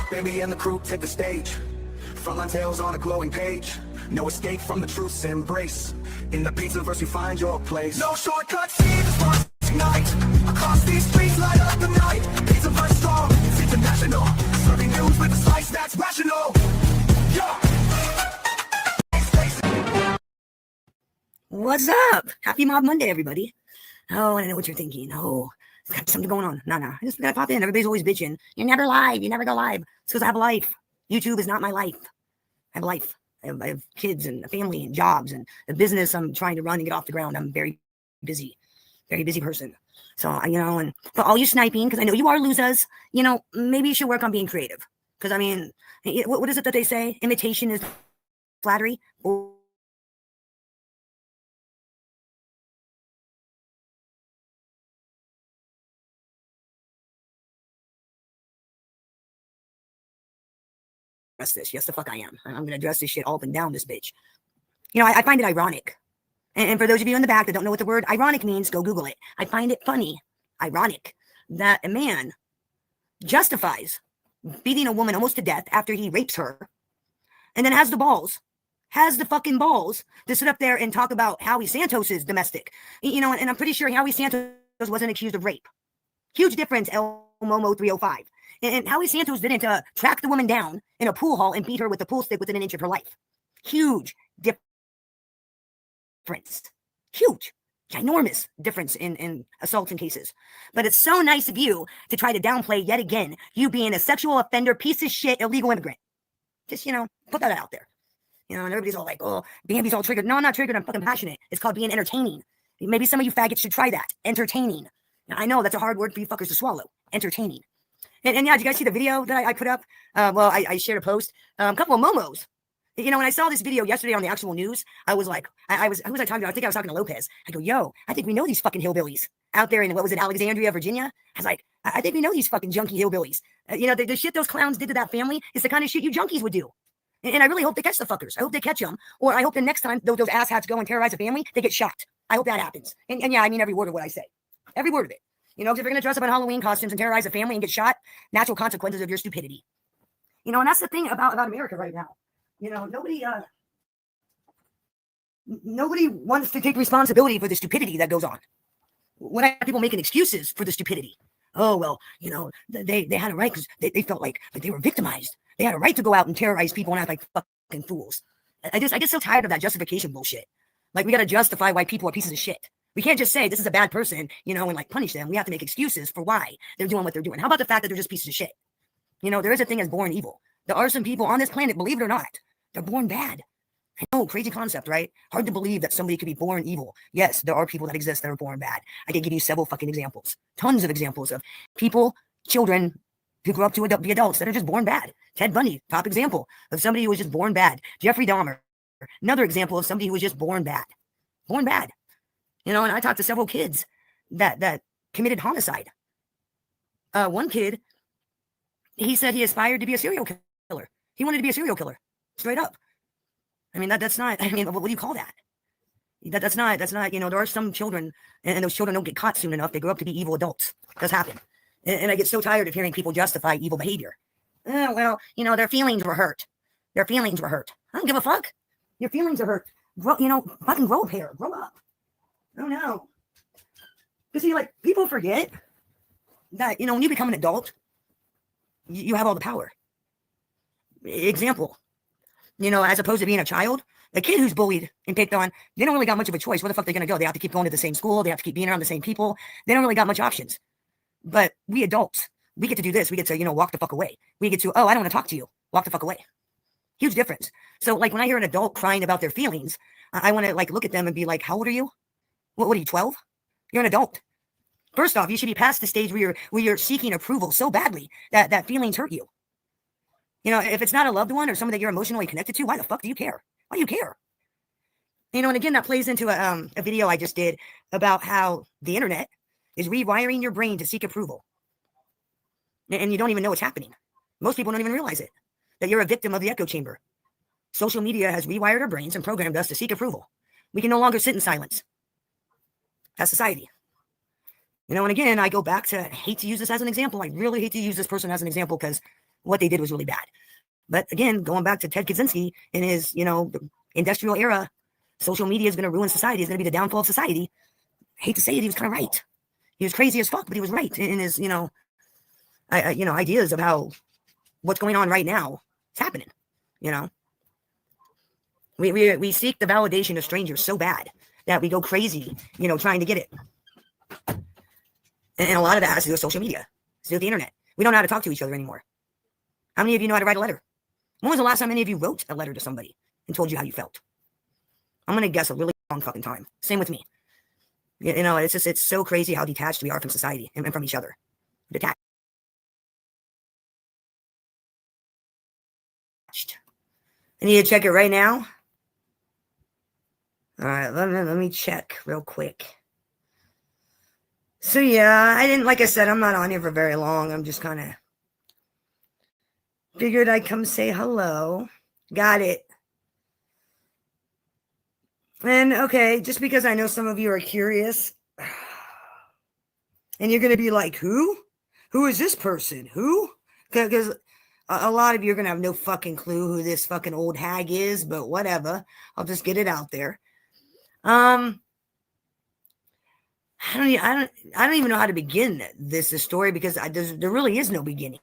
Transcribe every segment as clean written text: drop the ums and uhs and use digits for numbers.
Baby and the crew take the stage. Frontline tales on a glowing page. No escape from the truth's embrace. In the pizza verse you find your place. No shortcuts, see the sparks tonight. Across these streets light up the night. Pizza verse strong, it's international. Serving news with a slice that's rational. Yo! What's up? Happy Mob Monday, everybody. Oh, I know what you're thinking. Oh, it's got something going on. Nah. I just gotta pop in. Everybody's always bitching. You're never live. You never go live. It's because I have a life. YouTube is not my life. I have a life. I have kids and a family and jobs and a business I'm trying to run and get off the ground. I'm very busy person. So, and for all you sniping, because I know you are losers, maybe you should work on being creative. Because, what is it that they say? Imitation is flattery. This. Yes, the fuck I am. I'm going to address this shit all up and down this bitch. I find it ironic. And for those of you in the back that don't know what the word ironic means, go Google it. I find it funny, ironic, that a man justifies beating a woman almost to death after he rapes her and then has the fucking balls to sit up there and talk about Howie Santos' domestic. And I'm pretty sure Howie Santos wasn't accused of rape. Huge difference, El Momo 305. And Howie Santos didn't track the woman down in a pool hall and beat her with a pool stick within an inch of her life. Huge difference. Huge, ginormous difference in assaults and cases. But it's so nice of you to try to downplay yet again you being a sexual offender, piece of shit, illegal immigrant. Just, put that out there. And everybody's all like, oh, Bambi's all triggered. No, I'm not triggered. I'm fucking passionate. It's called being entertaining. Maybe some of you faggots should try that. Entertaining. Now, I know that's a hard word for you fuckers to swallow. Entertaining. And yeah, did you guys see the video that I put up? I shared a post. A couple of momos. When I saw this video yesterday on the actual news, I was like, who was I talking to? I think I was talking to Lopez. I go, yo, I think we know these fucking hillbillies out there in, what was it, Alexandria, Virginia? I was like, I think we know these fucking junkie hillbillies. The shit those clowns did to that family is the kind of shit you junkies would do. And I really hope they catch the fuckers. I hope they catch them. Or I hope the next time those asshats go and terrorize a family, they get shot. I hope that happens. And yeah, I mean every word of what I say. Every word of it. If you're going to dress up in Halloween costumes and terrorize a family and get shot, natural consequences of your stupidity. And that's the thing about America right now. Nobody wants to take responsibility for the stupidity that goes on. When I have people making excuses for the stupidity. Oh, well, they had a right because they felt like they were victimized. They had a right to go out and terrorize people and act like fucking fools. I get so tired of that justification bullshit. Like, we got to justify why people are pieces of shit. We can't just say this is a bad person, and like punish them. We have to make excuses for why they're doing what they're doing. How about the fact that they're just pieces of shit? There is a thing as born evil. There are some people on this planet, believe it or not, they're born bad. I know, crazy concept, right? Hard to believe that somebody could be born evil. Yes, there are people that exist that are born bad. I can give you several fucking examples. Tons of examples of people, children who grew up to be adults that are just born bad. Ted Bundy, top example of somebody who was just born bad. Jeffrey Dahmer, another example of somebody who was just born bad. Born bad. And I talked to several kids that committed homicide. One kid, he said he aspired to be a serial killer. He wanted to be a serial killer, straight up. That's not, what do you call that? That's not, there are some children, and those children don't get caught soon enough. They grow up to be evil adults. It does happen. And I get so tired of hearing people justify evil behavior. Their feelings were hurt. Their feelings were hurt. I don't give a fuck. Your feelings are hurt. Fucking grow up here. Grow up. Oh no. Because see, people forget that, when you become an adult, you have all the power. Example, as opposed to being a child, the kid who's bullied and picked on, they don't really got much of a choice. Where the fuck they going to go? They have to keep going to the same school. They have to keep being around the same people. They don't really got much options. But we adults, we get to do this. We get to, walk the fuck away. We get to, oh, I don't want to talk to you. Walk the fuck away. Huge difference. So, when I hear an adult crying about their feelings, I want to, look at them and be like, how old are you? What are you, 12? You're an adult. First off, you should be past the stage where you're seeking approval so badly that feelings hurt you. If it's not a loved one or someone that you're emotionally connected to, why the fuck do you care? Why do you care? And again, that plays into a video I just did about how the internet is rewiring your brain to seek approval. And you don't even know what's happening. Most people don't even realize it, that you're a victim of the echo chamber. Social media has rewired our brains and programmed us to seek approval. We can no longer sit in silence. That's society. And again, I go back to, I hate to use this as an example. I really hate to use this person as an example because what they did was really bad. But again, going back to Ted Kaczynski in his, the industrial era, social media is going to ruin society. It's going to be the downfall of society. I hate to say it, he was kind of right. He was crazy as fuck, but he was right in his, ideas of how what's going on right now is happening. We seek the validation of strangers so bad that we go crazy, trying to get it. And a lot of that has to do with social media. It's to do with the internet. We don't know how to talk to each other anymore. How many of you know how to write a letter? When was the last time any of you wrote a letter to somebody and told you how you felt? I'm going to guess a really long fucking time. Same with me. It's so crazy how detached we are from society and from each other. Detached. I need to check it right now. All right, let me check real quick. So yeah, like I said, I'm not on here for very long. I'm just kind of figured I'd come say hello. Got it. And okay, just because I know some of you are curious, and you're going to be like, who? Who is this person? Who? Because a lot of you are going to have no fucking clue who this fucking old hag is, but whatever. I'll just get it out there. I don't even know how to begin this story because there really is no beginning.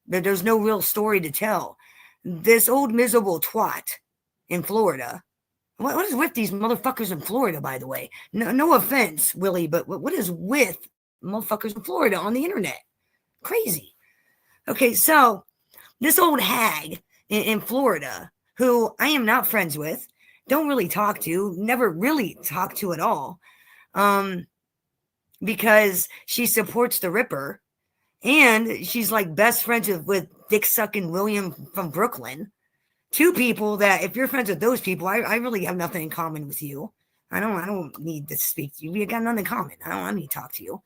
There's no real story to tell. This old miserable twat in Florida. What is with these motherfuckers in Florida, by the way? No offense, Willie, but what is with motherfuckers in Florida on the internet? Crazy. Okay, so this old hag in Florida, who I am not friends with, don't really talk to, never really talk to at all, because she supports the Ripper, and she's like best friends with Dick Sucking William from Brooklyn. Two people that, if you're friends with those people, I really have nothing in common with you. I don't need to speak to you. We got nothing in common. I don't need to talk to you.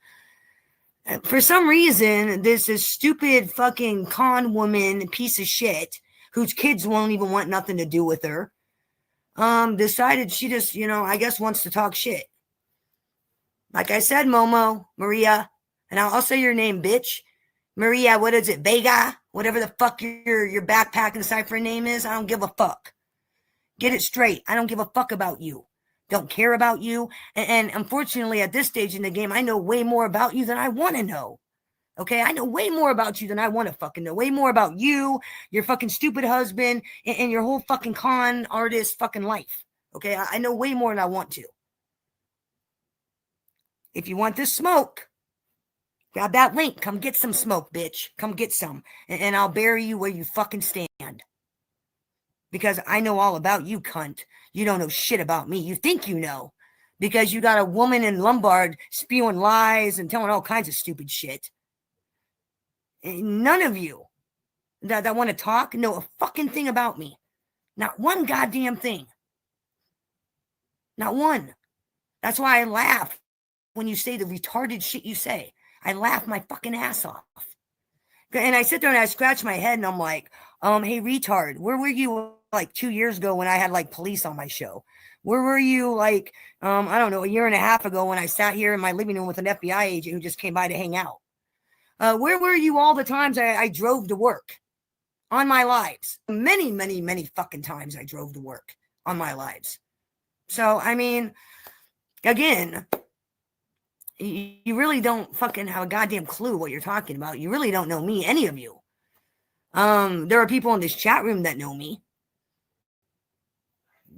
For some reason, this stupid fucking con woman piece of shit whose kids won't even want nothing to do with her, decided she just, I guess wants to talk shit. Like I said, Maria, and I'll say your name, bitch. Maria, what is it? Vega? Whatever the fuck your backpack and cipher name is, I don't give a fuck. Get it straight. I don't give a fuck about you. Don't care about you. And unfortunately, at this stage in the game, I know way more about you than I want to know. Okay? I know way more about you than I want to fucking know. Way more about you, your fucking stupid husband, and your whole fucking con artist fucking life. Okay? I know way more than I want to. If you want this smoke, grab that link. Come get some smoke, bitch. Come get some. And I'll bury you where you fucking stand. Because I know all about you, cunt. You don't know shit about me. You think you know. Because you got a woman in Lombard spewing lies and telling all kinds of stupid shit. And none of you that want to talk know a fucking thing about me. Not one goddamn thing. Not one. That's why I laugh when you say the retarded shit you say. I laugh my fucking ass off. And I sit there and I scratch my head and I'm like, hey, retard, where were you like 2 years ago when I had like police on my show? Where were you like, I don't know, a year and a half ago when I sat here in my living room with an FBI agent who just came by to hang out? Where were you all the times I drove to work on my lives? Many, many, many fucking times I drove to work on my lives. So, I mean, again, you really don't fucking have a goddamn clue what you're talking about. You really don't know me, any of you. There are people in this chat room that know me.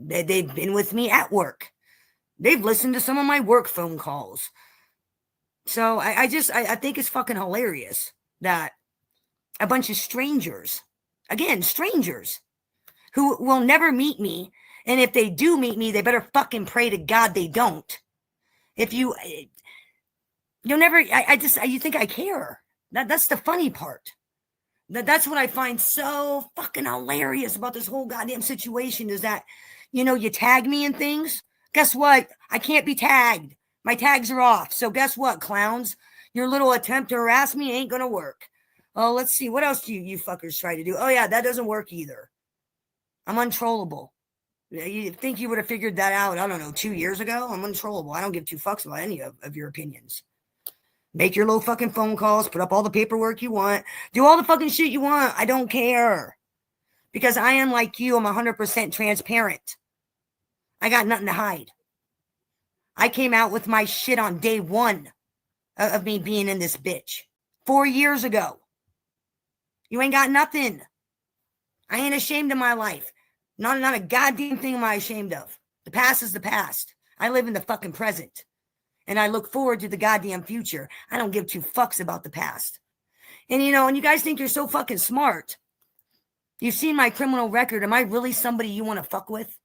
They've been with me at work. They've listened to some of my work phone calls. So I think it's fucking hilarious that a bunch of strangers, again, strangers, who will never meet me, and if they do meet me, they better fucking pray to God they don't. If you'll never, you think I care. That's the funny part. That's what I find so fucking hilarious about this whole goddamn situation is that, you tag me in things. Guess what? I can't be tagged. My tags are off. So guess what, clowns? Your little attempt to harass me ain't going to work. Oh, let's see. What else do you fuckers try to do? Oh, yeah, that doesn't work either. I'm untrollable. You think you would have figured that out, I don't know, 2 years ago? I'm untrollable. I don't give two fucks about any of your opinions. Make your little fucking phone calls, put up all the paperwork you want, do all the fucking shit you want. I don't care. Because I am like you, I'm 100% transparent. I got nothing to hide. I came out with my shit on day one of me being in this bitch 4 years ago. You ain't got nothing. I ain't ashamed of my life. Not a goddamn thing am I ashamed of. The past is the past. I live in the fucking present. And I look forward to the goddamn future. I don't give two fucks about the past. And and you guys think you're so fucking smart. You've seen my criminal record. Am I really somebody you want to fuck with?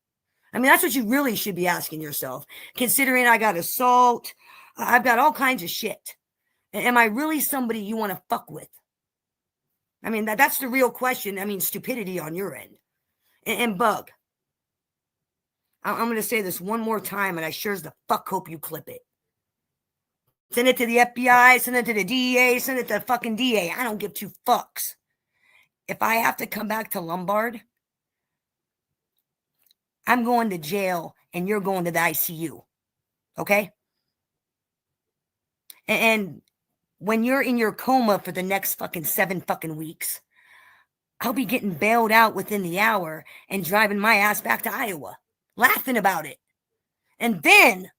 I mean, that's what you really should be asking yourself. Considering I got assault, I've got all kinds of shit. Am I really somebody you want to fuck with? I mean, that's the real question. I mean, stupidity on your end. And Bug, I'm going to say this one more time, and I sure as the fuck hope you clip it. Send it to the FBI, send it to the DEA, send it to the fucking DA. I don't give two fucks. If I have to come back to Lombard, I'm going to jail and you're going to the ICU. Okay? And when you're in your coma for the next fucking 7 fucking weeks, I'll be getting bailed out within the hour and driving my ass back to Iowa, laughing about it. And then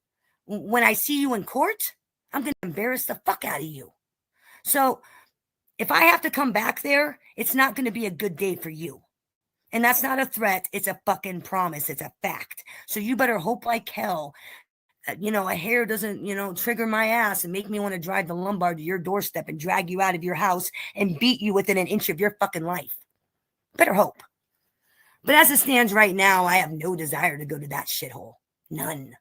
when I see you in court, I'm going to embarrass the fuck out of you. So if I have to come back there, it's not going to be a good day for you. And that's not a threat. It's a fucking promise. It's a fact. So you better hope like hell, a hair doesn't, trigger my ass and make me want to drive the Lombard to your doorstep and drag you out of your house and beat you within an inch of your fucking life. Better hope. But as it stands right now, I have no desire to go to that shithole. None.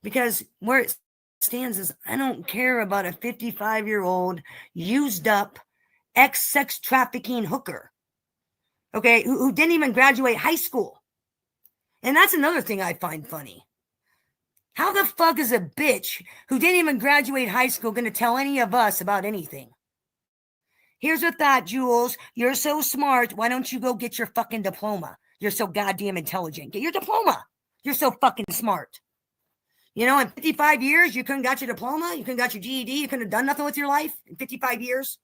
Because where it stands is I don't care about a 55-year-old used up ex-sex trafficking hooker. Okay, who didn't even graduate high school. And that's another thing I find funny. How the fuck is a bitch who didn't even graduate high school going to tell any of us about anything? Here's a thought, Jules. You're so smart. Why don't you go get your fucking diploma? You're so goddamn intelligent. Get your diploma. You're so fucking smart. In 55 years, you couldn't got your diploma. You couldn't got your GED. You couldn't have done nothing with your life in 55 years.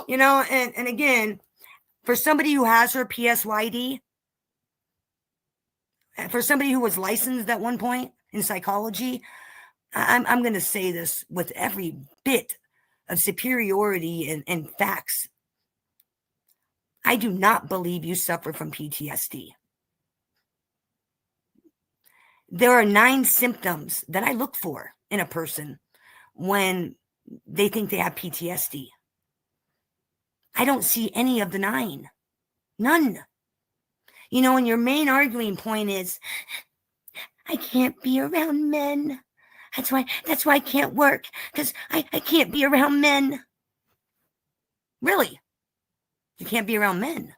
And again, for somebody who has her PSYD, for somebody who was licensed at one point in psychology, I'm going to say this with every bit of superiority and facts. I do not believe you suffer from PTSD. There are 9 symptoms that I look for in a person when they think they have PTSD. I don't see any of the 9. None. And your main arguing point is, I can't be around men. That's why I can't work, because I can't be around men. Really? You can't be around men.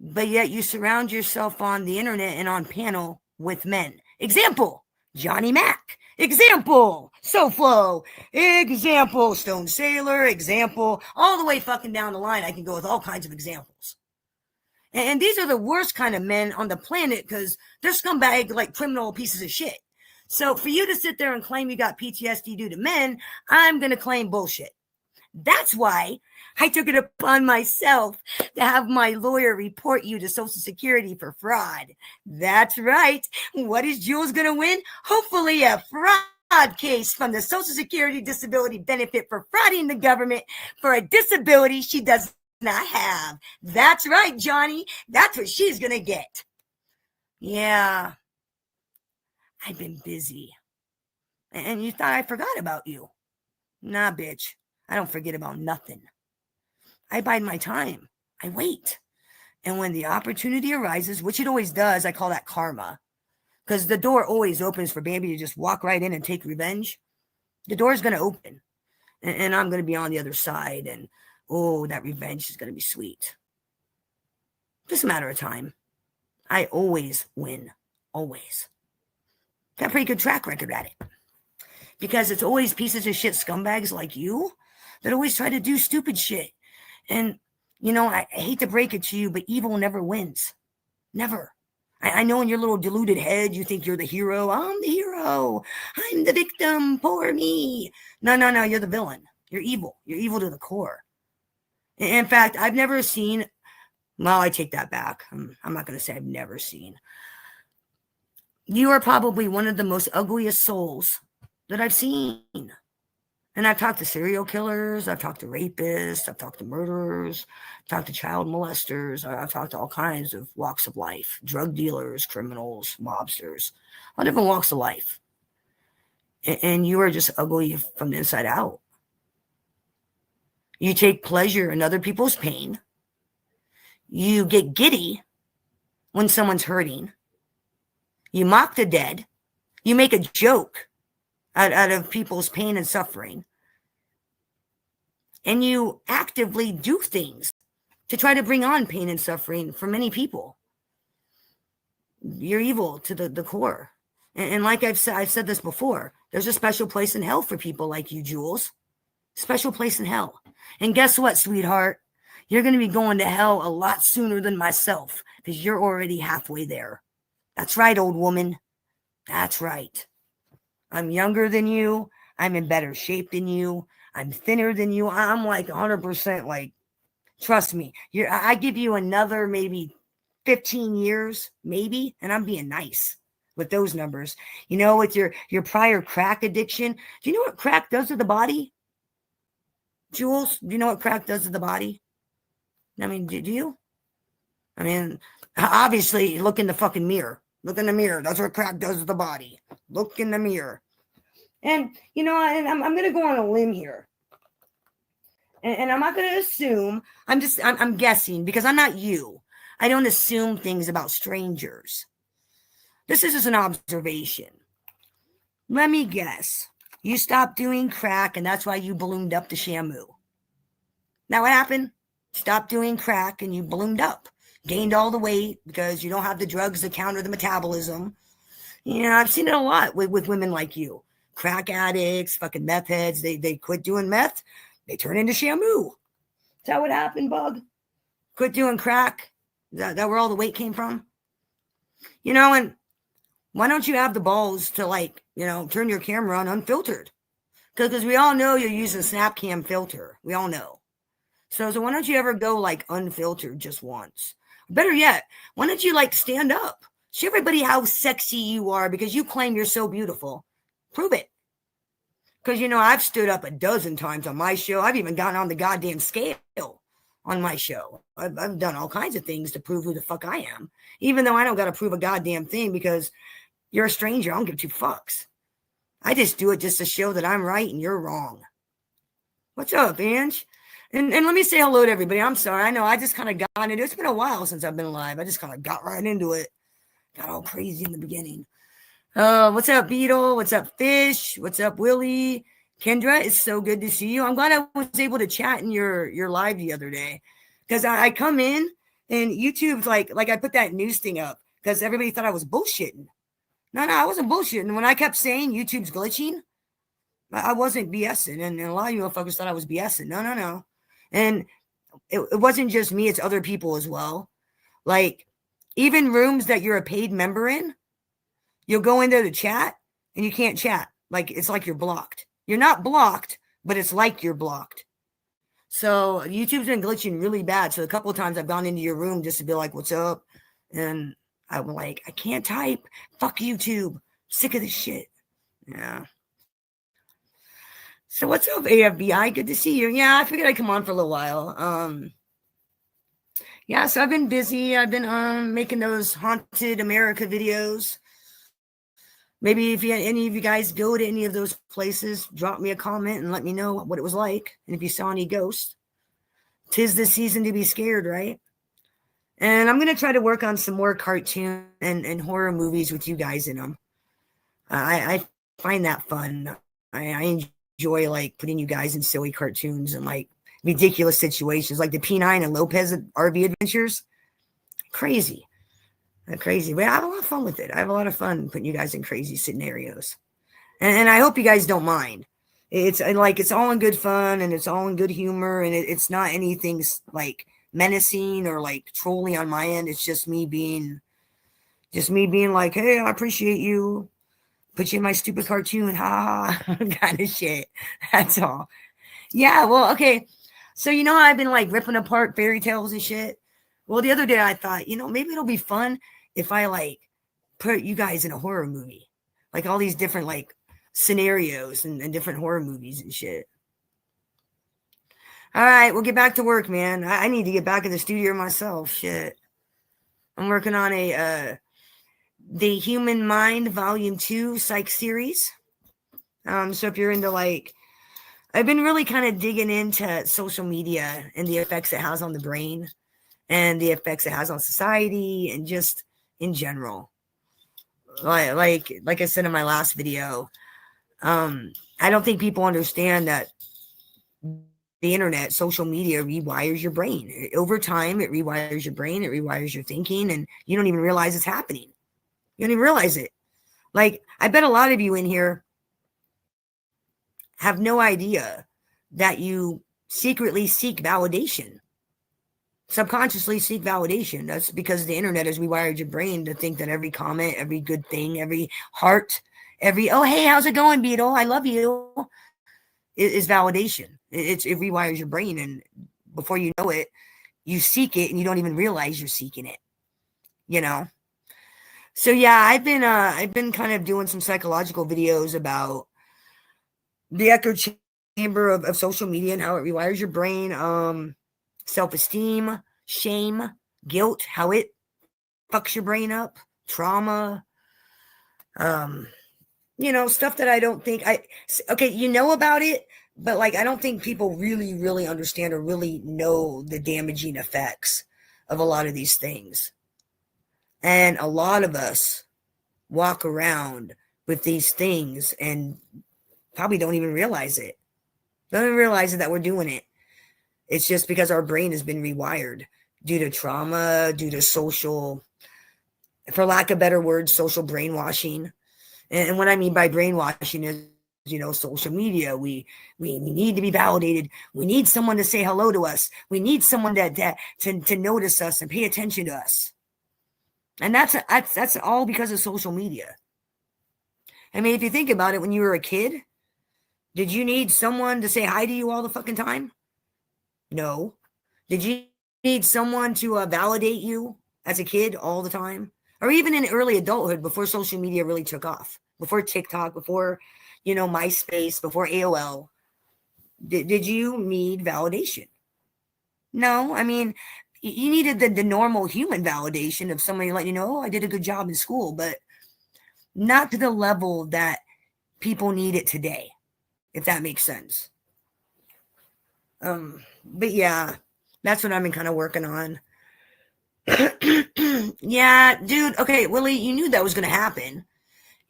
But yet you surround yourself on the internet and on panel with men. Example, Johnny Mac. Example, SoFlo. Example, Stone Sailor. Example, all the way fucking down the line. I can go with all kinds of examples. And these are the worst kind of men on the planet because they're scumbag, like criminal pieces of shit. So for you to sit there and claim you got PTSD due to men, I'm going to claim bullshit. That's why I took it upon myself to have my lawyer report you to Social Security for fraud. That's right. What is Jules going to win? Hopefully a fraud case from the Social Security disability benefit for frauding the government for a disability she does not have. That's right, Johnny. That's what she's going to get. Yeah. I've been busy. And you thought I forgot about you. Nah, bitch. I don't forget about nothing. I bide my time. I wait. And when the opportunity arises, which it always does, I call that karma. Because the door always opens for baby to just walk right in and take revenge. The door's going to open. And I'm going to be on the other side. And, oh, that revenge is going to be sweet. Just a matter of time. I always win. Always. Got a pretty good track record at it. Because it's always pieces of shit scumbags like you that always try to do stupid shit. And, I hate to break it to you, but evil never wins. Never. I know in your little deluded head, you think you're the hero. I'm the hero. I'm the victim. Poor me. No, no, no. You're the villain. You're evil. You're evil to the core. In fact, I've never seen, well, I take that back. I'm not going to say I've never seen. You are probably one of the most ugliest souls that I've seen. And I've talked to serial killers, I've talked to rapists, I've talked to murderers, I've talked to child molesters, I've talked to all kinds of walks of life, drug dealers, criminals, mobsters, all different walks of life. And you are just ugly from the inside out. You take pleasure in other people's pain. You get giddy when someone's hurting. You mock the dead. You make a joke out of people's pain and suffering. And you actively do things to try to bring on pain and suffering for many people. You're evil to the core. And like I've said this before, there's a special place in hell for people like you, Jules. Special place in hell. And guess what, sweetheart? You're going to be going to hell a lot sooner than myself because you're already halfway there. That's right, old woman. That's right. I'm younger than you. I'm in better shape than you. I'm thinner than you. I'm like 100% like, trust me. I give you another maybe 15 years, maybe, and I'm being nice with those numbers. You know, with your prior crack addiction, do you know what crack does to the body? Jules, do you know what crack does to the body? I mean, do you? I mean, obviously, look in the fucking mirror. Look in the mirror. That's what crack does to the body. Look in the mirror. And, you know, I'm going to go on a limb here. And I'm not going to assume. I'm guessing because I'm not you. I don't assume things about strangers. This is just an observation. Let me guess. You stopped doing crack and that's why you ballooned up to Shamu. Now what happened? Stopped doing crack and you ballooned up. Gained all the weight because you don't have the drugs to counter the metabolism. You know, I've seen it a lot with women like you. Crack addicts, fucking meth heads. They quit doing meth. They turn into Shamu. Is that what happened, Bug? Quit doing crack? Is that where all the weight came from? You know, and why don't you have the balls to, like, you know, turn your camera on unfiltered? Because we all know you're using Snapcam filter. We all know. So why don't you ever go, like, unfiltered just once? Better yet, why don't you, like, stand up? Show everybody how sexy you are because you claim you're so beautiful. Prove it. Because, you know, I've stood up a dozen times on my show. I've even gotten on the goddamn scale on my show. I've done all kinds of things to prove who the fuck I am. Even though I don't got to prove a goddamn thing because you're a stranger. I don't give two fucks. I just do it just to show that I'm right and you're wrong. What's up, Ange? And let me say hello to everybody. I'm sorry. I know I just kind of got into it. It's been a while since I've been live. I just kind of got right into it. Got all crazy in the beginning. What's up, Beetle? What's up, Fish? What's up, Willie? Kendra, it's so good to see you. I'm glad I was able to chat in your live the other day because I come in and YouTube's like I put that news thing up because everybody thought I was bullshitting. No, I wasn't bullshitting. When I kept saying YouTube's glitching, I wasn't BSing. And a lot of you motherfuckers thought I was BSing. No. And it wasn't just me, it's other people as well. Like, even rooms that you're a paid member in, you'll go into the chat and you can't chat. Like, it's like you're blocked. You're not blocked, but it's like you're blocked. So YouTube's been glitching really bad. So a couple of times I've gone into your room just to be like, what's up? And I'm like, I can't type. Fuck YouTube. Sick of this shit. Yeah. So what's up, AFBI? Good to see you. Yeah, I figured I'd come on for a little while. Yeah, so I've been busy. I've been making those Haunted America videos. Maybe if any of you guys go to any of those places, drop me a comment and let me know what it was like. And if you saw any ghosts. 'Tis the season to be scared, right? And I'm going to try to work on some more cartoon and horror movies with you guys in them. I find that fun. I enjoy, like, putting you guys in silly cartoons and, like, ridiculous situations, like the P9 and Lopez RV adventures. Crazy. Crazy. But I have a lot of fun with it. I have a lot of fun putting you guys in crazy scenarios. And I hope you guys don't mind. It's like, it's all in good fun and it's all in good humor. And it's not anything like menacing or like trolling on my end. It's just me being, Just me being like, hey, I appreciate you. Put you in my stupid cartoon, ha ha, kind of shit. That's all. Yeah, well, okay. So you know how I've been like ripping apart fairy tales and shit? Well, the other day I thought, maybe it'll be fun if I like put you guys in a horror movie. Like all these different like scenarios and different horror movies and shit. All right, we'll get back to work, man. I need to get back in the studio myself. Shit. I'm working on The Human Mind Volume 2 Psych series. So if you're into like, I've been really kind of digging into social media and the effects it has on the brain and the effects it has on society and just in general. Like I said in my last video, I don't think people understand that the internet, social media rewires your brain. Over time, it rewires your brain, it rewires your thinking, and you don't even realize it's happening. You don't even realize it. Like, I bet a lot of you in here have no idea that you secretly seek validation. Subconsciously seek validation. That's because the internet has rewired your brain to think that every comment, every good thing, every heart, oh, hey, how's it going, Beetle? I love you, is validation. It rewires your brain, and before you know it, you seek it and you don't even realize you're seeking it. So yeah, I've been kind of doing some psychological videos about the echo chamber of social media and how it rewires your brain, self-esteem, shame, guilt, how it fucks your brain up, trauma, stuff that I don't think about it, but like I don't think people really, really understand or really know the damaging effects of a lot of these things. And a lot of us walk around with these things and probably don't even realize it. Don't even realize that we're doing it. It's just because our brain has been rewired due to trauma, due to social, for lack of better words, social brainwashing. And what I mean by brainwashing is, social media. We need to be validated. We need someone to say hello to us. We need someone to notice us and pay attention to us. And that's all because of social media. I mean, if you think about it, when you were a kid, did you need someone to say hi to you all the fucking time? No. Did you need someone to validate you as a kid all the time? Or even in early adulthood, before social media really took off, before TikTok, before, MySpace, before AOL, did you need validation? No. I mean, you needed the normal human validation of somebody letting you know, oh, I did a good job in school, but not to the level that people need it today, if that makes sense. But yeah, that's what I've been kind of working on. Yeah, dude. Okay, Willie, you knew that was going to happen.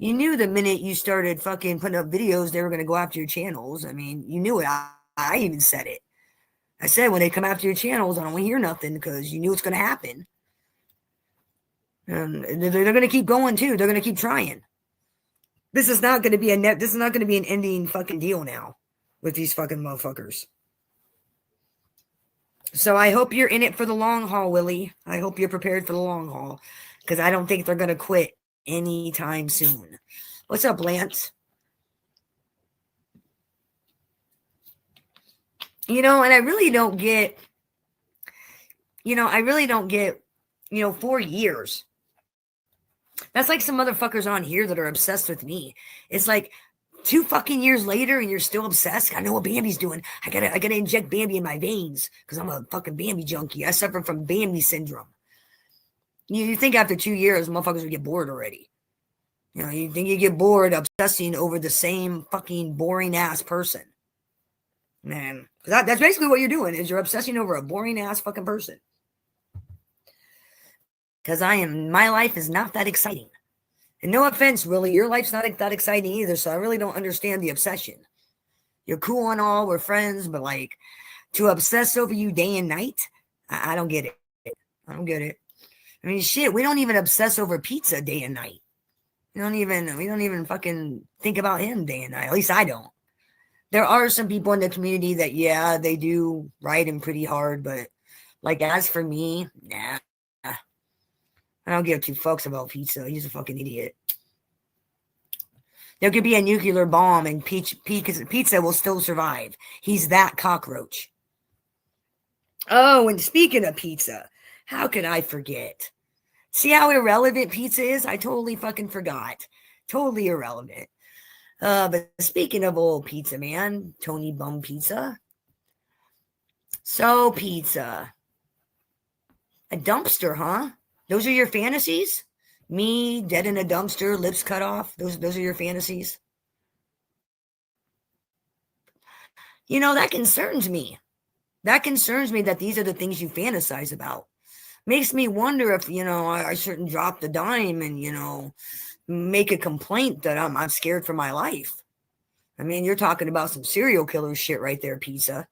You knew the minute you started fucking putting up videos, they were going to go after your channels. I mean, you knew it. I even said it. I said, when they come after your channels, I don't want to hear nothing, because you knew it's going to happen. And they're going to keep going too. They're going to keep trying. This is not going to be this is not going to be an ending fucking deal now with these fucking motherfuckers. So I hope you're in it for the long haul, Willie. I hope you're prepared for the long haul, because I don't think they're going to quit anytime soon. What's up, Lance? And I really don't get, 4 years. That's like some motherfuckers on here that are obsessed with me. It's like 2 fucking years later and you're still obsessed. I know what Bambi's doing. I gotta inject Bambi in my veins because I'm a fucking Bambi junkie. I suffer from Bambi syndrome. You think after 2 years, motherfuckers would get bored already. You think you get bored obsessing over the same fucking boring ass person. Man, that's basically what you're doing, is you're obsessing over a boring ass fucking person. Because my life is not that exciting. And no offense, really, your life's not that exciting either, so I really don't understand the obsession. You're cool and all, we're friends, but like, to obsess over you day and night, I don't get it. I don't get it. I mean, shit, we don't even obsess over pizza day and night. We don't even fucking think about him day and night. At least I don't. There are some people in the community that, yeah, they do ride him pretty hard, but like, as for me, nah. I don't give two fucks about pizza. He's a fucking idiot. There could be a nuclear bomb and pizza will still survive. He's that cockroach. Oh, and speaking of pizza, how could I forget? See how irrelevant pizza is? I totally fucking forgot. Totally irrelevant. But speaking of old pizza, man, Tony Bum Pizza. So, pizza. A dumpster, huh? Those are your fantasies? Me, dead in a dumpster, lips cut off? Those are your fantasies? You know, that concerns me. That concerns me that these are the things you fantasize about. Makes me wonder if, I shouldn't drop the dime and, make a complaint that I'm scared for my life. I mean, you're talking about some serial killer shit right there, pizza.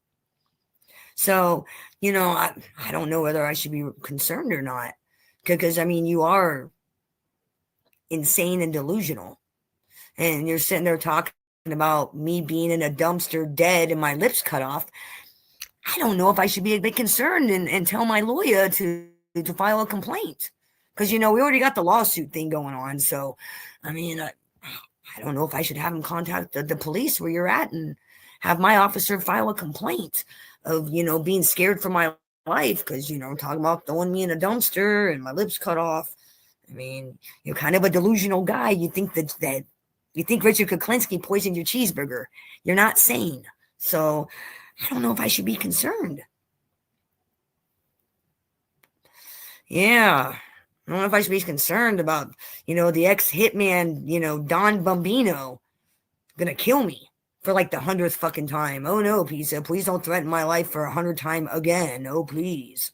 So, I don't know whether I should be concerned or not. Because, I mean, you are insane and delusional. And you're sitting there talking about me being in a dumpster dead and my lips cut off. I don't know if I should be a bit concerned and tell my lawyer to file a complaint. Because, we already got the lawsuit thing going on. So, I mean, I don't know if I should have him contact the police where you're at and have my officer file a complaint of, being scared for my life. Because, talking about throwing me in a dumpster and my lips cut off. I mean, you're kind of a delusional guy. You think that you think Richard Kuklinski poisoned your cheeseburger. You're not sane. So, I don't know if I should be concerned. Yeah. I don't know if I should be concerned about, the ex-hitman, Don Bambino gonna kill me for like the 100th fucking time. Oh no, pizza, please don't threaten my life for 100th time again. Oh, please.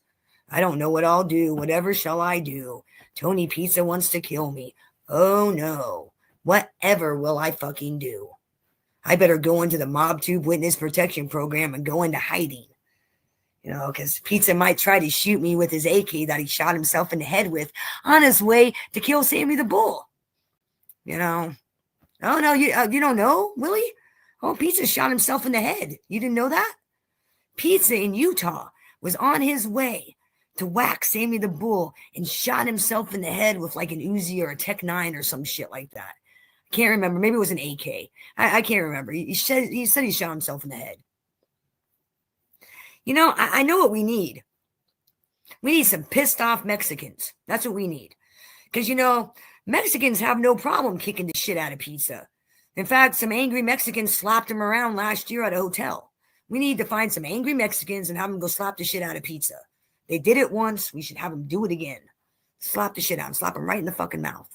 I don't know what I'll do. Whatever shall I do? Tony Pizza wants to kill me. Oh no. Whatever will I fucking do? I better go into the MobTube Witness Protection Program and go into hiding. Because Pizza might try to shoot me with his AK that he shot himself in the head with on his way to kill Sammy the Bull. Oh no, you don't know, Willie? Oh, Pizza shot himself in the head. You didn't know that? Pizza in Utah was on his way to whack Sammy the Bull and shot himself in the head with like an Uzi or a Tech 9 or some shit like that. I can't remember. Maybe it was an AK. I can't remember. He said he shot himself in the head. I know what we need. We need some pissed off Mexicans. That's what we need. Because, Mexicans have no problem kicking the shit out of Pizza. In fact, some angry Mexicans slapped him around last year at a hotel. We need to find some angry Mexicans and have them go slap the shit out of Pizza. They did it once. We should have them do it again. Slap the shit out. Slap him right in the fucking mouth.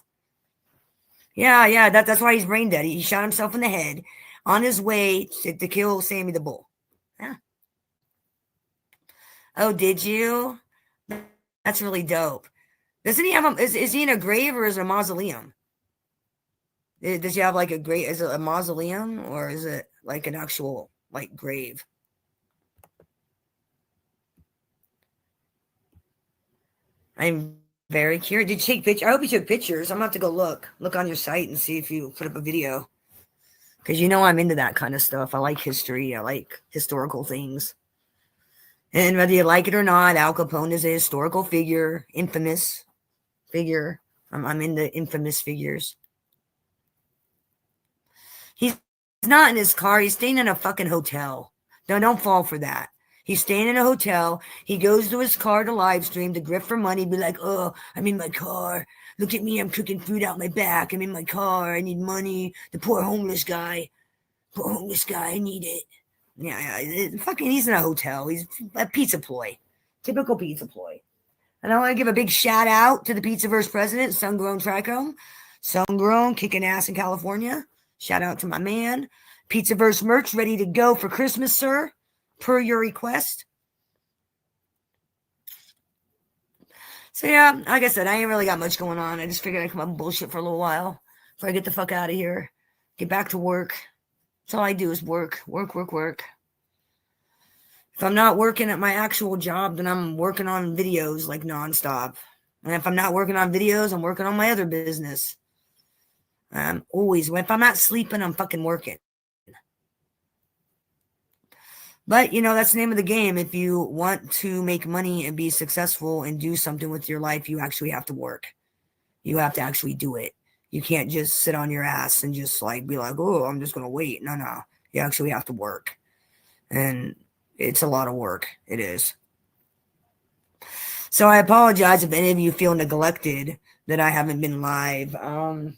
Yeah. That's why he's brain dead. He shot himself in the head on his way to kill Sammy the Bull. Yeah. Oh, did you? That's really dope. Doesn't he have is he in a grave or is it a mausoleum? Does he have like a grave? Is it a mausoleum or is it like an actual like grave? I'm very curious. Did you take pictures? I hope you took pictures. I'm gonna have to go look on your site and see if you put up a video. Because I'm into that kind of stuff. I like history. I like historical things. And whether you like it or not, Al Capone is a historical figure, infamous figure. I'm into infamous figures. He's not in his car. He's staying in a fucking hotel. No, don't fall for that. He's staying in a hotel. He goes to his car to live stream to grift for money. Be like, oh, I'm in my car. Look at me. I'm cooking food out my back. I'm in my car. I need money. The poor homeless guy. I need it. Yeah, fucking, he's in a hotel. He's a pizza ploy. Typical pizza ploy. And I want to give a big shout out to the Pizzaverse president, Sungrown Trichome. Sungrown, kicking ass in California. Shout out to my man. Pizzaverse merch ready to go for Christmas, sir. Per your request. So yeah, like I said, I ain't really got much going on. I just figured I'd come up with bullshit for a little while before I get the fuck out of here. Get back to work. That's all I do is work. If I'm not working at my actual job, then I'm working on videos like nonstop. And if I'm not working on videos, I'm working on my other business. If I'm not sleeping, I'm fucking working. But, that's the name of the game. If you want to make money and be successful and do something with your life, you actually have to work. You have to actually do it. You can't just sit on your ass and just like be like, oh, I'm just gonna wait. No. You actually have to work. And it's a lot of work. It is. So I apologize if any of you feel neglected that I haven't been live. I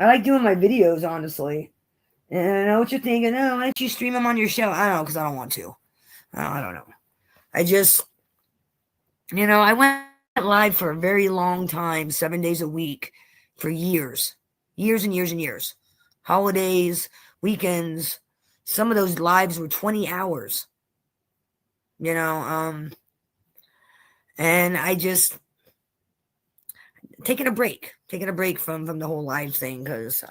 like doing my videos, honestly. And I know what you're thinking. Oh, why don't you stream them on your show? I don't know, because I don't want to. I don't know. I just, I went live for a very long time, 7 days a week, for years. Years and years and years. Holidays, weekends. Some of those lives were 20 hours. And I just taking a break from the whole live thing, because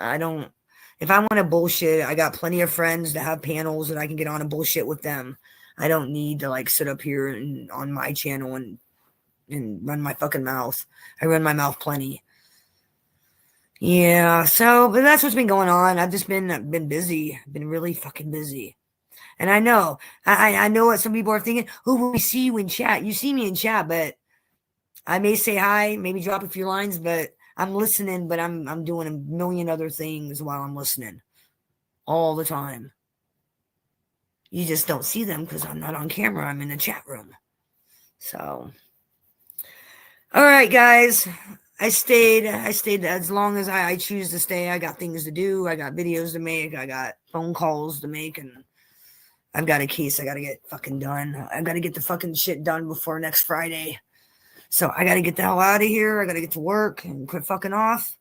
if I want to bullshit, I got plenty of friends that have panels that I can get on and bullshit with them. I don't need to like sit up here and on my channel and run my fucking mouth. I run my mouth plenty. Yeah, but that's what's been going on. I've just been busy. I've been really fucking busy. And I know, I know what some people are thinking. Oh, we see you in chat. You see me in chat, but I may say hi, maybe drop a few lines, but I'm listening, but I'm doing a million other things while I'm listening all the time. You just don't see them because I'm not on camera. I'm in the chat room. So, all right, guys. I stayed as long as I choose to stay. I got things to do. I got videos to make. I got phone calls to make, and I've got a case I got to get fucking done. I've got to get the fucking shit done before next Friday. So I got to get the hell out of here. I got to get to work and quit fucking off.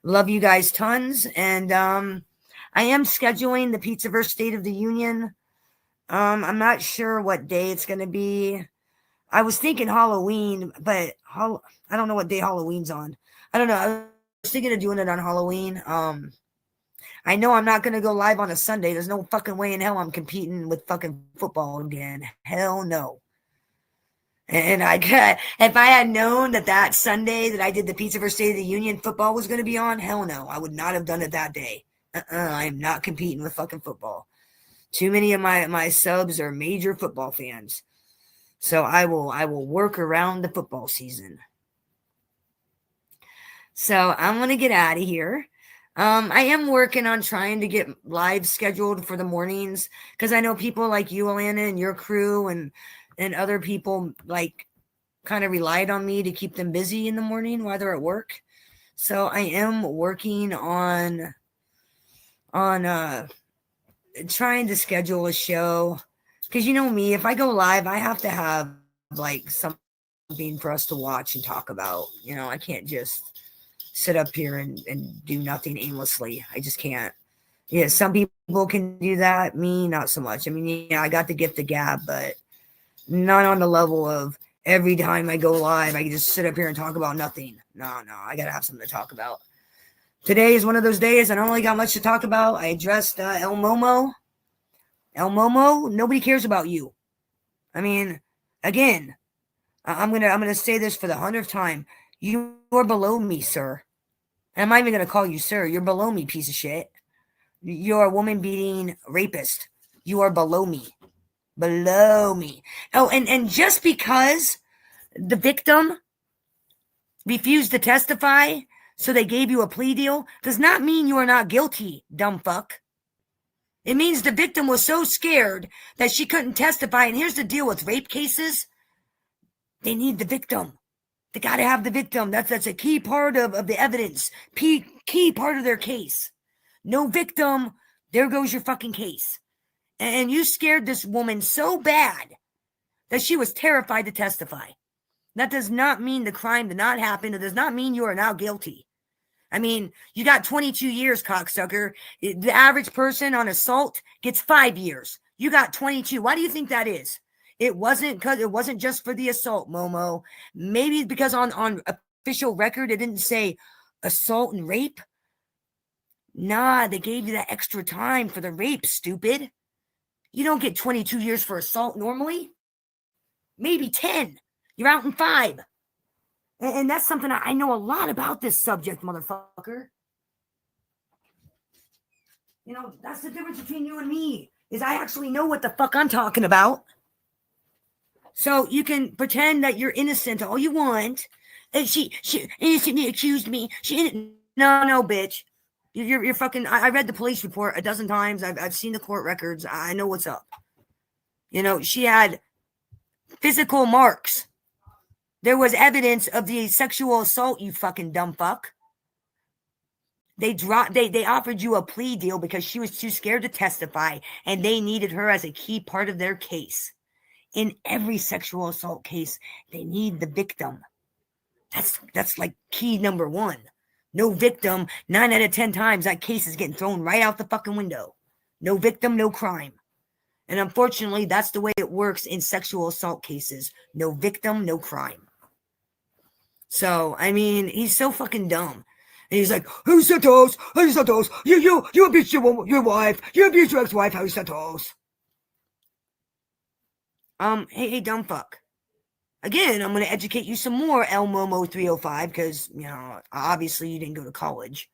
Love you guys tons. And I am scheduling the Pizzaverse State of the Union. I'm not sure what day it's going to be. I was thinking Halloween, but I don't know what day Halloween's on. I don't know. I was thinking of doing it on Halloween. I know I'm not going to go live on a Sunday. There's no fucking way in hell I'm competing with fucking football again. Hell no. And if I had known that Sunday that I did the Pizzaverse State of the Union football was going to be on, hell no. I would not have done it that day. I am not competing with fucking football. Too many of my subs are major football fans. So I will work around the football season. So I'm going to get out of here. I am working on trying to get live scheduled for the mornings, because I know people like you, Alana, and your crew and other people like kind of relied on me to keep them busy in the morning while they're at work. So I am working on trying to schedule a show, because you know me, if I go live, I have to have like something for us to watch and talk about. I can't just sit up here and do nothing aimlessly. I just can't. Yeah, some people can do that. Me, not so much. I mean, yeah, I got the gift of gab, but not on the level of every time I go live, I can just sit up here and talk about nothing. No, I got to have something to talk about. Today is one of those days I don't really got much to talk about. I addressed El Momo. El Momo, nobody cares about you. I mean, again, I'm gonna say this for the 100th time. You are below me, sir. And I'm not even gonna call you sir. You're below me, piece of shit. You're a woman-beating rapist. You are below me. Below me. Oh, and just because the victim refused to testify, so they gave you a plea deal, does not mean you are not guilty, dumb fuck. It means the victim was so scared that she couldn't testify. And here's the deal with rape cases. They need the victim. They got to have the victim. That's a key part of the evidence. Key part of their case. No victim, there goes your fucking case. And you scared this woman so bad that she was terrified to testify. That does not mean the crime did not happen. It does not mean you are now guilty. I mean, you got 22 years, cocksucker. The average person on assault gets 5 years. You got 22. Why do you think that is? It wasn't just for the assault, Momo. Maybe because on official record, it didn't say assault and rape. Nah, they gave you that extra time for the rape, stupid. You don't get 22 years for assault normally. Maybe 10. You're out in 5. And that's something I know a lot about this subject, motherfucker. That's the difference between you and me, is I actually know what the fuck I'm talking about. So you can pretend that you're innocent all you want, She innocently accused me. No, bitch. You're fucking. I read the police report a dozen times. I've seen the court records. I know what's up. You know, she had physical marks. There was evidence of the sexual assault, you fucking dumb fuck. They offered you a plea deal because she was too scared to testify, and they needed her as a key part of their case. In every sexual assault case, they need the victim. That's like key number one. No victim, 9 out of 10 times that case is getting thrown right out the fucking window. No victim, no crime. And unfortunately, that's the way it works in sexual assault cases. No victim, no crime. So, I mean, he's so fucking dumb. And he's like, Harry Santos, you abused your wife, you abused your ex-wife, Harry Santos. Hey, dumb fuck. Again, I'm going to educate you some more, El Momo 305, because, you know, obviously you didn't go to college.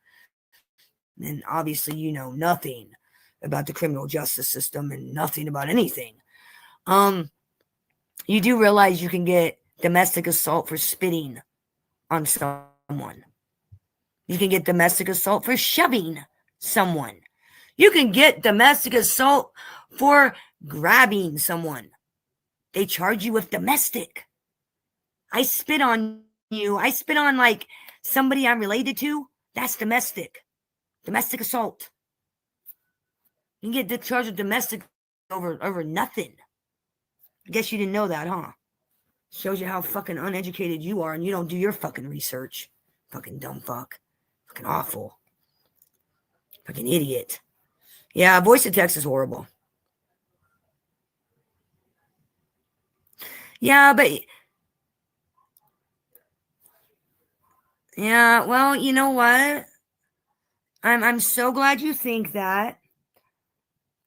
And obviously you know nothing about the criminal justice system and nothing about anything. You do realize you can get domestic assault for spitting on someone. You can get domestic assault for shoving someone. You can get domestic assault for grabbing someone. They charge you with domestic. I spit on you. I spit on like somebody I'm related to. That's domestic. Domestic assault. You can get charged with domestic over nothing. I guess you didn't know that, huh? Shows you how fucking uneducated you are and you don't do your fucking research. Fucking dumb fuck. Fucking awful. Fucking idiot. Yeah, voice to text is horrible. Yeah, but... Yeah, well, you know what? I'm so glad you think that.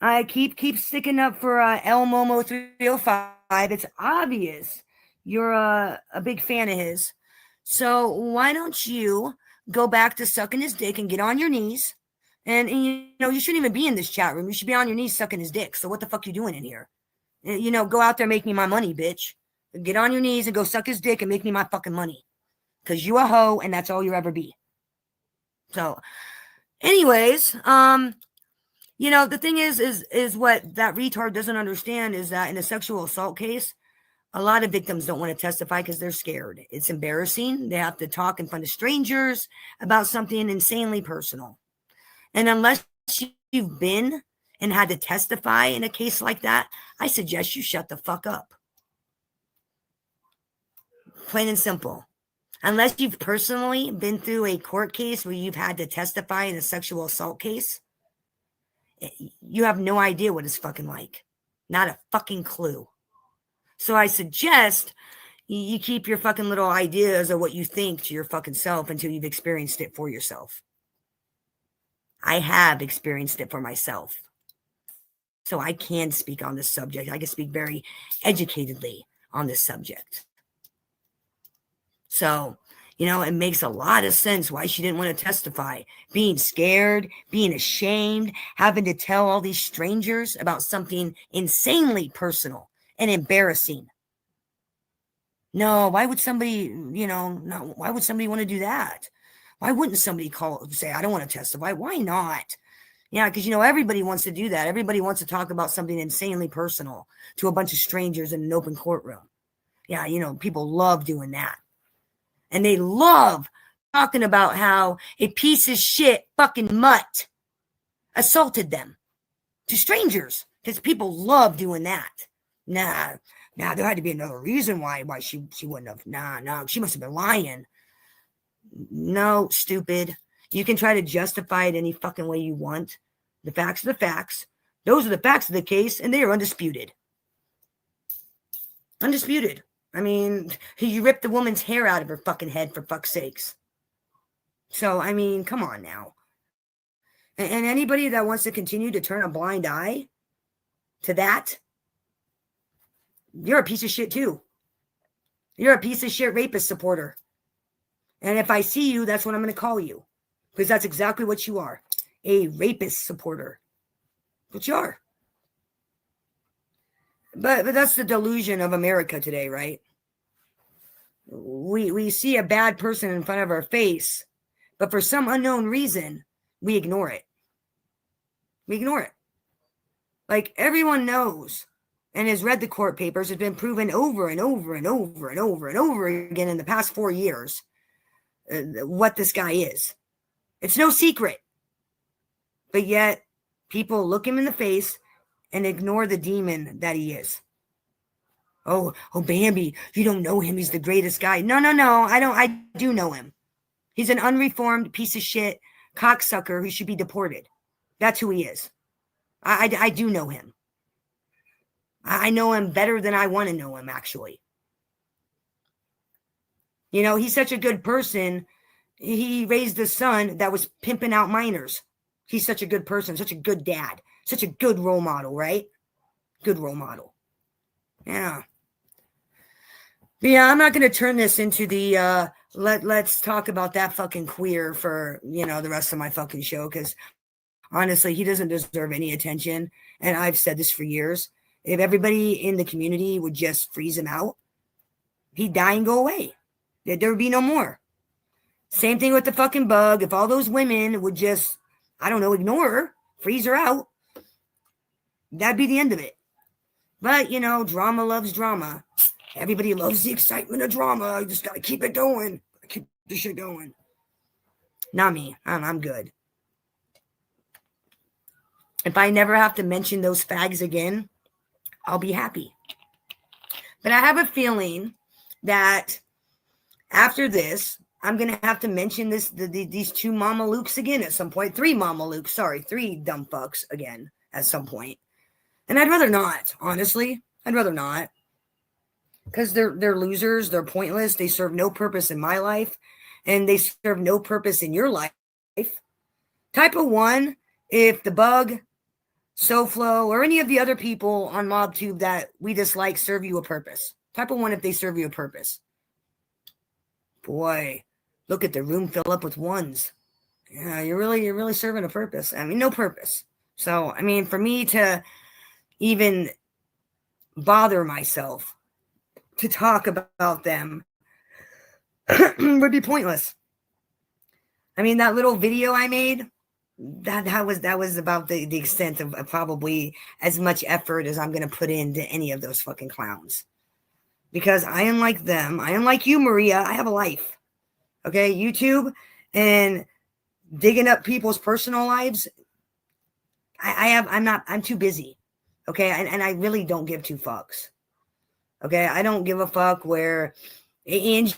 I keep sticking up for El Momo 305. It's obvious you're a big fan of his. So why don't you go back to sucking his dick and get on your knees? And you know, you shouldn't even be in this chat room. You should be on your knees sucking his dick. So what the fuck you doing in here? You know, go out there, make me my money, bitch. Get on your knees and go suck his dick and make me my fucking money. Because you a hoe and that's all you'll ever be. So, anyways, you know, the thing is what that retard doesn't understand is that in a sexual assault case, a lot of victims don't want to testify because they're scared. It's embarrassing. They have to talk in front of strangers about something insanely personal. And unless you've been and had to testify in a case like that, I suggest you shut the fuck up. Plain and simple. Unless you've personally been through a court case where you've had to testify in a sexual assault case, you have no idea what it's fucking like. Not a fucking clue. So I suggest you keep your fucking little ideas of what you think to your fucking self until you've experienced it for yourself. I have experienced it for myself. So I can speak on this subject. I can speak very educatedly on this subject. So, you know, it makes a lot of sense why she didn't want to testify. Being scared, being ashamed, having to tell all these strangers about something insanely personal and embarrassing. No, why would somebody, you know, no, why would somebody want to do that? Why wouldn't somebody say, I don't want to testify? Why not? Yeah, because, you know, everybody wants to do that. Everybody wants to talk about something insanely personal to a bunch of strangers in an open courtroom. Yeah, you know, people love doing that. And they love talking about how a piece of shit fucking mutt assaulted them to strangers. Because people love doing that. Nah, there had to be another reason why she wouldn't have. Nah, she must have been lying. No, stupid. You can try to justify it any fucking way you want. The facts are the facts. Those are the facts of the case, and they are undisputed. Undisputed. I mean, you ripped the woman's hair out of her fucking head, for fuck's sakes. So, I mean, come on now. And anybody that wants to continue to turn a blind eye to that, you're a piece of shit too. You're a piece of shit rapist supporter. And if I see you, that's what I'm going to call you. Because that's exactly what you are. A rapist supporter. But you are. But that's the delusion of America today, right? we see a bad person in front of our face, but for some unknown reason, we ignore it. We ignore it. Like everyone knows and has read the court papers, has been proven over and over and over and over and over again in the past 4 years what this guy is. It's no secret. But yet people look him in the face and ignore the demon that he is. Oh, Bambi, you don't know him. He's the greatest guy. No. I do know him. He's an unreformed piece of shit cocksucker who should be deported. That's who he is. I do know him. I know him better than I want to know him, actually. You know, he's such a good person. He raised a son that was pimping out minors. He's such a good person, such a good dad, such a good role model, right? Good role model. Yeah. But yeah, I'm not going to turn this into the let's talk about that fucking queer for, you know, the rest of my fucking show, because honestly, he doesn't deserve any attention. And I've said this for years. If everybody in the community would just freeze him out, he'd die and go away. There would be no more. Same thing with the fucking bug. If all those women would just, I don't know, ignore her, freeze her out, that'd be the end of it. But, you know, drama loves drama. Everybody loves the excitement of drama. You just got to keep it going. Keep the shit going. Not me. I'm good. If I never have to mention those fags again, I'll be happy. But I have a feeling that after this, I'm going to have to mention these two Mama Lukes again at some point. 3 Mama Lukes. Sorry, 3 dumb fucks again at some point. And I'd rather not, honestly. I'd rather not. Because they're losers. They're pointless. They serve no purpose in my life. And they serve no purpose in your life. Type of 1, if the bug, SoFlo, or any of the other people on MobTube that we dislike serve you a purpose. Type of 1 if they serve you a purpose. Boy, look at the room fill up with 1s. Yeah, you're really serving a purpose. I mean, no purpose. So, I mean, for me to even bother myself to talk about them would be pointless. I mean, that little video I made, that was about the extent of probably as much effort as I'm going to put into any of those fucking clowns. Because I am like them. I am like you, Maria. I have a life. Okay, YouTube and digging up people's personal lives. I'm too busy. Okay, and I really don't give 2 fucks. Okay, I don't give a fuck where Angie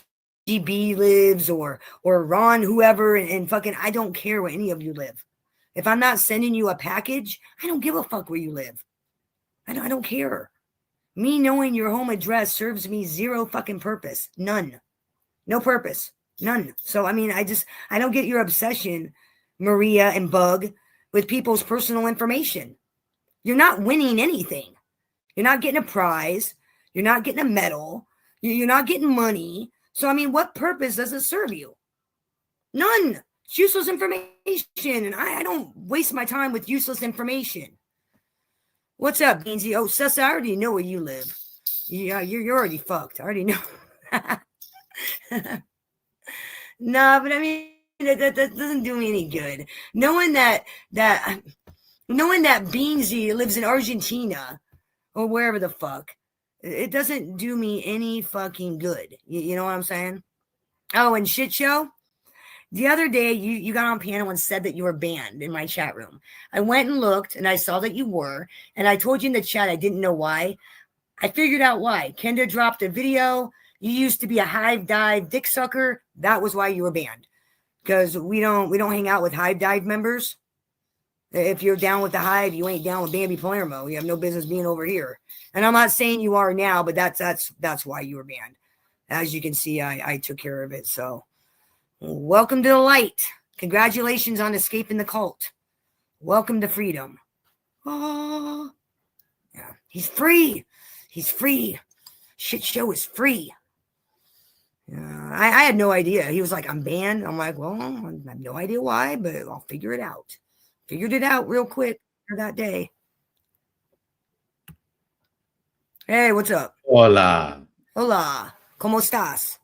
B lives or Ron, whoever, and fucking, I don't care where any of you live. If I'm not sending you a package, I don't give a fuck where you live. I don't care. Me knowing your home address serves me 0 fucking purpose. None. No purpose. None. So, I mean, I don't get your obsession, Maria and Bug, with people's personal information. You're not winning anything. You're not getting a prize. You're not getting a medal. You're not getting money. So, I mean, what purpose does it serve you? None. It's useless information. And I don't waste my time with useless information. What's up, Beansy? Oh, Sus, I already know where you live. Yeah, you're already fucked. I already know. No, but I mean, that doesn't do me any good. Knowing that Beansy lives in Argentina or wherever the fuck, it doesn't do me any fucking good. You know what I'm saying? Oh, and shit show. The other day, you got on piano and said that you were banned in my chat room. I went and looked, and I saw that you were, and I told you in the chat I didn't know why. I figured out why. Kenda dropped a video. You used to be a Hive Dive dick sucker. That was why you were banned. Because we don't hang out with Hive Dive members. If you're down with the Hive, you ain't down with Bambi Palermo. You have no business being over here. And I'm not saying you are now, but that's why you were banned. As you can see, I took care of it, so... Welcome to the light. Congratulations on escaping the cult. Welcome to freedom. Oh, yeah. He's free. He's free. Shit show is free. I had no idea. He was like, I'm banned. I'm like, well, I have no idea why, but I'll figure it out. Figured it out real quick for that day. Hey, what's up? Hola. Hola. ¿Cómo estás?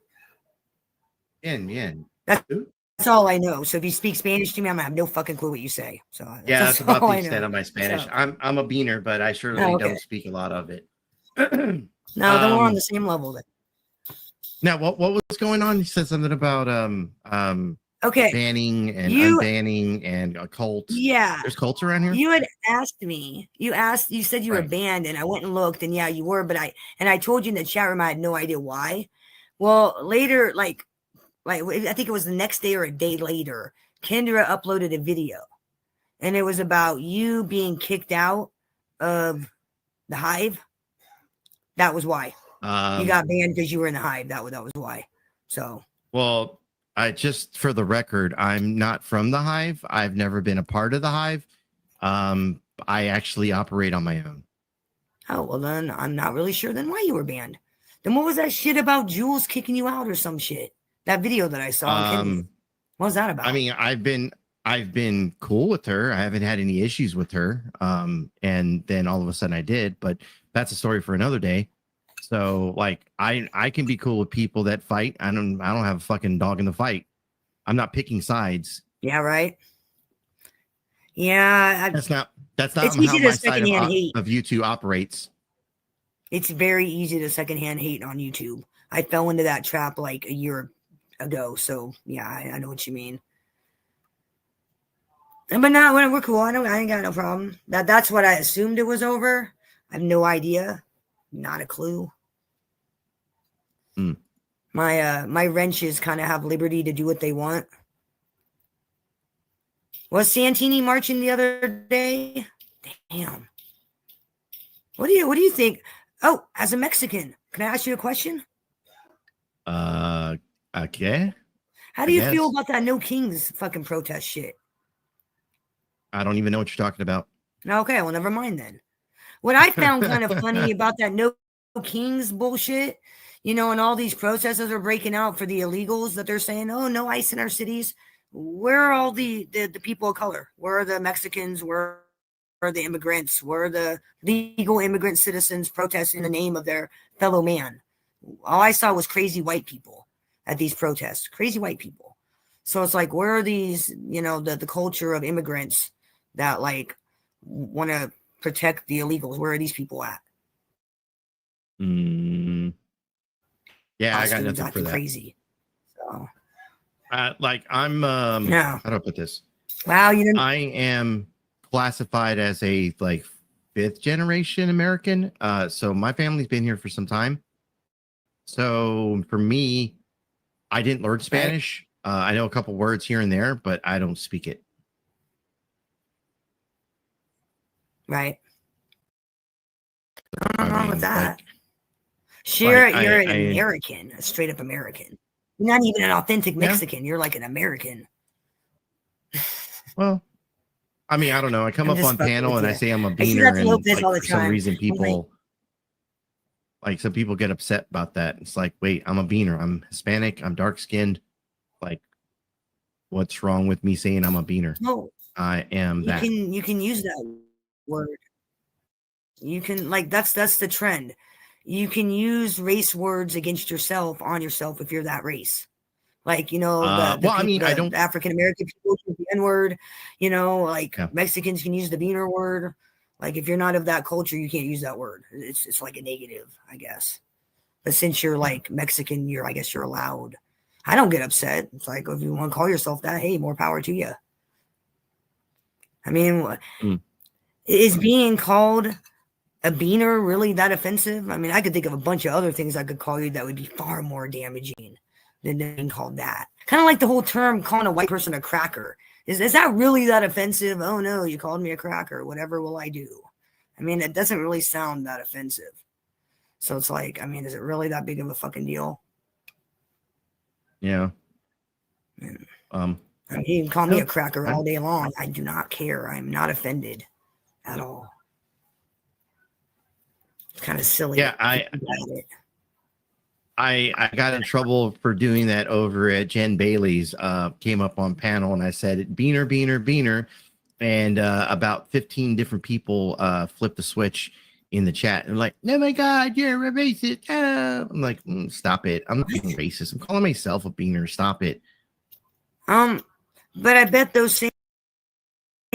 Bien. That's, Who? that's all I know. So if you speak Spanish to me, I'm gonna have no fucking clue what you say. So Yeah, that's about all the I extent know. of my Spanish. So, I'm a beaner, but I surely oh, okay. don't speak a lot of it. No, then we're on the same level then. Now, what was going on? You said something about Okay. banning and You unbanning and a cult. Yeah. There's cults around here. You had asked me, you said you were Right. banned, and I went and looked, and yeah, you were, but I told you in the chat room I had no idea why. Well, later, like I think it was the next day or a day later, Kendra uploaded a video, and it was about you being kicked out of the Hive. That was why. You got banned because you were in the Hive. That was why. So, well, I just for the record, I'm not from the Hive. I've never been a part of the Hive. I actually operate on my own. oh well, then I'm not really sure then why you were banned. Then what was that shit about Jules kicking you out or some shit? That video that I saw on Kendra. What was that about? I mean, I've been cool with her. I haven't had any issues with her. And then all of a sudden I did, but that's a story for another day. So like I can be cool with people that fight. I don't have a fucking dog in the fight. I'm not picking sides. Yeah, right. Yeah, That's not it's how easy to my side secondhand hate. of YouTube operates. It's very easy to secondhand hate on YouTube. I fell into that trap like a year ago. So yeah, I know what you mean. But no, we're cool. I ain't got no problem. That's what I assumed it was over. I have no idea. Not a clue. My wrenches kind of have liberty to do what they want. Was Santini marching the other day? Damn. What do you think? Oh, as a Mexican, can I ask you a question? Okay. How do you feel about that No Kings fucking protest shit? I don't even know what you're talking about. Okay, well, never mind then. What I found kind of funny about that No Kings bullshit, and all these protesters are breaking out for the illegals that they're saying, oh, no ICE in our cities. Where are all the people of color? Where are the Mexicans? Where are the immigrants? Where are the legal immigrant citizens protesting in the name of their fellow man? All I saw was crazy white people at these protests. Crazy white people. So it's like, where are these, the culture of immigrants that like want to protect the illegals? Where are these people at? Yeah, I got nothing for that. Crazy. So, like I'm no. How do I put this? Wow, I am classified as a like 5th generation American. So my family's been here for some time. So for me, I didn't learn Spanish. I know a couple words here and there, but I don't speak it. Right. Nothing wrong with that. Sure, you're an American, a straight up American. You're not even an authentic Mexican. You're like an American. Well, I mean, I don't know. I come up on panel and I say I'm a beaner, and like, for some reason people like some people get upset about that. It's like, wait, I'm a beaner. I'm Hispanic. I'm dark skinned. Like, what's wrong with me saying I'm a beaner? No, I am that. You can use that word. You can that's the trend. You can use race words against yourself on yourself if you're that race. Like, I don't. African American people use the N word, Mexicans can use the beaner word. Like, if you're not of that culture, you can't use that word. It's like a negative, I guess. But since you're like Mexican, I guess you're allowed. I don't get upset. It's like, if you want to call yourself that, hey, more power to you. I mean, is being called a beaner really that offensive? I mean, I could think of a bunch of other things I could call you that would be far more damaging than being called that. Kind of like the whole term calling a white person a cracker. Is that really that offensive? Oh no, you called me a cracker. Whatever will I do? I mean, it doesn't really sound that offensive. So it's like, I mean, is it really that big of a fucking deal? Yeah. I mean, you can call me a cracker all day long. I do not care. I'm not offended at all. It's kind of silly. Yeah, I got in trouble for doing that over at Jen Bailey's. Came up on panel and I said beaner, and about 15 different people flipped the switch in the chat and like, oh my god, you're a racist. Ah. I'm like, stop it. I'm not being racist. I'm calling myself a beaner. Stop it. But I bet those same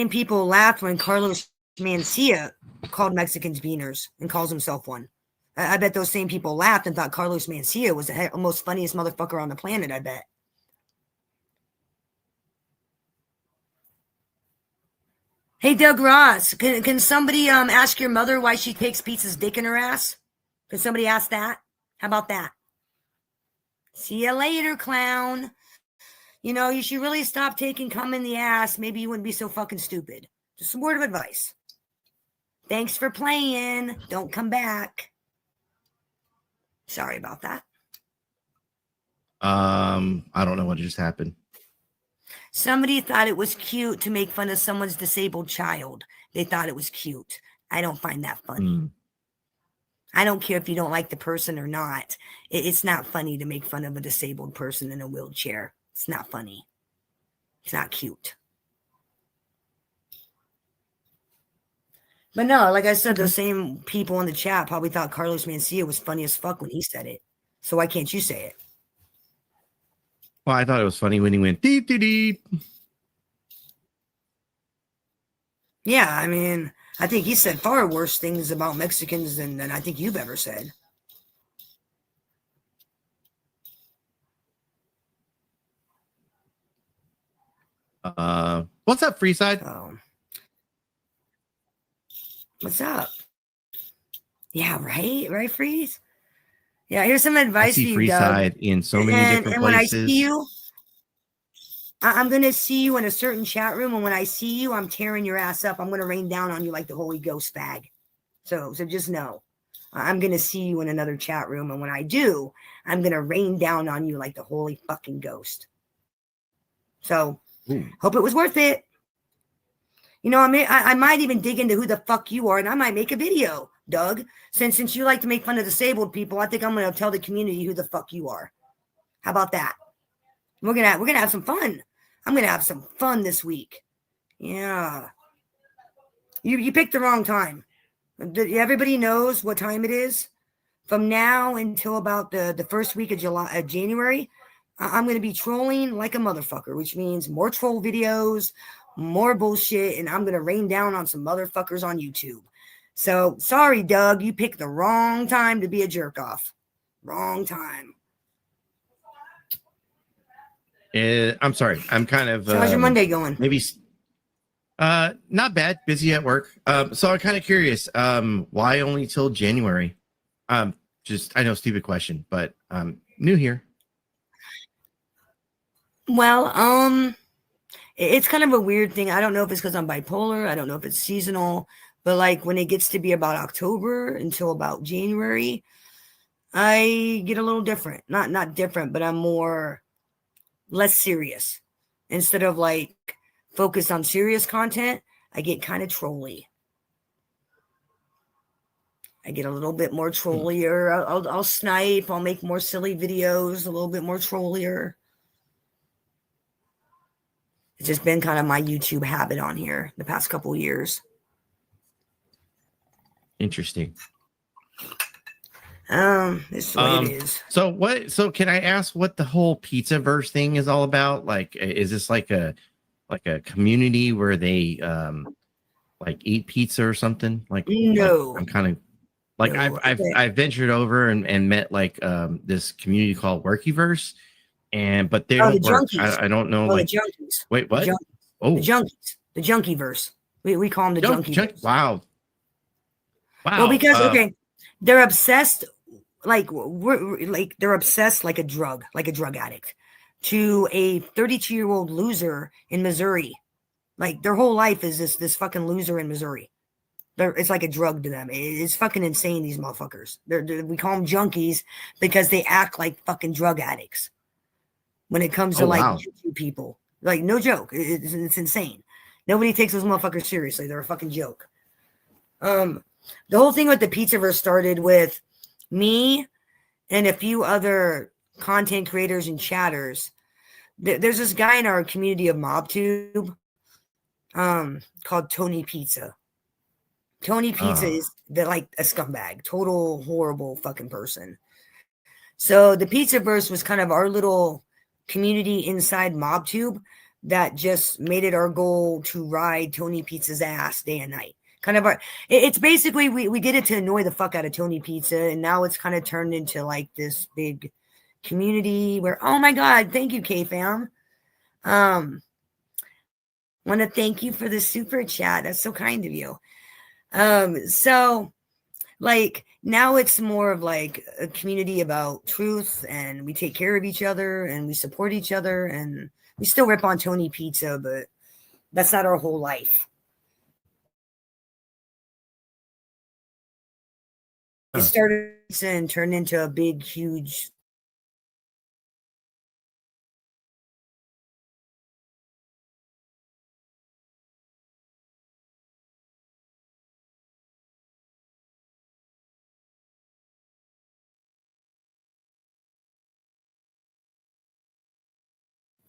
people laughed when Carlos Mencia called Mexicans beaners and calls himself one. I bet those same people laughed and thought Carlos Mencia was the most funniest motherfucker on the planet. I bet. Hey, Doug Ross, can somebody ask your mother why she takes Pizza's dick in her ass? Can somebody ask that? How about that? See you later, clown. You know, you should really stop taking cum in the ass. Maybe you wouldn't be so fucking stupid. Just a word of advice. Thanks for playing. Don't come back. Sorry about that. I don't know what just happened. Somebody thought it was cute to make fun of someone's disabled child. They thought it was cute. I don't find that funny. I don't care if you don't like the person or not. It's not funny to make fun of a disabled person in a wheelchair. It's not funny. It's not cute. But no, like I said, those same people in the chat probably thought Carlos Mencia was funny as fuck when he said it. So why can't you say it? Well, I thought it was funny when he went deep, deep, deep. Yeah, I mean, I think he said far worse things about Mexicans than I think you've ever said. What's up, Freeside? Oh. What's up? Yeah, right? Right, Freeze? Yeah, here's some I advice for see you, Doug. Freeside in so many different and when I places. see you, I'm going to see you in a certain chat room. And when I see you, I'm tearing your ass up. I'm going to rain down on you like the Holy Ghost bag. So just know, I'm going to see you in another chat room. And when I do, I'm going to rain down on you like the Holy fucking Ghost. So hope it was worth it. You know, I might even dig into who the fuck you are, and I might make a video, Doug. Since you like to make fun of disabled people, I think I'm going to tell the community who the fuck you are. How about that? We're gonna have some fun. I'm gonna have some fun this week. Yeah. You picked the wrong time. Everybody knows what time it is. From now until about the first week of January, I'm gonna be trolling like a motherfucker, which means more troll videos, more bullshit, and I'm gonna rain down on some motherfuckers on YouTube. So sorry, Doug, you picked the wrong time to be a jerk off. Wrong time. I'm sorry. I'm kind of. So how's your Monday going? Maybe. Not bad. Busy at work. So I'm kind of curious. Why only till January? I know, stupid question, but new here. Well, it's kind of a weird thing. I don't know if it's because I'm bipolar. I don't know if it's seasonal, but like when it gets to be about October until about January, I get a little different. Not different, but I'm less serious. Instead of like focus on serious content, I get kind of trolly. I get a little bit more trollier. I'll snipe. I'll make more silly videos, a little bit more trollier. It's just been kind of my YouTube habit on here the past couple of years. Interesting. This is what it is. So can I ask what the whole Pizzaverse thing is all about? Like, is this like a community where they like eat pizza or something? Like, no, I'm kind of like, no. I've ventured over and met like this community called Workyverse, but they don't work. I don't know. Like, the junkies. Wait, what? The junkies. The Junkieverse. We call them the Junkies. Wow. Well, because they're obsessed, they're obsessed like a drug addict, to a 32-year-old loser in Missouri. Like their whole life is this fucking loser in Missouri. It's like a drug to them. It's fucking insane. These motherfuckers. We call them junkies because they act like fucking drug addicts. When it comes to YouTube people, like no joke, it's insane. Nobody takes those motherfuckers seriously. They're a fucking joke. The whole thing with the Pizzaverse started with me and a few other content creators and chatters. There's this guy in our community of MobTube called Tony Pizza. Tony Pizza Oh. is like a scumbag, total horrible fucking person. So the Pizzaverse was kind of our little community inside MobTube that just made it our goal to ride Tony Pizza's ass day and night. Kind of it's basically we did it to annoy the fuck out of Tony Pizza, and now it's kind of turned into like this big community where, oh my god, thank you, K-Fam. Want to thank you for the super chat. That's so kind of you. So like now it's more of like a community about truth, and we take care of each other and we support each other, and we still rip on Tony Pizza, but that's not our whole life. It started and turned into a big, huge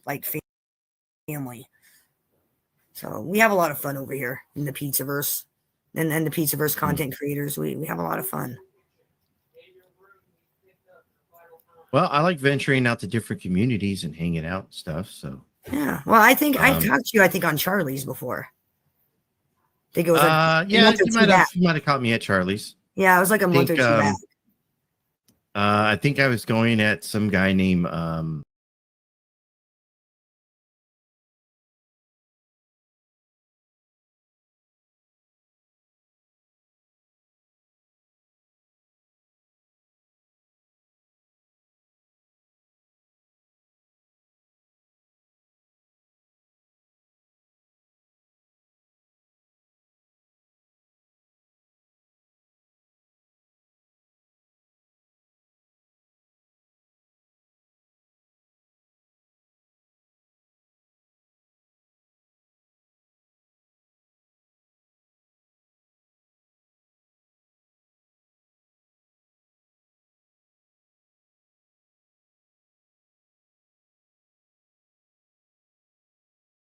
like family. So we have a lot of fun over here in the Pizzaverse, and the Pizzaverse content creators. We have a lot of fun. Well, I like venturing out to different communities and hanging out and stuff. So Yeah. Well, I think I talked to you, I think, on Charlie's before. I think it was like yeah, you might have caught me at Charlie's. Yeah, it was like a month or two back. I think I was going at some guy named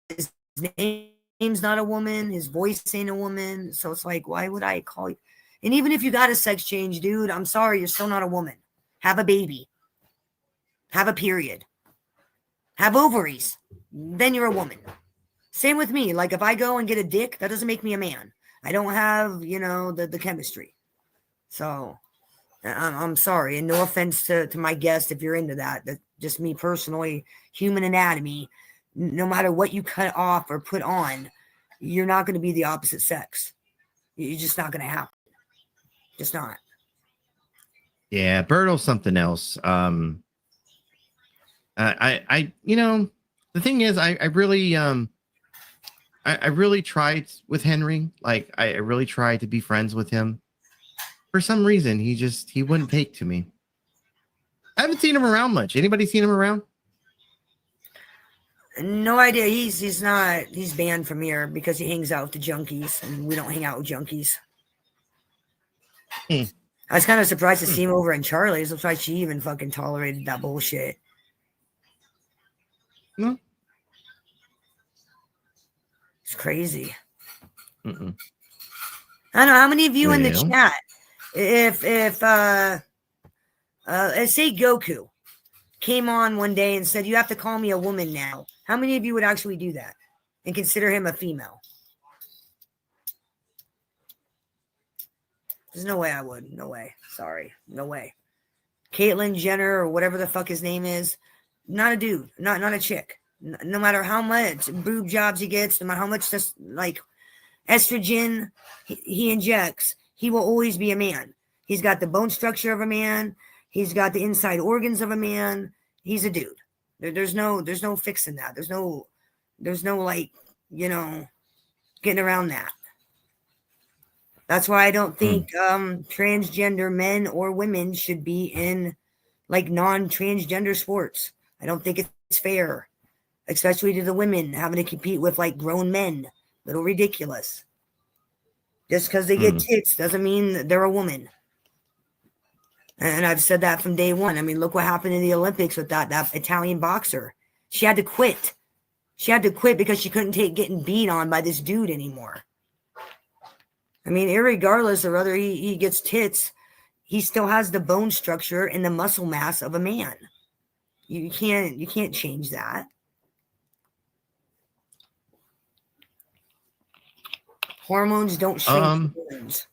His name's not a woman, his voice ain't a woman. So it's like, why would I call you? And even if you got a sex change, dude, I'm sorry, you're still not a woman. Have a baby. Have a period. Have ovaries. Then you're a woman. Same with me. Like if I go and get a dick, that doesn't make me a man. I don't have, the chemistry. So I'm sorry. And no offense to my guest if you're into that. That just me personally, human anatomy, no matter what you cut off or put on, you're not going to be the opposite sex. You're just not going to happen. Just not. Yeah, Berto's something else. The thing is, I really I really tried with Henry. Like I really tried to be friends with him. For some reason, he wouldn't take to me. I haven't seen him around much. Anybody seen him around? No idea. He's banned from here because he hangs out with the junkies, and we don't hang out with junkies. I was kind of surprised to see him over in Charlie's. Looks like she even fucking tolerated that bullshit. No. It's crazy. I don't know how many of you in the chat, if say Goku came on one day and said, you have to call me a woman now, how many of you would actually do that and consider him a female? There's no way I would. No way. Sorry. No way. Caitlyn Jenner or whatever the fuck his name is, not a dude, not a chick. No matter how much boob jobs he gets, no matter how much this like estrogen he injects, he will always be a man. He's got the bone structure of a man. He's got the inside organs of a man. He's a dude. There's no fixing that. There's no like, getting around that. That's why I don't think transgender men or women should be in like non-transgender sports. I don't think it's fair, especially to the women having to compete with like grown men. Little ridiculous. Just because they get tits doesn't mean they're a woman. And I've said that from day one. I mean, look what happened in the Olympics with that Italian boxer. She had to quit. She had to quit because she couldn't take getting beat on by this dude anymore. I mean, irregardless of whether he gets tits, he still has the bone structure and the muscle mass of a man. You can't change that. Hormones don't shrink bones.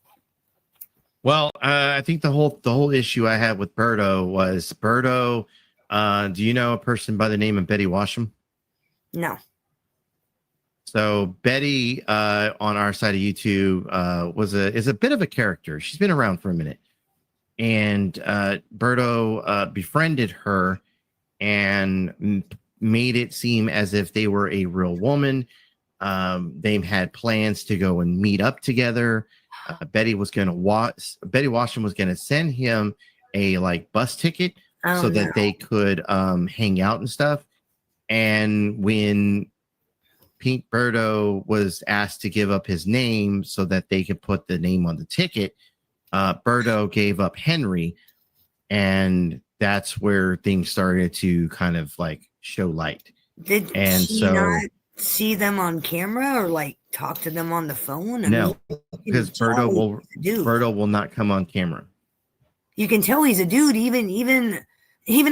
Well, I think the whole issue I had with Berto was Berto. Do you know a person by the name of Betty Washam? No. So Betty on our side of YouTube is a bit of a character. She's been around for a minute, and Berto befriended her and made it seem as if they were a real woman. They had plans to go and meet up together. Betty Washam was going to send him a like bus ticket so that they could hang out and stuff. And when Pink Berto was asked to give up his name so that they could put the name on the ticket, Berto gave up Henry, and that's where things started to kind of like show light. Did she not see them on camera or like talk to them on the phone? No, because Berto will not come on camera. You can tell he's a dude, even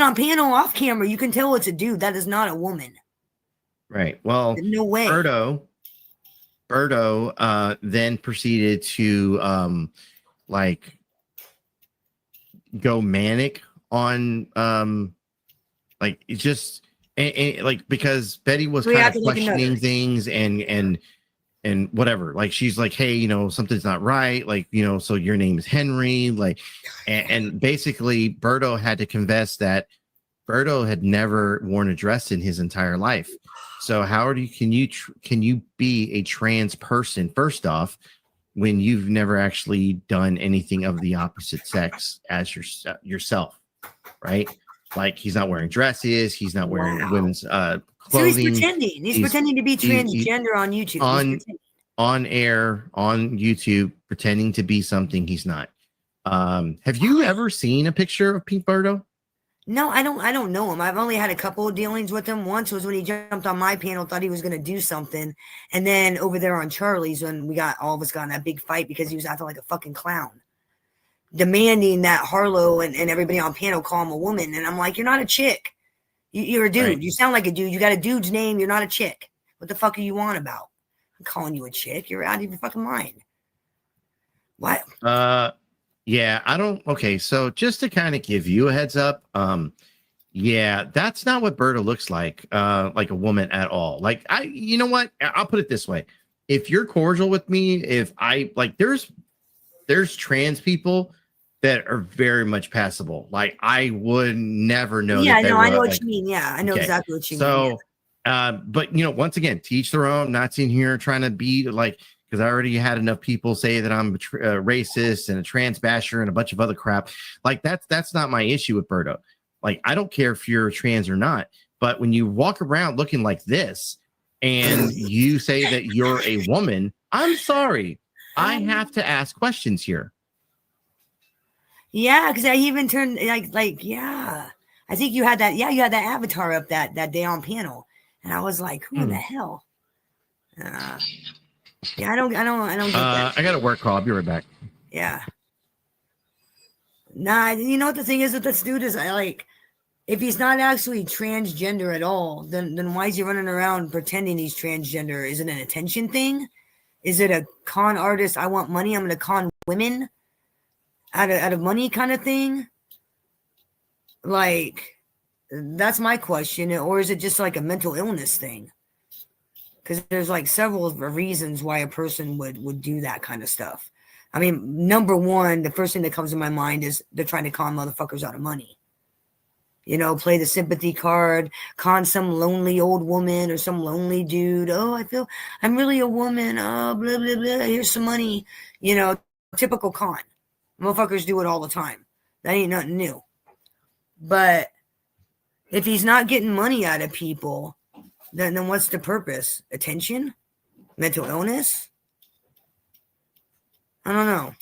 on panel off camera. You can tell it's a dude. That is not a woman. Right. Well, no way. Berto then proceeded to like go manic on like it just like because Betty was kind of questioning things and whatever. Like she's like, hey, you know, something's not right. Like, you know, so your name is Henry. Like, and basically Berto had to confess that Berto had never worn a dress in his entire life. So how can you be a trans person first off when you've never actually done anything of the opposite sex as yourself, right? Like he's not wearing dresses, he's not wearing women's clothing. So he's pretending. He's pretending to be transgender on YouTube. On air on YouTube, pretending to be something he's not. Have you ever seen a picture of Pink Berto? No, I don't know him. I've only had a couple of dealings with him. Once was when he jumped on my panel, thought he was going to do something. And then over there on Charlie's, when all of us got in that big fight because he was acting like a fucking clown, demanding that Harlow and everybody on panel call him a woman. And I'm like, you're not a chick. You're a dude. Right. You sound like a dude. You got a dude's name. You're not a chick. What the fuck are you on about? I'm calling you a chick. You're out of your fucking mind. What? Yeah, I don't. Okay, so just to kind of give you a heads up, yeah, that's not what Berta looks like a woman at all. Like you know what? I'll put it this way: if you're cordial with me, if I like, there's trans people that are very much passable. Like I would never know. Yeah, no, I know what you mean. Yeah, I know exactly what you mean. So, but you know, once again, to each their own. Not sitting here trying to be like. Because I already had enough people say that I'm a racist and a trans basher and a bunch of other crap. Like that's not my issue with Berto. Like I don't care if you're trans or not. But when you walk around looking like this and you say that you're a woman, I'm sorry. I have to ask questions here. Yeah, because I even turned like yeah. I think you had that. Yeah, you had that avatar up that day on panel, and I was like, who in the hell? Yeah, I don't get that. I got a work call. I'll be right back. Yeah. Nah, you know what the thing is with this dude is if he's not actually transgender at all, then why is he running around pretending he's transgender? Is it an attention thing? Is it a con artist? I want money. I'm going to con women out of money kind of thing. Like, that's my question. Or is it just like a mental illness thing? Because there's like several reasons why a person would do that kind of stuff. I mean, number one, the first thing that comes to my mind is they're trying to con motherfuckers out of money. You know, play the sympathy card, con some lonely old woman or some lonely dude. Oh, I feel I'm really a woman. Oh, blah, blah, blah. Here's some money. You know, typical con. Motherfuckers do it all the time. That ain't nothing new. But if he's not getting money out of people, then what's the purpose? Attention? Mental illness? I don't know.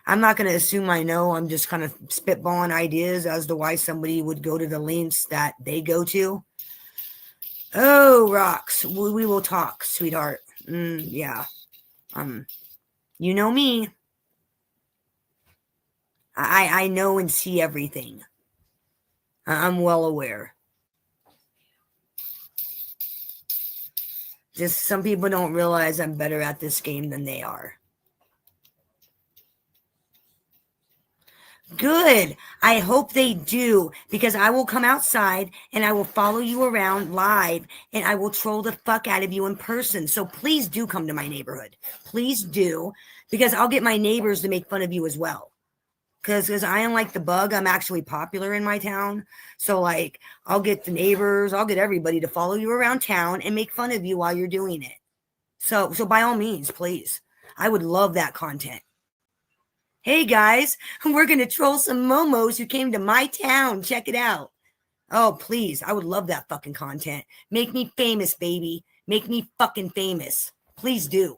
I'm not going to assume I know. I'm just kind of spitballing ideas as to why somebody would go to the lengths that they go to. Oh, Rox, we will talk, sweetheart. Yeah. You know me. I know and see everything. I'm well aware. Just some people don't realize I'm better at this game than they are. Good. I hope they do, because I will come outside and I will follow you around live and I will troll the fuck out of you in person. So please do come to my neighborhood. Please do, because I'll get my neighbors to make fun of you as well. Because I am like the bug. I'm actually popular in my town. So like I'll get the neighbors, I'll get everybody to follow you around town and make fun of you while you're doing it. So by all means, please. I would love that content. Hey guys, we're going to troll some momos who came to my town. Check it out. Oh, please. I would love that fucking content. Make me famous, baby. Make me fucking famous. Please do.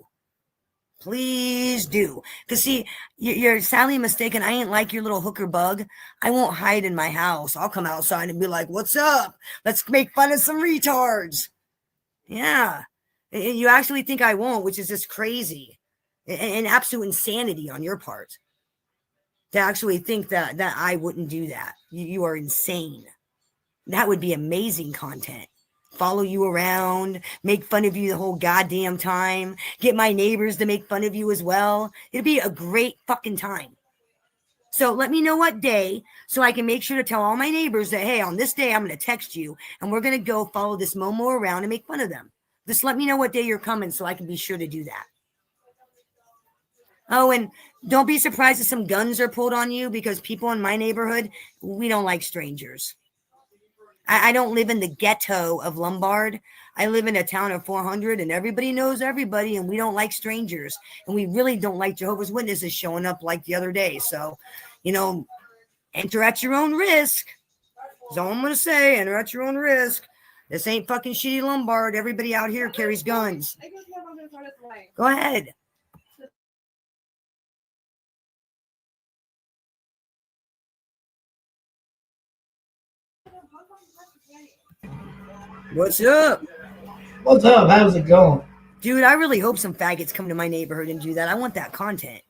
Please do. Because see, you're sadly mistaken. I ain't like your little hooker bug. I won't hide in my house. I'll come outside and be like, what's up? Let's make fun of some retards. Yeah. You actually think I won't, which is just crazy. And absolute insanity on your part. To actually think that I wouldn't do that. You are insane. That would be amazing content. Follow you around, make fun of you the whole goddamn time, get my neighbors to make fun of you as well. It'd be a great fucking time. So let me know what day so I can make sure to tell all my neighbors that, hey, on this day I'm going to text you and we're going to go follow this Momo around and make fun of them. Just let me know what day you're coming so I can be sure to do that. Oh, and don't be surprised if some guns are pulled on you, because people in my neighborhood, we don't like strangers. I don't live in the ghetto of Lombard. I live in a town of 400 and everybody knows everybody, and we don't like strangers. And we really don't like Jehovah's Witnesses showing up like the other day. So, enter at your own risk. That's all I'm going to say. Enter at your own risk. This ain't fucking shitty Lombard. Everybody out here carries guns. Go ahead. What's up? What's up? How's it going? Dude, I really hope some faggots come to my neighborhood and do that. I want that content.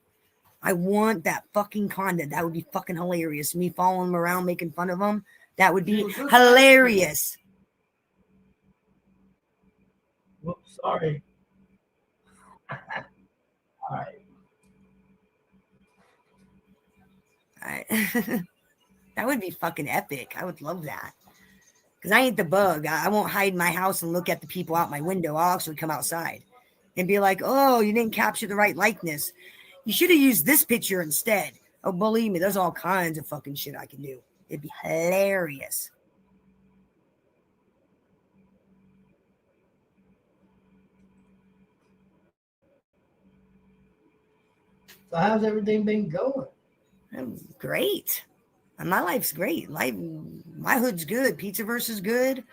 I want that fucking content. That would be fucking hilarious. Me following them around, making fun of them. That would be hilarious. Whoops, sorry. All right. That would be fucking epic. I would love that. Because I ain't the bug. I won't hide in my house and look at the people out my window. I'll actually come outside and be like, oh, you didn't capture the right likeness. You should have used this picture instead. Oh, believe me, there's all kinds of fucking shit I can do. It'd be hilarious. So how's everything been going? Great. My life's great. My hood's good. Pizzaverse is good.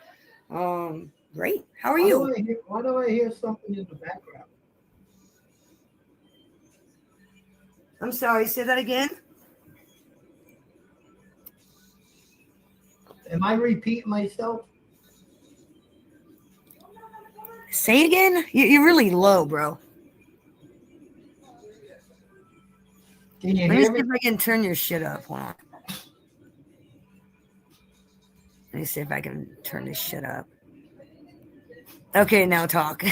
Great. How are you? Why do I hear something in the background? I'm sorry. Say that again. Am I repeating myself? Say it again. You're really low, bro. Can you Let me hear see me? if I can turn your shit up. Hold on. Let me see if I can turn this shit up. Okay, now talk.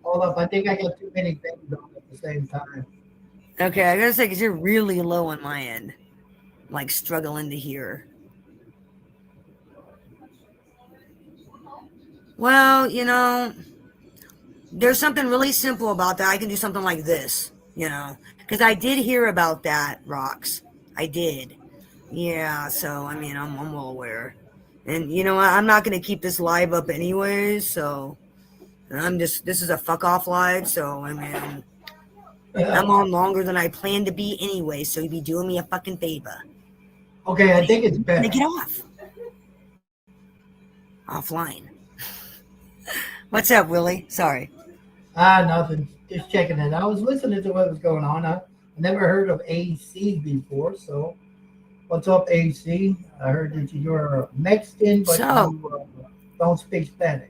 Hold up. I think I got too many things on at the same time. Okay, I gotta say, because you're really low on my end. Like, struggling to hear. Well, there's something really simple about that. I can do something like this, because I did hear about that, Rox. I did. Yeah, so, I'm well aware. And, I'm not going to keep this live up anyways, so this is a fuck off live, so, I'm on longer than I planned to be anyway, so you'd be doing me a fucking favor. Okay, I think it's better. Get off. Offline. What's up, Willie? Sorry. Nothing. Just checking it. I was listening to what was going on. I never heard of AC before, so what's up, AC? I heard that you're Mexican, but you don't speak Spanish.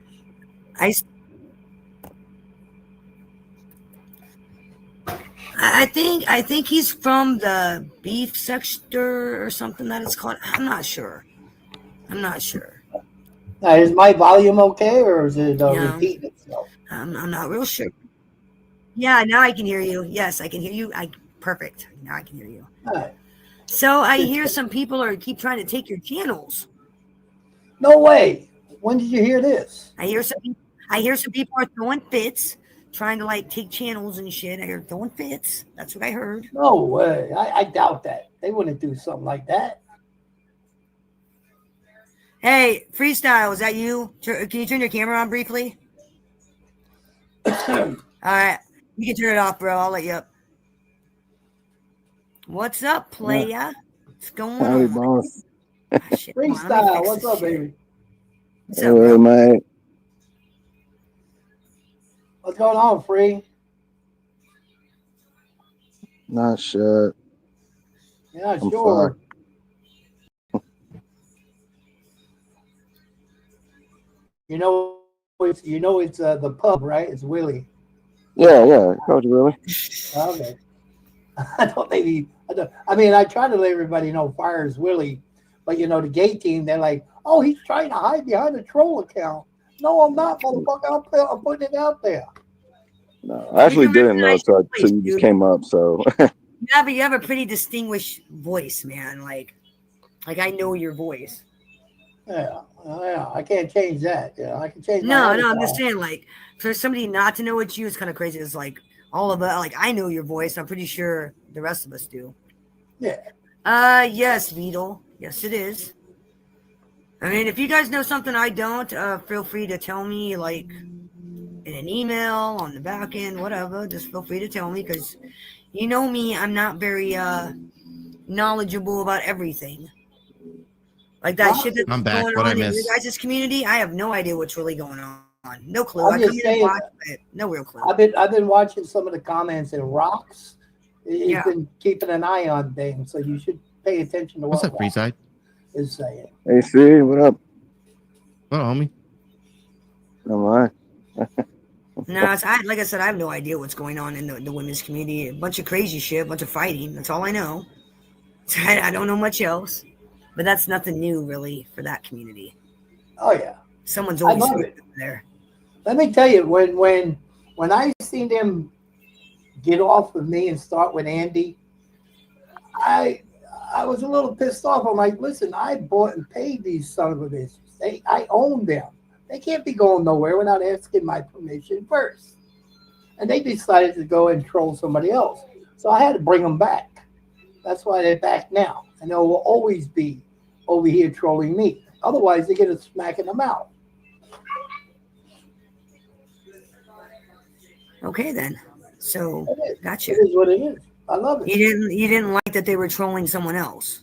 I think he's from the beef sector or something that it's called. I'm not sure. I'm not sure. Now, is my volume okay, or is it Yeah. repeating itself? I'm not real sure. Yeah, now I can hear you. Yes, I can hear you. Perfect. Now I can hear you. All right. So I hear some people keep trying to take your channels. No way. When did you hear this? I hear some people are throwing fits, trying to like take channels and shit. I hear throwing fits. That's what I heard. No way. I doubt that. They wouldn't do something like that. Hey, Freestyle, is that you? Can you turn your camera on briefly? All right. You can turn it off, bro. I'll let you up. What's up, playa? What's going Howdy, on? boss. Ah, shit, hold on, let me Freestyle. fix What's this up, shit. baby? What's up, bro? mate. What's going on, Free? Not sure. Yeah, I'm sure. You know it's the pub, right? It's Willie. Yeah. Coach Willie. Okay. I mean, I try to let everybody know Fires Willie, but the gay team, they're like, oh, he's trying to hide behind a troll account. No, I'm not, motherfucker. I'm putting it out there. No, I actually You didn't know recognize until your you voice, just dude. came up. So Yeah, but you have a pretty distinguished voice, man. Like I know your voice. Yeah, I can't change that. Yeah, I can change. No, my I'm avatar. just saying, like, for somebody not to know it's you, it's kind of crazy. It's like all of us, like, I know your voice. I'm pretty sure the rest of us do. Yeah. Yes, Beetle. Yes, it is. I mean, if you guys know something I don't, feel free to tell me, like, in an email, on the back end, whatever. Just feel free to tell me, because you know me, I'm not very knowledgeable about everything. Like that shit that's I'm back. going What'd I on in your miss? guys' community, I have no idea what's really going on. No clue. I'm I just come in and saying watch, but no real clue. I've been watching some of the comments and Rocks. He's Yeah. been keeping an eye on things, so you should pay attention to What's what up, Rocks Freeside? is saying. hey, see, what up? What, homie? Am I? No, like I said, I have no idea what's going on in the women's community. A bunch of crazy shit, a bunch of fighting. That's all I know. I don't know much else. But that's nothing new, really, for that community. Oh yeah, Someone's I always love fighting it. there. Let me tell you, when I seen them get off of me and start with Andy, I was a little pissed off. I'm like, listen, I bought and paid these son of a bitches. I own them. They can't be going nowhere without asking my permission first. And they decided to go and troll somebody else. So I had to bring them back. That's why they're back now. And they will always be over here trolling me. Otherwise, they get a smack in the mouth. Okay, then. So, It is. gotcha. It is what it is. I love it. You didn't like that they were trolling someone else.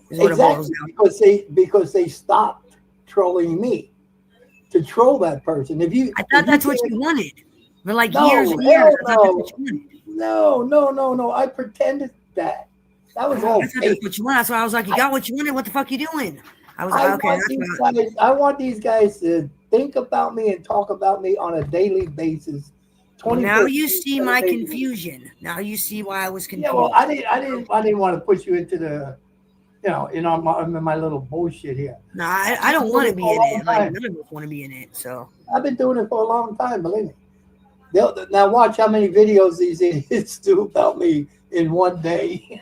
Is what it boils Exactly, down. because they stopped trolling me to troll that person. If you, I thought if that's you what can't- you wanted. For like No, years and hell years. I thought that's no. what you wanted. No. I pretended that. That was I all thought fake. that's what you wanted. That's why I was like, you got what you wanted. What the fuck you doing? I was I like, okay, want that's these what. guys. I want these guys to think about me and talk about me on a daily basis. Now you 24/7, see my 7 days a week. confusion. Now you see why I was confused. Yeah, well, I didn't want to push you into the, my little bullshit here. No, I don't want to be in For a long it. Like time. none of us want to be in it. So I've been doing it for a long time, believe me. Now watch how many videos these idiots do about me in one day.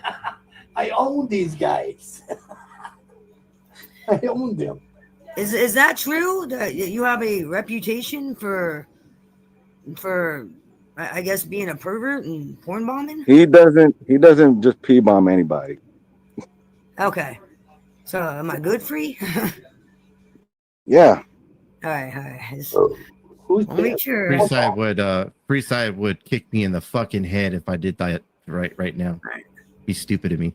I own these guys. I own them. is that true? That you have a reputation for I guess being a pervert and porn bombing? He doesn't just pee bomb anybody. Okay. So am I good free? Yeah. all right. Just, Who's I'll make sure. Freeside would kick me in the fucking head if I did that right now. Right. Be stupid of me.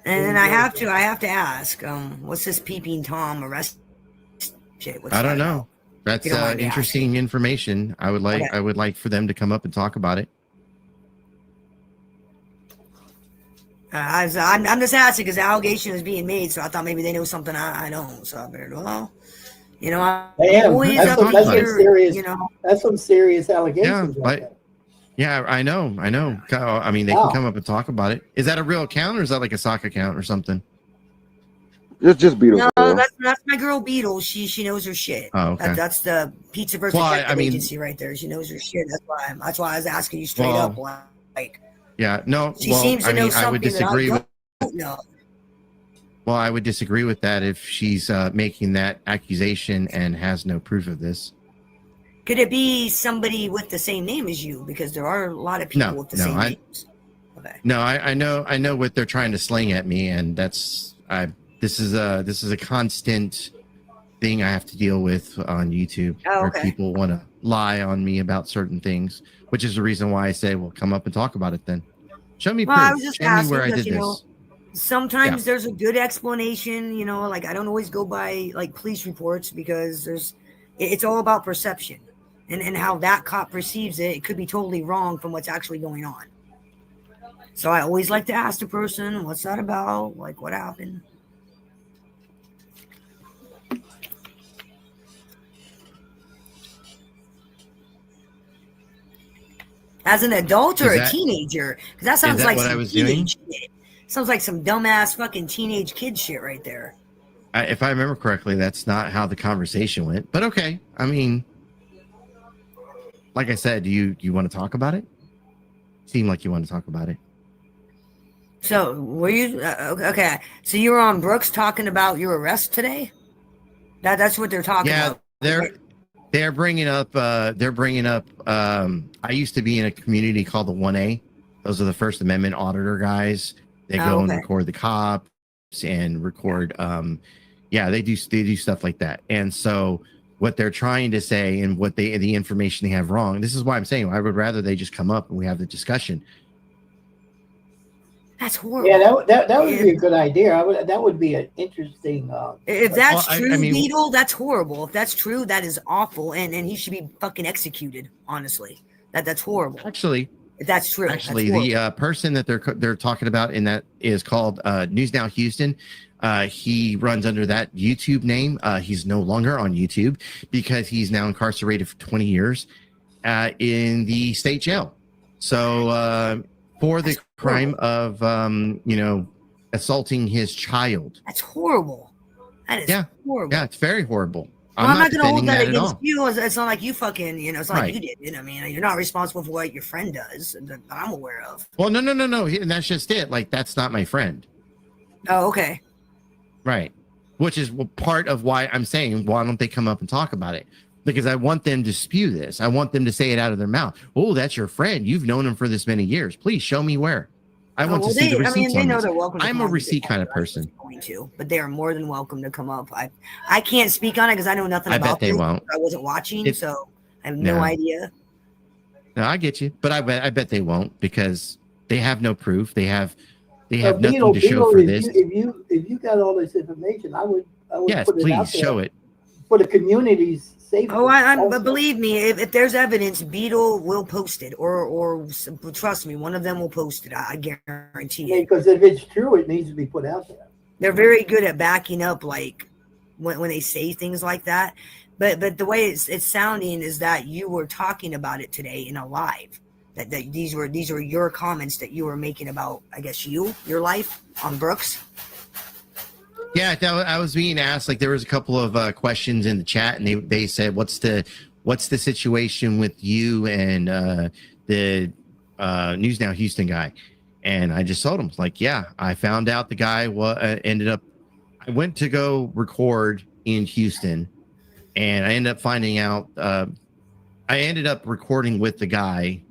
And then I have to ask, what's this peeping Tom arrest shit? What's I don't that know. about? That's You don't mind me interesting information. I would like for them to come up and talk about it. I'm just asking because the allegation is being made, so I thought maybe they know something I don't. So I figured, well, I'm Damn, always that's up some- to that's some here, serious- you know. That's some serious allegations. Yeah, right there. Yeah, I know. I mean, they Wow. can come up and talk about it. Is that a real account or is that like a sock account or something? Just Beatles. No, girl. that's my girl Beetle. She knows her shit. Oh, okay. That's the Pizza versus Well, I Detective mean- agency right there. She knows her shit. That's why I was asking you straight up. Like, Yeah, no. she well, seems to I know mean, I something would that disagree I with. don't know. Well, I would disagree with that if she's making that accusation and has no proof of this. Could it be somebody with the same name as you? Because there are a lot of people No, with the no, same I- names. Okay. No, I know what they're trying to sling at me, and this is a constant thing I have to deal with on YouTube, Oh, where okay. people want to lie on me about certain things, which is the reason why I say, well, come up and talk about it then. Show me Well, I proof. was just Show me asking where I because, did you know, this. sometimes there's a good explanation, like I don't always go by like police reports because it's all about perception and how that cop perceives it. It could be totally wrong from what's actually going on. So I always like to ask the person, what's that about? Like, what happened? As an adult or Is a that- teenager? Because that sounds that like what some I was doing? teenage shit. Sounds like some dumbass fucking teenage kid shit right there. If I remember correctly, that's not how the conversation went. But okay, I mean, like I said, do you want to talk about it? Seem like you want to talk about it. So were you okay? So you were on Brooks talking about your arrest today. That's what they're talking Yeah, about. they're bringing up. I used to be in a community called the 1A. Those are the First Amendment auditor guys. They go and okay. record the cops and record. They do stuff like that. And so what they're trying to say and what the information they have wrong. This is why I'm saying I would rather they just come up and we have the discussion. That's horrible. Yeah, that would be a good idea. That would be an interesting. If that's Well, true, I mean- Beetle, that's horrible. If that's true, that is awful, and he should be fucking executed. Honestly, that's horrible. Actually, If that's true, Actually, that's the person that they're talking about in that is called News Now Houston. He runs under that YouTube name. He's no longer on YouTube because he's now incarcerated for 20 years in the state jail. So for the crime of assaulting his child. That's horrible. That is horrible. Yeah, it's very horrible. Well, I'm not going to hold defending that at against all. you. It's not like you fucking, it's not like Right. you did it. I mean, you're not responsible for what your friend does that I'm aware of. Well, no. And that's just it. Like, that's not my friend. Oh, okay. Right. Which is part of why I'm saying, why don't they come up and talk about it? Because I want them to spew this. I want them to say it out of their mouth. Oh, that's your friend. You've known him for this many years. Please show me where. I want to see the receipts they on know this. they're welcome. To I'm come a on the receipt video. kind of I was person. Going to, but they are more than welcome to come up. I can't speak on it because I know nothing I about bet they this. won't. I wasn't watching, If- so I have no No. idea. No, I get you, but I bet they won't because they have no proof. They have nothing Beetle, to show for this. If you got all this information, I would Yes, put it out please there show it. for the community's safety. Oh, but also. believe me, if there's evidence, Beetle will post it, or trust me, one of them will post it. I guarantee Yeah, it. because if it's true, it needs to be put out there. They're very good at backing up, like when they say things like that. But the way it's sounding is that you were talking about it today in a live. That these were your comments that you were making about, I guess, your life on Brooks. Yeah, I was being asked. Like, there was a couple of questions in the chat, and they said, "What's the situation with you and the News Now Houston guy?" And I just told him, like, "Yeah, I found out the guy ended up. I went to go record in Houston, and I ended up finding out. I ended up recording with the guy,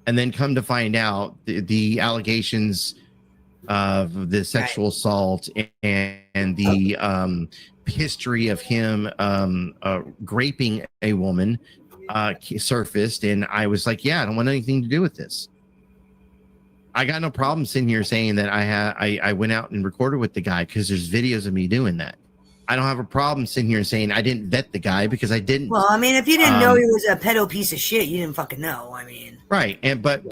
and then come to find out the allegations." Of the sexual assault and the history of him raping a woman surfaced, and I was like, yeah, I don't want anything to do with this. I got no problem sitting here saying that I went out and recorded with the guy because there's videos of me doing that. I don't have a problem sitting here saying I didn't vet the guy because I didn't. Well, I mean, if you didn't know he was a pedo piece of shit, you didn't fucking know. I mean, right, and but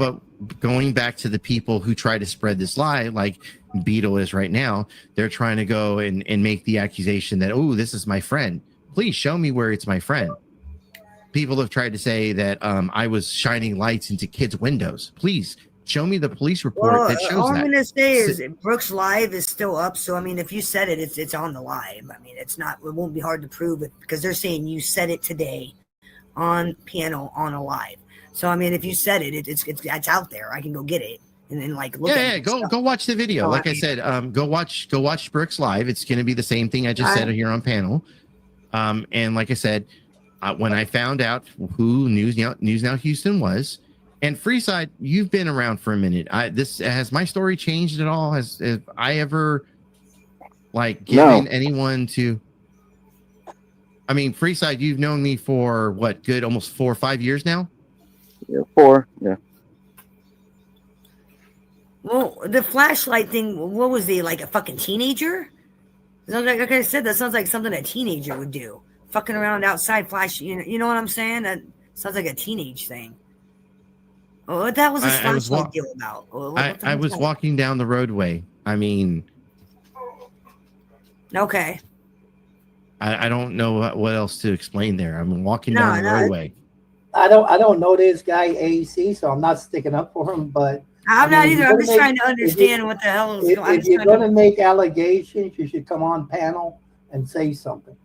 going back to the people who try to spread this lie, like Beetle is right now, they're trying to go and make the accusation that, oh, this is my friend. Please show me where it's my friend. people have tried to say that I was shining lights into kids' windows. Please show me the police report Well, that shows all that. I'm gonna say is Brooks Live is still up. So I mean, if you said it, it's on the live. I mean, it's not. It won't be hard to prove it because they're saying you said it today on piano on a live. So I mean, if you said it, it's out there. I can go get it and then like look at it. Go watch the video. Oh, Like I said, go watch Brooks Live. It's going to be the same thing I just said here on panel. And like I said, when I found out who News Now Houston was, and Freeside, you've been around for a minute. Has my story changed at all? Has I ever like given anyone to? I mean, Freeside, you've known me for what? Good, almost 4 or 5 years now. Yeah, 4. Yeah. Well, the flashlight thing. What was he like? A fucking teenager? Like I said, that sounds like something a teenager would do. Fucking around outside, flash. You know what I'm saying? That sounds like a teenage thing. What that was a flashlight deal about? I was walking down the roadway. I mean, okay. I don't know what else to explain there. I'm walking down the roadway. I don't know this guy AC, so I'm not sticking up for him. But I'm not either. I'm just trying to understand what the hell is going on. If you're going to make allegations, you should come on panel and say something.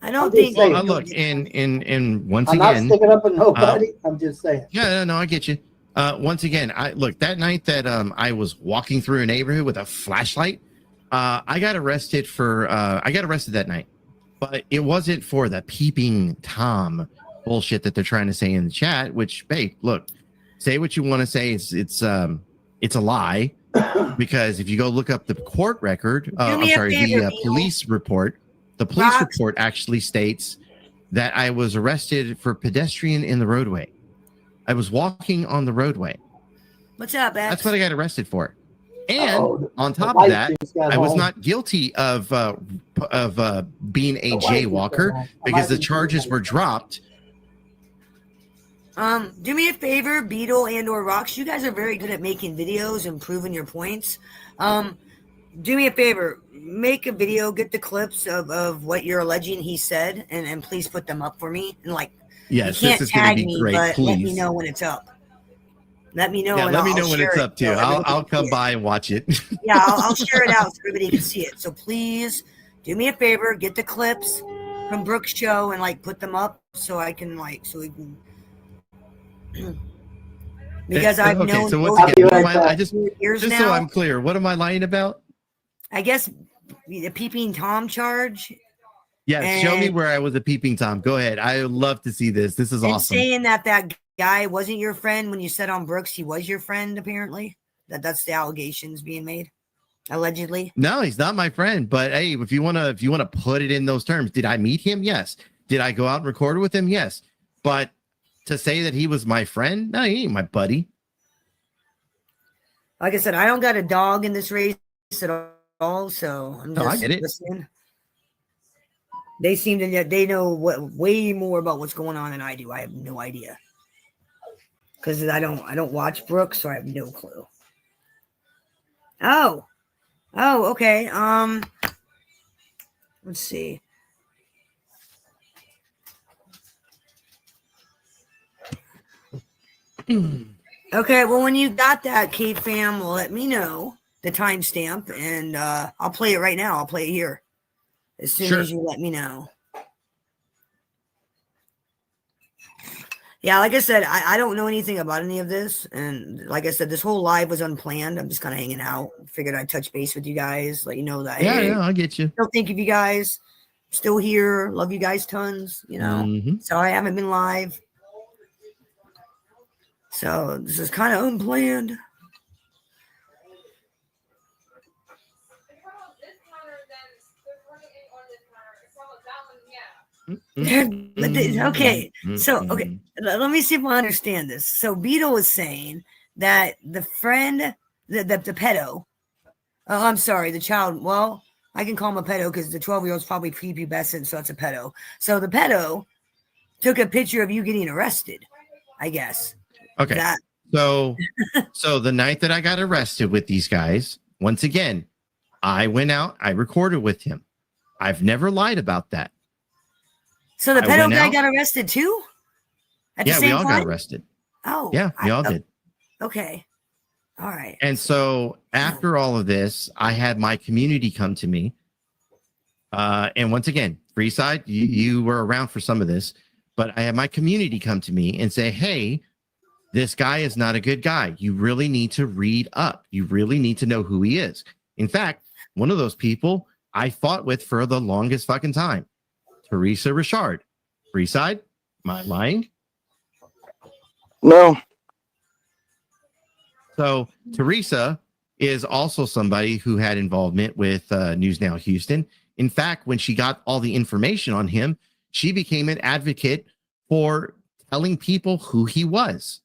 I don't think. Well, look, and once again, I'm not sticking up for nobody. I'm just saying. Yeah, no, I get you. Once again, I look that night that I was walking through a neighborhood with a flashlight. I got arrested that night, but it wasn't for the peeping Tom bullshit that they're trying to say in the chat. Which, hey, look, say what you want to say. It's a lie because if you go look up the court record, the police report. The police report actually states that I was arrested for pedestrian in the roadway. I was walking on the roadway. What's up, X? That's what I got arrested for. And on top of that, I was not guilty of being a jaywalker because the charges were dropped. Do me a favor, Beetle and or Rox. You guys are very good at making videos and proving your points. Do me a favor, make a video, get the clips of what you're alleging he said, and please put them up for me. And like, yes, you can't this is going to be great. But please let me know when it's up. Let me know. Yeah, let me know when it's up too. So I'll come by and watch it. Yeah, I'll share it out so everybody can see it. So please do me a favor, get the clips from Brooks' show and like put them up so I can so we can. Because I've known. So once again, just now, so I'm clear, what am I lying about? I guess the peeping Tom charge. Yes, show me where I was a peeping Tom. Go ahead. I would love to see this. This is awesome. Saying that guy wasn't your friend when you said on Brooks he was your friend, apparently. That's the allegations being made. Allegedly. No, he's not my friend. But hey, if you wanna put it in those terms, did I meet him? Yes. Did I go out and record with him? Yes. But to say that he was my friend, no, he ain't my buddy. Like I said, I don't got a dog in this race at all, so I'm just I get it. listening. They seem to they know way more about what's going on than I do. I have no idea because I don't watch Brooks, so I have no clue. Oh, okay. Let's see. Okay, well, when you got that, Kate fam, let me know the timestamp, and I'll play it right now. I'll play it here as soon as you let me know. Yeah, like I said, I don't know anything about any of this, and like I said, this whole live was unplanned. I'm just kind of hanging out. Figured I'd touch base with you guys, let you know that. Yeah, I get you. Still think of you guys. Still here. Love you guys tons. You know, Sorry I haven't been live. So this is kind of unplanned. Okay, so let me see if I understand this. So Beetle is saying that the friend, the pedo. Oh, I'm sorry, the child. Well, I can call him a pedo because the 12-year-old's probably prepubescent, so it's a pedo. So the pedo took a picture of you getting arrested, I guess. Okay. So the night that I got arrested with these guys, once again, I went out, I recorded with him. I've never lied about that. So the pedo guy got arrested too? At the Yeah, we same all got time? arrested. Oh, Yeah, we all did. Okay. All right. And so after all of this, I had my community come to me. And once again, Freeside, you were around for some of this, but I had my community come to me and say, hey, this guy is not a good guy. You really need to read up. You really need to know who he is. In fact, one of those people I fought with for the longest fucking time, Teresa Richard. Freeside, am I lying? No. So Teresa is also somebody who had involvement with News Now Houston. In fact, when she got all the information on him, she became an advocate for telling people who he was.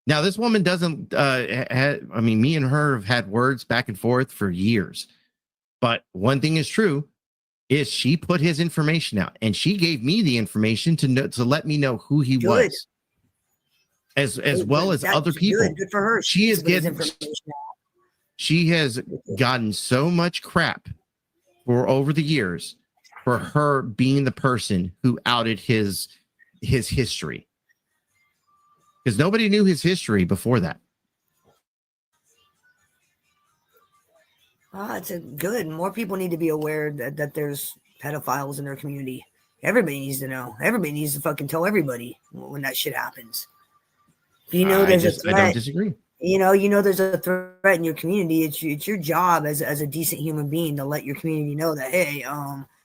Now, this woman doesn't, I mean, me and her have had words back and forth for years. But one thing is true, is she put his information out, and she gave me the information to know, to let me know who he Good. was. As well as other people. Good for her. She is put his getting, information out. she has gotten so much crap for over the years for her being the person who outed his history. Because nobody knew his history before that. It's a good. More people need to be aware that there's pedophiles in their community. Everybody needs to know. Everybody needs to fucking tell everybody when that shit happens. If you know there's a threat, I don't disagree. you know there's a threat in your community. It's your job as a decent human being to let your community know that, hey,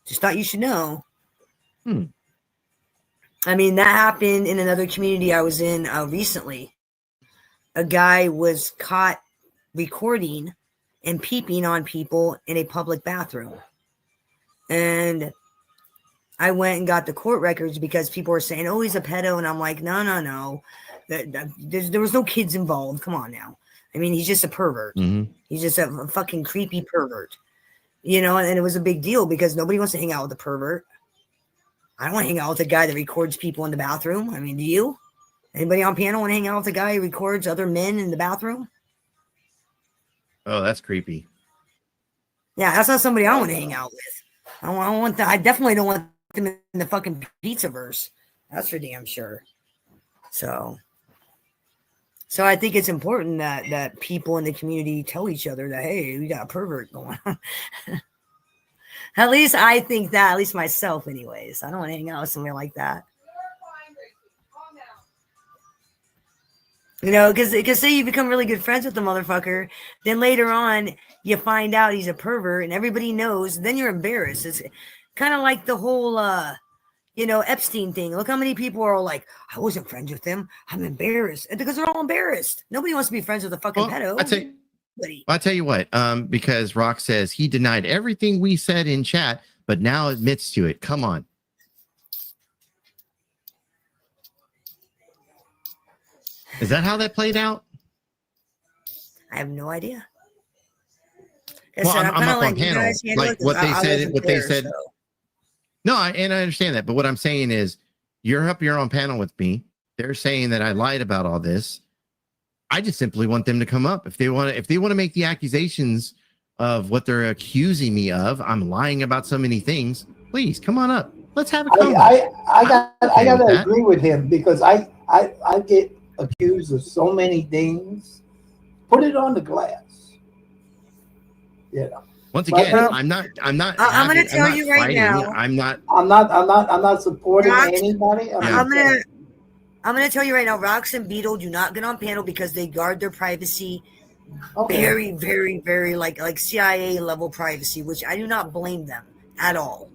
just thought you should know. I mean, that happened in another community I was in recently. A guy was caught recording and peeping on people in a public bathroom. And I went and got the court records because people were saying, oh, he's a pedo. And I'm like, no. There was no kids involved. Come on now. I mean, he's just a pervert. Mm-hmm. He's just a fucking creepy pervert. You know, and it was a big deal because nobody wants to hang out with a pervert. I don't want to hang out with a guy that records people in the bathroom. I mean, do you? Anybody on panel want to hang out with a guy who records other men in the bathroom? Oh, that's creepy. Yeah, that's not somebody I want to hang out with. I definitely don't want them in the fucking pizzaverse. That's for damn sure. So I think it's important that people in the community tell each other that, hey, we got a pervert going on. At least I think that, at least myself anyways. I don't want to hang out with somebody like that. You know, because say you become really good friends with the motherfucker, then later on you find out he's a pervert and everybody knows, then you're embarrassed. It's kind of like the whole, Epstein thing. Look how many people are like, I wasn't friends with him. I'm embarrassed. Because they're all embarrassed. Nobody wants to be friends with a fucking pedo. I'll tell you what, because Rock says he denied everything we said in chat, but now admits to it. Come on. Is that how that played out? I have no idea. Well, I'm up on panel. Like what they said. So. No, and I understand that. But what I'm saying is you're up here on panel with me. They're saying that I lied about all this. I just simply want them to come up. If they want to make the accusations of what they're accusing me of, I'm lying about so many things. Please come on up. Let's have a conversation. I gotta agree with him because I get accused of so many things. Put it on the glass. Yeah. Once again, I'm not. I'm going to tell you right now. I'm not supporting anybody. I'm going to tell you right now. Rox and Beetle do not get on panel because they guard their privacy. Okay. Very, very, very like CIA level privacy, which I do not blame them at all.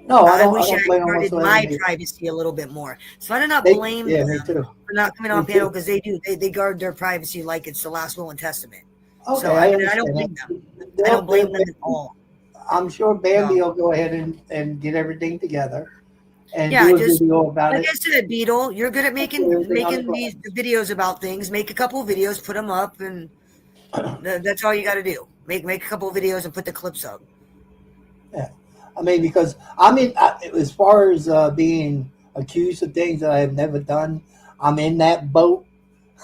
No, I wish I guarded my privacy a little bit more. So I do not blame them for not coming on panel because they guard their privacy like it's the last will and testament. Okay, so I don't blame them. I don't blame them at all. I'm sure Bambi will go ahead and get everything together and do a video about it. Like I said, Beetle, you're good at making these videos about things. Make a couple of videos, put them up, and that's all you got to do. Make a couple of videos and put the clips up. Yeah. I mean, because as far as being accused of things that I have never done, I'm in that boat.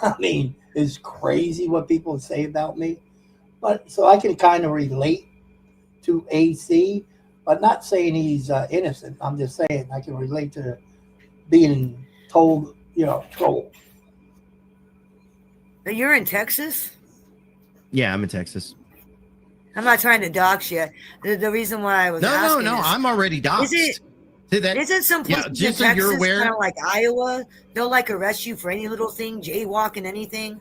I mean, it's crazy what people say about me. But so I can kind of relate to AC, but not saying he's innocent. I'm just saying I can relate to being told troll. But you're in Texas? Yeah, I'm in Texas. I'm not trying to dox you. The reason why I was asking No. is, I'm already doxxed. isn't some places in just so Texas you're aware. kind of like Iowa? They'll like arrest you for any little thing, jaywalking, anything.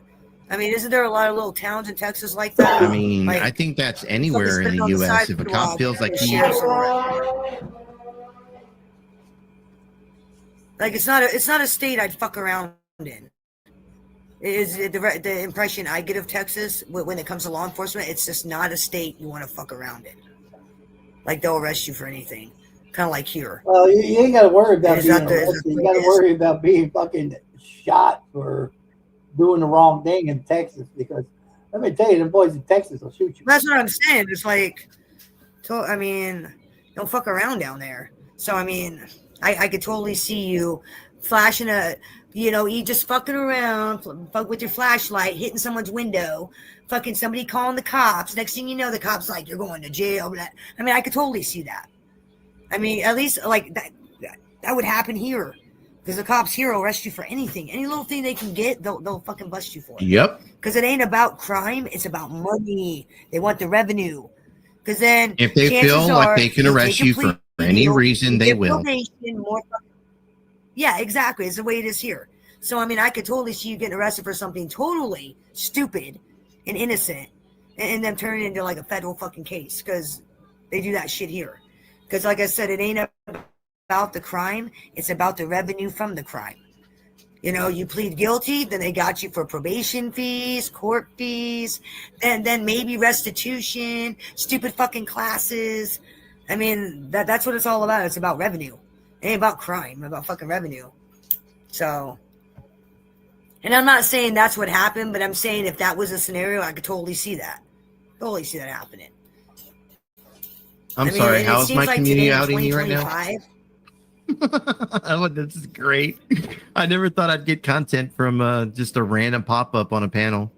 I mean, isn't there a lot of little towns in Texas like that? I mean, Like, I think that's anywhere in spit the on the U.S. If a sidewalk, cop feels like he, share somewhere. Like it's not a state I'd fuck around in. Is the impression I get of Texas when it comes to law enforcement? It's just not a state you want to fuck around in. Like they'll arrest you for anything, kind of like here. Well, you ain't got to worry about Is being that the- arrested. You got to worry about being fucking shot for doing the wrong thing in Texas. Because let me tell you, the boys in Texas will shoot you. That's what I'm saying. It's like, I mean, don't fuck around down there. So I mean, I could totally see you flashing you just fucking around, fuck with your flashlight, hitting someone's window, fucking somebody calling the cops. Next thing you know, the cops like, you're going to jail. I mean, I could totally see that. I mean, at least like that would happen here. Because the cops here will arrest you for anything. Any little thing they can get, they'll fucking bust you for it. yep. Because it ain't about crime, it's about money. They want the revenue. Because then If they chances feel like are, they can you arrest take a you plea for any deal, reason, you they get will. probation, yeah, exactly. It's the way it is here. So, I mean, I could totally see you getting arrested for something totally stupid and innocent and then turn it into like a federal fucking case because they do that shit here. Because, like I said, it ain't about the crime, it's about the revenue from the crime. You plead guilty, then they got you for probation fees, court fees, and then maybe restitution, stupid fucking classes. I mean, that's what it's all about. It's about revenue. It ain't about crime, it's about fucking revenue. So, and I'm not saying that's what happened, but I'm saying if that was a scenario, I could totally see that. Totally see that happening. I'm I mean, sorry. and it How's seems my like community today in outing you right now? 2025, Oh, this is great. I never thought I'd get content from just a random pop-up on a panel.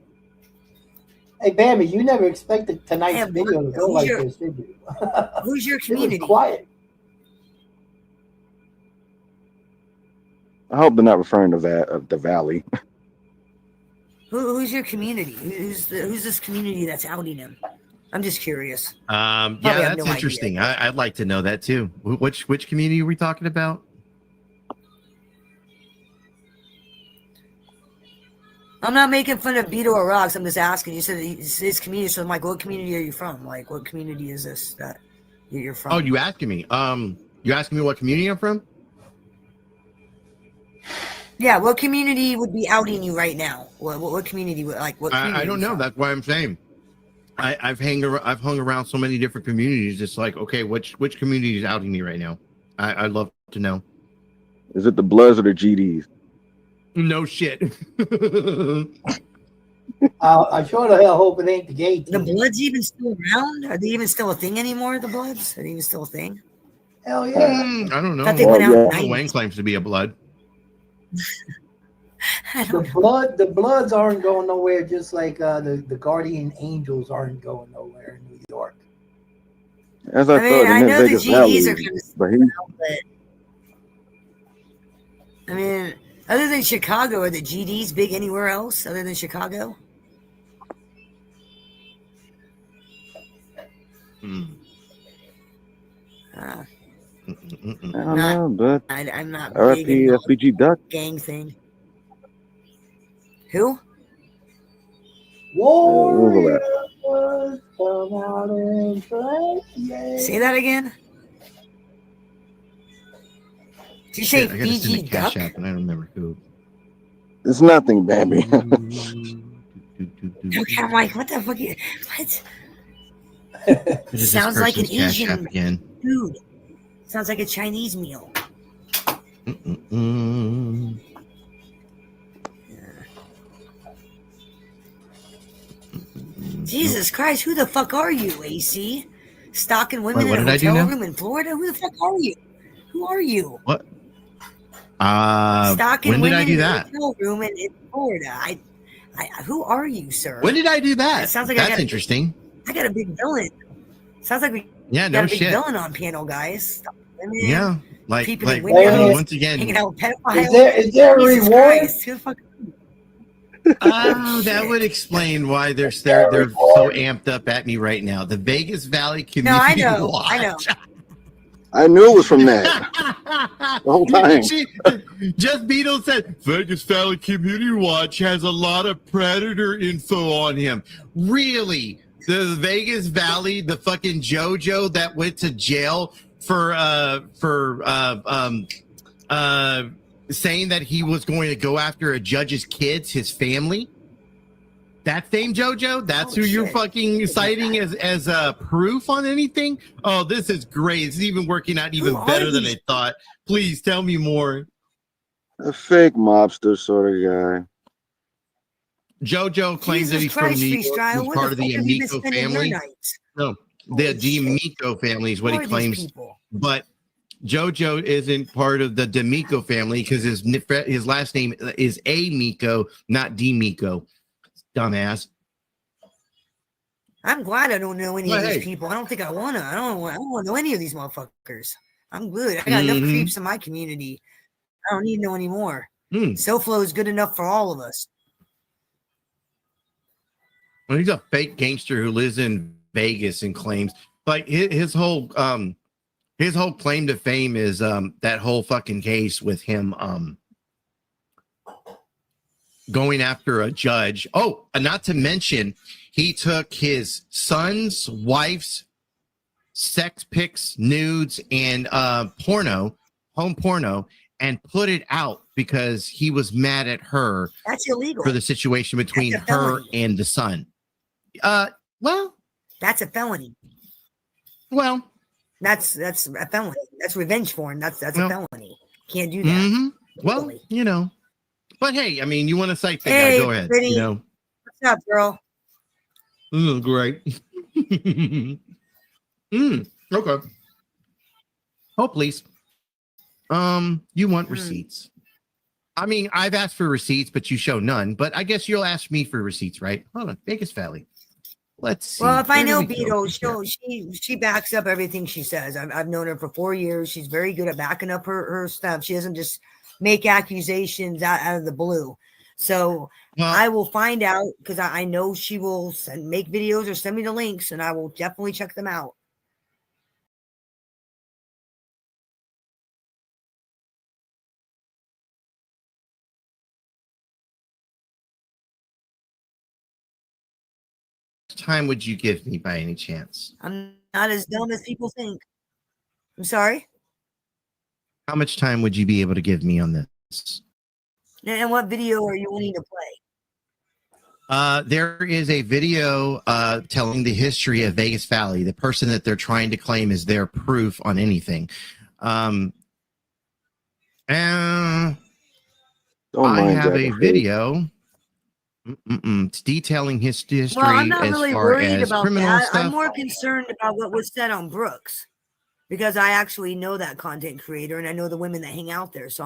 Hey, Bambi, you never expected tonight's Yeah, video to go who's like your- this, did you? who's your It was community? quiet. I hope they're not referring to that of the valley. Who's your community? Who's this community that's outing him? I'm just curious. Yeah, have that's no interesting. idea. I'd like to know that too. Which community are we talking about? I'm not making fun of Beto or Rocks. I'm just asking. You said his community, so I'm like, what community are you from? Like, what community is this that you're from? Oh, you asking me? You asking me what community I'm from? Yeah, what community would be outing you right now? What community would like? What? Community I don't know. from? That's why I'm saying. I've hung around so many different communities. It's like, okay, which community is outing me right now? I'd love to know. Is it the Bloods or the GDs? No shit. I sure the hell hope it ain't the gay The team. Bloods even still around? Are they even still a thing anymore? The Bloods? Are they even still a thing? Hell yeah. I don't know. Thought they went out in Well, the yeah. 90s. Wayne claims to be a blood. I don't The Bloods aren't going nowhere, just like the Guardian Angels aren't going nowhere in New York. As I, I mean, thought, I in know the Vegas GDs Valley, are kind of but he, but I mean, other than Chicago, are the GDs big anywhere else other than Chicago? Mm. Uh, I don't know, but I'm not big RIP in the SBG Duck. gang thing. Who? Warriors come out and play. Yeah. Say that again. Did you say Shit, I gotta send Fiji a cash Duck? app, and I don't remember who. It's nothing, baby. Okay, I'm like, what the fuck? What? It is this Sounds like an person's cash Asian app again. food. Sounds like a Chinese meal. Mm-mm-mm. Jesus Christ, who the fuck are you, AC? Stalking women Wait, what in a did I do hotel now? room in Florida? Who the fuck are you? Who are you? Stalking When did women I do in a that? hotel room in Florida. Who are you, sir? When did I do that? It sounds like I That's gotta- interesting. I got a big villain. Sounds like we Yeah, got no a big shit. villain on panel, guys. Stalking women, Yeah. Like, Peeping like in Wait a windows, once hanging again, out with pedophiles. Is there a Jesus reward? Christ, who the fuck? that would Shit. explain why they're Is there a they're so reward? amped up at me right now. The Vegas Valley No, I Community know. Watch. I knew it was from that the whole time. Just Beetle said Vegas Valley Community Watch has a lot of predator info on him. Really? The Vegas Valley, the fucking JoJo that went to jail for saying that he was going to go after a judge's kids, his family. That same JoJo, that's Oh, who you're shit. fucking citing as proof on anything? Oh, this is great. It's even working out even Who are better than I these- thought. Please tell me more. A fake mobster sort of guy. JoJo claims that Jesus he's Christ, from New York. Freestyle. He's Where part the of the fuck have you been Amico spending your family. nights? No, Holy the shit. D'Amico family is what Who he are these claims. people? But JoJo isn't part of the D'Amico family because his last name is Amico, not D'Amico. Dumbass. I'm glad I don't know any Well, of these hey. people. I don't think I wanna. I don't want to know any of these motherfuckers. I'm good. I got enough Mhm. creeps in my community. I don't need to know anymore. Hmm. SoFlo is good enough for all of us. Well, he's a fake gangster who lives in Vegas and claims like his whole claim to fame is that whole fucking case with him going after a judge. Oh, and not to mention he took his son's wife's sex pics, nudes, and home porno, and put it out because he was mad at her That's illegal. for the situation between That's a her felony. and the son. Well, That's a felony. well. That's a felony. That's revenge porn. That's a Well, felony. Can't do that. Mm-hmm. Well, Legally. you know, but hey, I mean, you want to cite the Hey, guy? Go ahead. pretty. You know, What's up, girl? great. Okay. Oh, please. You want receipts? I mean, I've asked for receipts, but you show none. But I guess you'll ask me for receipts, right? Hold on, Vegas Valley. Let's see. Well, if I Where do know we go Beetle, from here? she backs up everything she says. I've known her for 4 years. She's very good at backing up her stuff. She doesn't just make accusations out of the blue. So Well, I will find out because I know she will make videos or send me the links, and I will definitely check them out. time would you give me by any chance? I'm not as dumb as people think. I'm sorry. How much time would you be able to give me on this? And what video are you wanting to play? There is a video telling the history of Vegas Valley, the person that they're trying to claim is their proof on anything. And Don't I mind have that. a video. It's detailing his history Well, I'm not as really far worried as about criminal that. stuff. I'm more concerned about what was said on Brooks because I actually know that content creator and I know the women that hang out there. So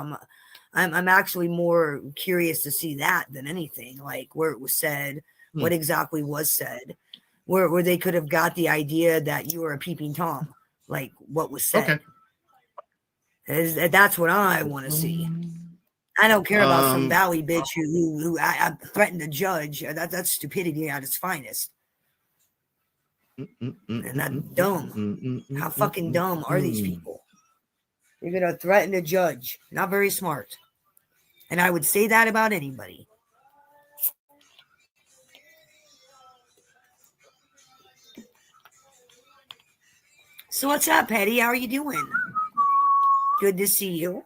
I'm actually more curious to see that than anything, like where it was said, what exactly was said, where they could have got the idea that you were a peeping Tom, like what was said. Okay. That's what I want to see. I don't care about some Um, valley bitch who I threatened to judge. That's stupidity at its finest. And that's dumb. How fucking dumb are these people? You're gonna threaten a judge. Not very smart. And I would say that about anybody. So what's up, Petty? How are you doing? Good to see you.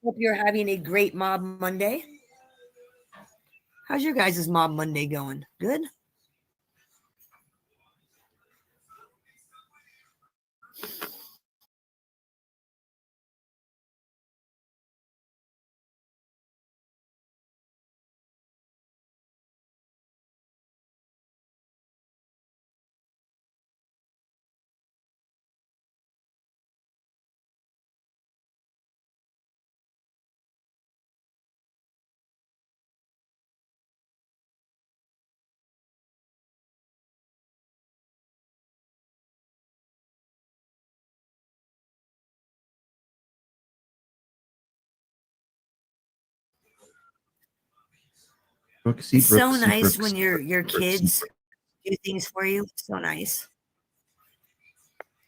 Hope you're having a great Mob Monday. How's your guys' Mob Monday going? Good? Brooksy, It's so Brooksy, nice Brooksy, when your Brooksy. kids do things for you. It's so nice.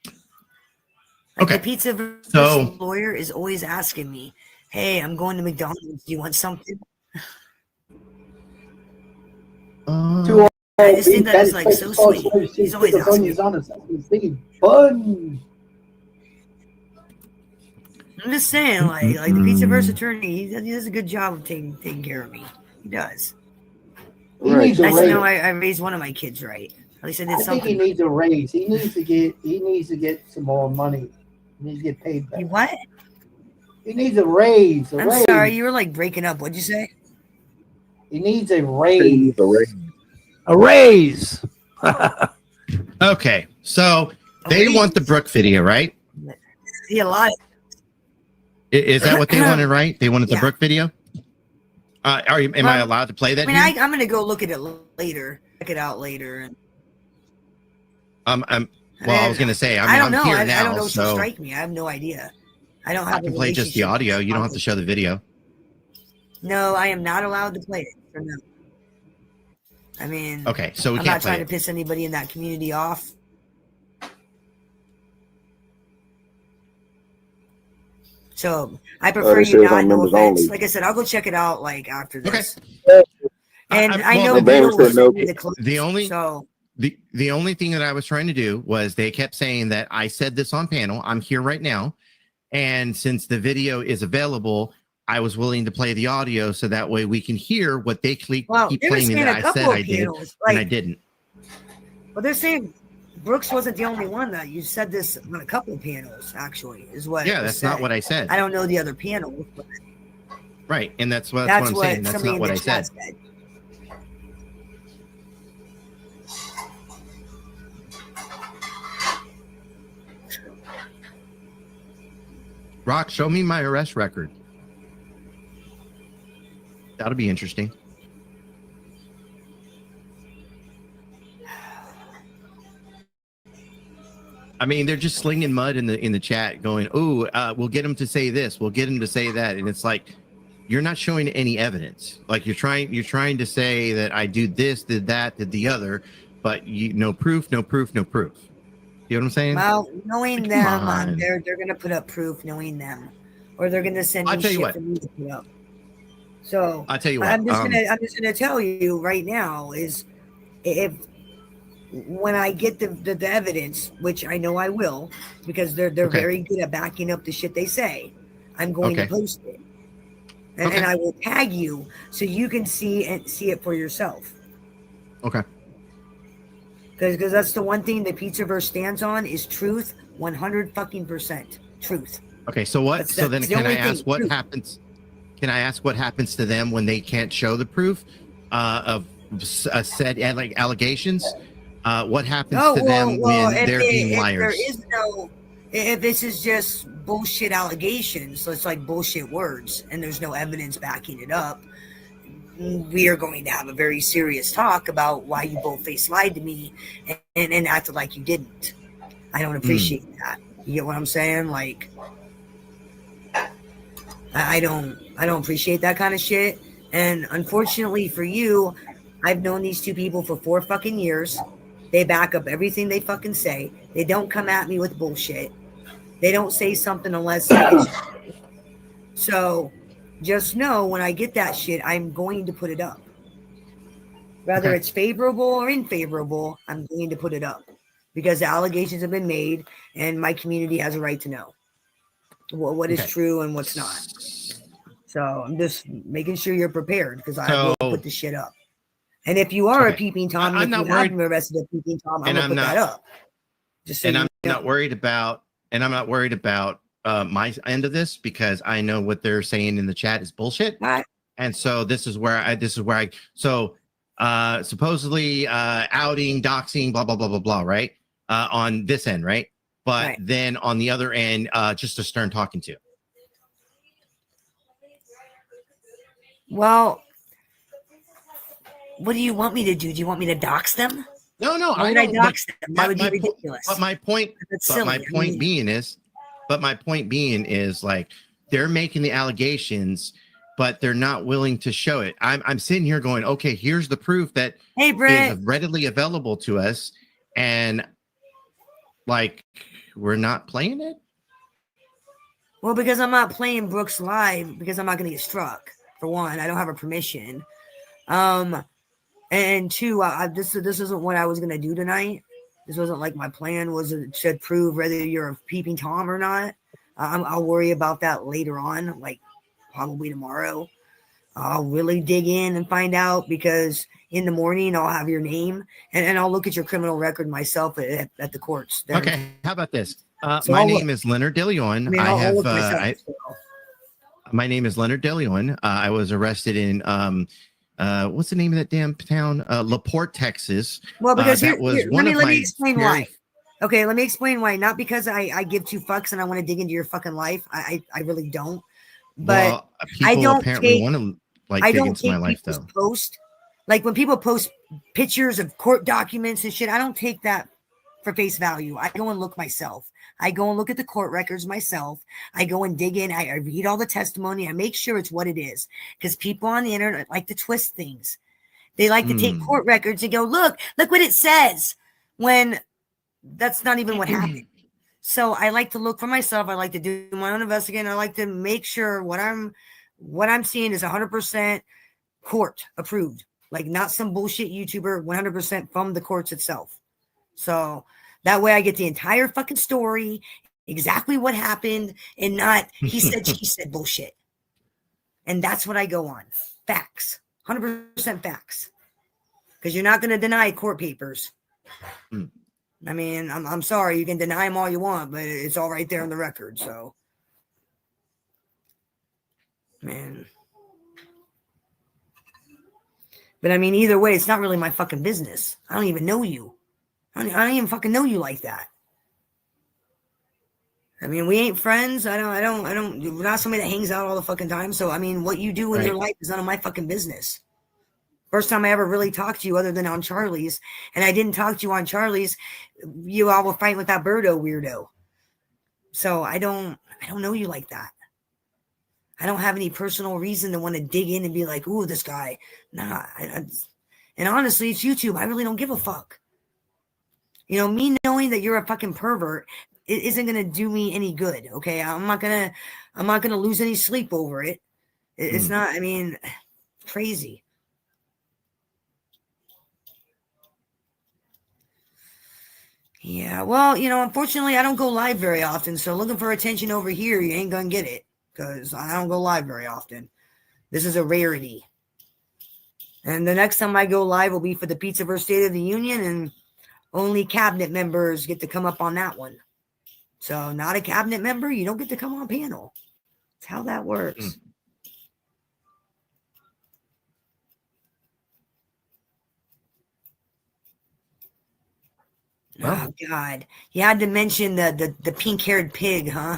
Like Okay, the pizza versus so- lawyer is always asking me, "Hey, I'm going to McDonald's. Do you want something?" To I just think that is like so sweet. He's always asking me. Bun. I'm just saying, like the pizza versus attorney, he does a good job of taking care of me. He does. He Right. needs a Nice to know raise. I raised one of my kids right. At least I did I think he something. needs a raise. He needs to get some more money. He needs to get paid You better. what? He needs a raise. I'm sorry, you were like breaking up. What'd you say? He needs a raise. The raise. A raise. Okay, so they want the Brooke video, right? See a lot. Is that what they wanted, right? They wanted the Yeah. Brooke video. Am I Well, allowed to play that? I mean, here? I'm gonna go look at it later. Check it out later. And Well, I was gonna say, I don't I'm know. here I now, don't know. She'll so strike me. I have no idea. I don't have. I can play just the relationship audio. with You don't have to show the video. No, I am not allowed to play it. For no. I mean, Okay, so we I'm can't not play trying it. to piss anybody in that community off. So I prefer it you says not. on No members offense. only. Like I said, I'll go check it out like after Okay. this. And I know well, Banner Beetle was said no. the close, The only- so The only thing that I was trying to do was they kept saying that I said this on panel. I'm here right now, and since the video is available, I was willing to play the audio so that way we can hear what they keep well, keep they were claiming saying that a I couple said of I did, panels, and I like, didn't. but they're saying Brooks wasn't the only one that you said this on a couple of panels. Actually, is what. Yeah, that's not what I said. I don't know the other panels, but Right, and that's what that's I'm what saying. That's somebody not in what the I chat said. said. Rock, show me my arrest record. That'll be interesting. I mean, they're just slinging mud in the chat, going, "Oh, we'll get him to say this. We'll get him to say that," and it's like, you're not showing any evidence. Like you're trying to say that I do this, did that, did the other, but no proof, no proof, no proof. You know what I'm saying? Well, knowing Come them, on. they're gonna put up proof, knowing them, or they're gonna send I'll me tell you shit what. for me to put up. So I'll tell you what. I'm just gonna tell you right now is if when I get the evidence, which I know I will, because they're Okay. very good at backing up the shit they say, I'm going to Okay. post it, and, Okay. and I will tag you so you can see it for yourself. Okay. Because that's the one thing the Pizzaverse stands on is truth, 100% truth. Okay. So what? That's- So then, that's the can I only ask thing, what proof. happens? Can I ask what happens to them when they can't show the proof of said like allegations? What happens to them when if they're being liars? There is no, if this is just bullshit allegations, so it's like bullshit words, and there's no evidence backing it up, we are going to have a very serious talk about why you both face lied to me and acted like you didn't. I don't appreciate that. You get what I'm saying? Like, I don't appreciate that kind of shit. And unfortunately for you, I've known these two people for 4 fucking years. They back up everything they fucking say. They don't come at me with bullshit. They don't say something unless so just know when I get that shit, I'm going to put it up. Whether Okay. it's favorable or unfavorable, I'm going to put it up because the allegations have been made and my community has a right to know what is Okay. true and what's not. So I'm just making sure you're prepared because I will put the shit up. And if you are a Okay. peeping Tom, I'm and if not you worried- have been arrested a peeping Tom, I'm and gonna I'm put not- that up. Just so And you I'm know. not worried about. And I'm not worried about my end of this because I know what they're saying in the chat is bullshit. Right. And so this is where I supposedly outing, doxing, blah blah blah blah blah, right? On this end, right? But Right. then on the other end, just a stern talking to. Well, what do you want me to do? Do you want me to dox them? No, Why would I don't, dox them? That would be my po- ridiculous. But my point, That's but silly. my I point mean, being is, like they're making the allegations, but they're not willing to show it. I'm sitting here going, okay, here's the proof that Hey, Brett. is readily available to us, and like we're not playing it. Well, because I'm not playing Brooks live, because I'm not going to get struck. For one, I don't have a permission. And two, this isn't what I was going to do tonight. This wasn't like my plan was to prove whether you're a peeping Tom or not. I'll worry about that later on, like probably tomorrow. I'll really dig in and find out, because in the morning I'll have your name and I'll look at your criminal record myself at the courts. Okay, how about this? So My I'll name is Leonard DeLeon. I'll look myself, so. My name is Leonard DeLeon. I was arrested in what's the name of that damn town? LaPorte, Texas. Well, because let me explain why. Okay, let me explain why. Not because I give two fucks and I want to dig into your fucking life. I really don't. But people I don't apparently want to dig into my life though. Post, like when people post pictures of court documents and shit, I don't take that for face value. I go and look myself. I go and look at the court records myself. I go and dig in. I read all the testimony. I make sure it's what it is, because people on the internet like to twist things. They like to take court records and go, look what it says, when that's not even what happened. So I like to look for myself. I like to do my own investigating. I like to make sure what I'm seeing is 100% court approved, like not some bullshit YouTuber, 100% from the courts itself. So that way I get the entire fucking story, exactly what happened, and not he said, she said bullshit. And that's what I go on. Facts. 100% facts. Because you're not going to deny court papers. I mean, I'm sorry, you can deny them all you want, but it's all right there in the record. So, man. But I mean, either way, it's not really my fucking business. I don't even know you. I don't even fucking know you like that. I mean, we ain't friends. We're not somebody that hangs out all the fucking time. So, I mean, what you do in your life is none of my fucking business. First time I ever really talked to you other than on Charlie's, and I didn't talk to you on Charlie's, you all were fighting with that Birdo weirdo. So I don't know you like that. I don't have any personal reason to want to dig in and be like, ooh, this guy. Nah. And honestly, it's YouTube. I really don't give a fuck. You know, me knowing that you're a fucking pervert, it isn't going to do me any good. Okay. I'm not going to lose any sleep over it. It's not, I mean, crazy. Yeah, well, you know, unfortunately, I don't go live very often. So looking for attention over here, you ain't going to get it, because I don't go live very often. This is a rarity. And the next time I go live will be for the Pizzaverse State of the Union, and only cabinet members get to come up on that one. So not a cabinet member, you don't get to come on panel. That's how that works. Oh, God. You had to mention the pink-haired pig, huh?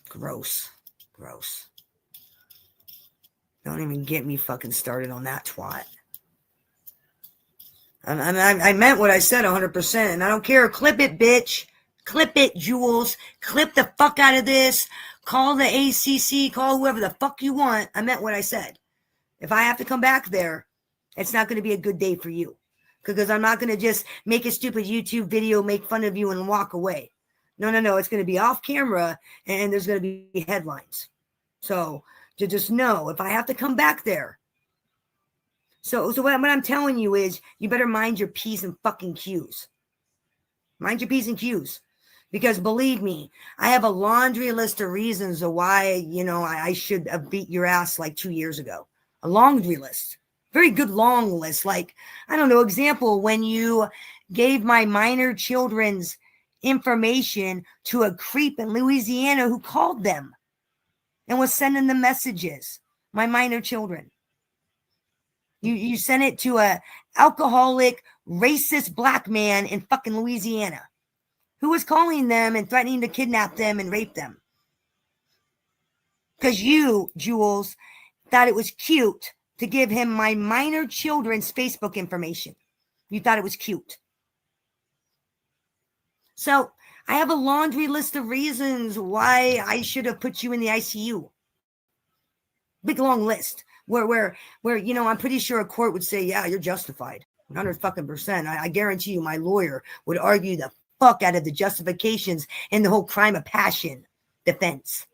Gross. Gross. Don't even get me fucking started on that twat. I meant what I said 100%, and I don't care. Clip it, bitch. Clip it, Jules. Clip the fuck out of this. Call the ACC. Call whoever the fuck you want. I meant what I said. If I have to come back there, it's not going to be a good day for you, because I'm not going to just make a stupid YouTube video, make fun of you, and walk away. No. It's going to be off camera, and there's going to be headlines. So to just know, if I have to come back there. So what I'm telling you is, you better mind your P's and fucking Q's. Mind your P's and Q's. Because believe me, I have a laundry list of reasons of why, you know, I should have beat your ass like 2 years ago. A laundry list. Very good long list. Like, I don't know, example, when you gave my minor children's information to a creep in Louisiana who called them and was sending them messages. My minor children. You sent it to a alcoholic, racist black man in fucking Louisiana who was calling them and threatening to kidnap them and rape them. Because you, Jules, thought it was cute to give him my minor children's Facebook information. You thought it was cute. So I have a laundry list of reasons why I should have put you in the ICU. Big long list where I'm pretty sure a court would say, yeah, you're justified. 100% I guarantee you my lawyer would argue the fuck out of the justifications in the whole crime of passion defense.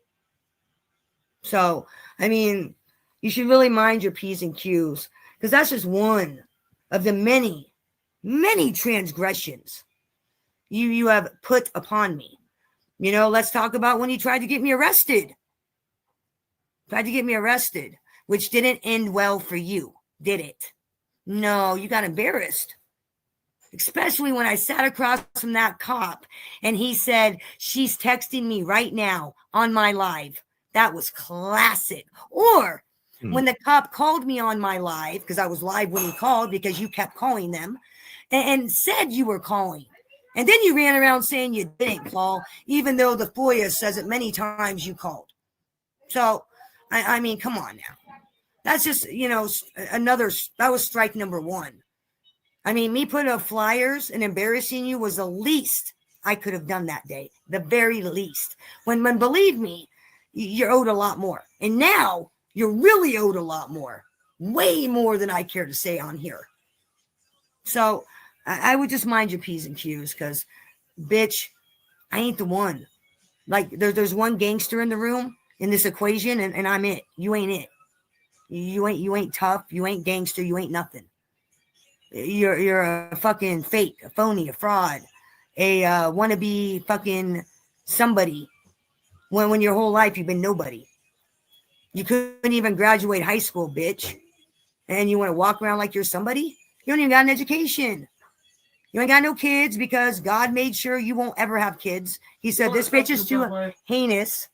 So, I mean, you should really mind your P's and Q's, because that's just one of the many, many transgressions you have put upon me. Let's talk about when you tried to get me arrested. Which didn't end well for you, did it? No, you got embarrassed. Especially when I sat across from that cop and he said, she's texting me right now on my live. That was classic. Or when the cop called me on my live, because I was live when he called because you kept calling them, and said you were calling. And then you ran around saying you didn't call, even though the FOIA says it many times you called. So, I mean, come on now. That's just, that was strike number one. I mean, me putting up flyers and embarrassing you was the least I could have done that day. The very least. When believe me, you're owed a lot more. And now you're really owed a lot more. Way more than I care to say on here. So I would just mind your P's and Q's, because, bitch, I ain't the one. Like, there's one gangster in the room in this equation, and I'm it. You ain't it. You ain't tough. You ain't gangster. You ain't nothing. You're a fucking fake, a phony, a fraud, a wannabe fucking somebody. When your whole life you've been nobody. You couldn't even graduate high school, bitch. And you want to walk around like you're somebody? You don't even got an education. You ain't got no kids because God made sure you won't ever have kids. He said, this bitch is too heinous.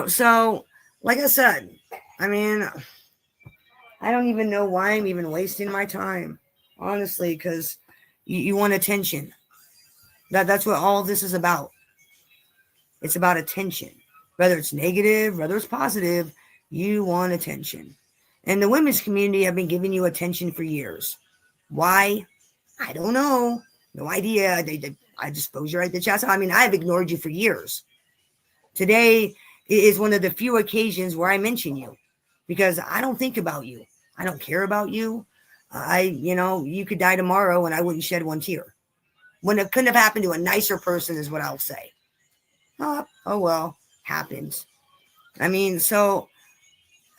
So like I said, I mean, I don't even know why I'm even wasting my time, honestly, because you want attention. That's what all this is about. It's about attention. Whether it's negative, whether it's positive, you want attention. And the women's community have been giving you attention for years. Why? I don't know. No idea. I just suppose you're right. The chat. I mean, I've ignored you for years. Today is one of the few occasions where I mention you, because I don't think about you. I don't care about you. You could die tomorrow and I wouldn't shed one tear. When it couldn't have happened to a nicer person is what I'll say. Oh well, happens. I mean, so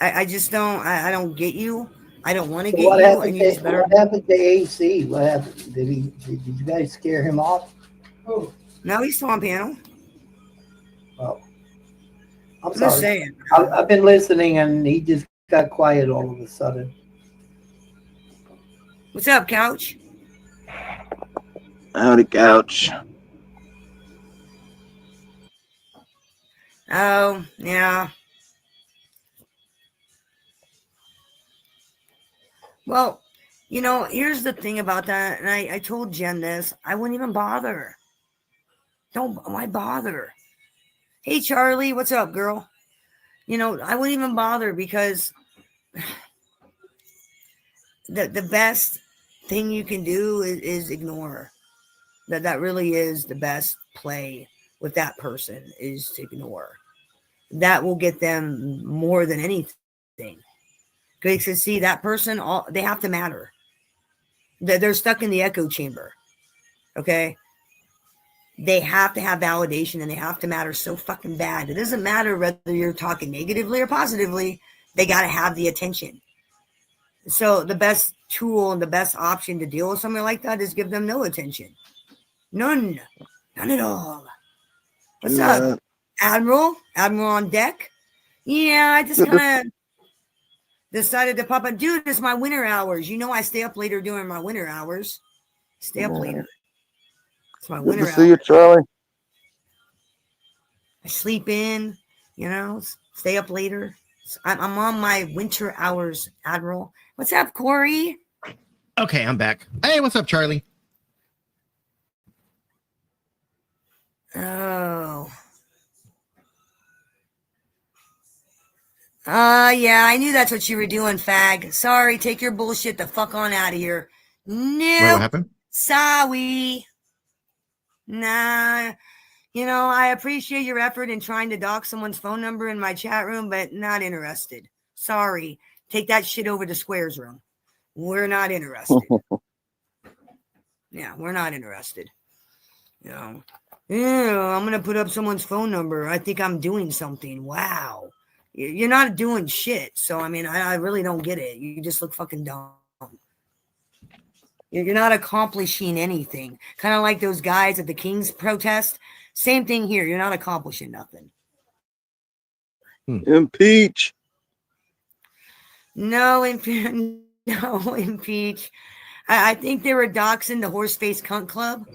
I just I don't get you. I don't want to get you. What happened to AC? What happened? Did you guys scare him off? Oh. No, he's still on panel. Oh. I'm just sorry. saying. I've been listening and he just got quiet all of a sudden. What's up, Couch? Howdy, Couch. Oh, yeah. Well, here's the thing about that. And I told Jen this. I wouldn't even bother. Why bother? Hey, Charlie, what's up, girl? I wouldn't even bother, because the best thing you can do is ignore. That really is the best play with that person, is to ignore. That will get them more than anything. Because see, that person, they have to matter. They're stuck in the echo chamber. Okay? They have to have validation, and they have to matter so fucking bad. It doesn't matter whether you're talking negatively or positively. They got to have the attention. So the best tool and the best option to deal with something like that is give them no attention. None at all. What's up, Admiral? Admiral on deck? Yeah, I just kind of decided to pop up. Dude, it's my winter hours. I stay up later during my winter hours. Stay up later. It's my winter hours. Good to see you, Charlie. I sleep in, stay up later. I'm on my winter hours, Admiral. What's up, Corey? Okay, I'm back. Hey, what's up, Charlie? Oh. Yeah, I knew that's what you were doing, fag. Sorry, take your bullshit the fuck on out of here. Wait, No, what happened? sorry. Nah, I appreciate your effort in trying to dox someone's phone number in my chat room, but not interested. Sorry. Take that shit over to Square's room. We're not interested. Yeah, we're not interested. Yeah, I'm going to put up someone's phone number. I think I'm doing something. Wow. You're not doing shit. So, I mean, I really don't get it. You just look fucking dumb. You're not accomplishing anything. Kind of like those guys at the King's protest. Same thing here. You're not accomplishing nothing. Impeach. No, impeach. I think they were doxing the horse face cunt club.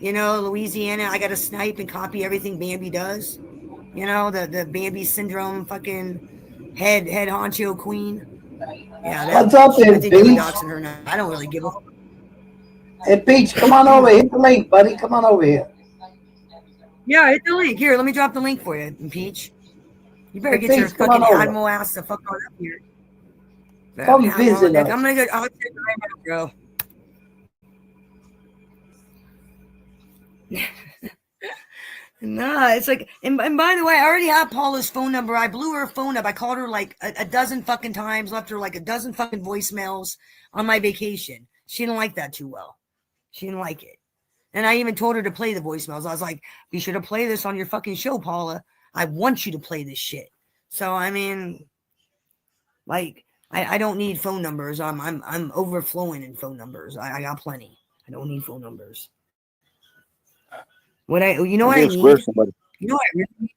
Louisiana. I got to snipe and copy everything Bambi does. The Bambi syndrome fucking head honcho queen. Yeah, What's up, I think they're Impeach? doxing her now. I don't really give a fuck. Impeach, come on over. Hit the link, buddy. Come on over here. Yeah, hit the link. Here, let me drop the link for you, Impeach. You better get your Impeach, come on fucking over. animal ass the fuck on up here. Come visit us. I'm gonna go. I'll check right now, bro. Nah, it's like, and by the way, I already have Paula's phone number. I blew her phone up. I called her like a dozen fucking times, left her like a dozen fucking voicemails on my vacation. She didn't like that too well. She didn't like it. And I even told her to play the voicemails. I was like, be sure to play this on your fucking show, Paula. I want you to play this shit. So, I mean, like, I don't need phone numbers. I'm overflowing in phone numbers. I got plenty. I don't need phone numbers. What I need? Somebody. You know what I really need?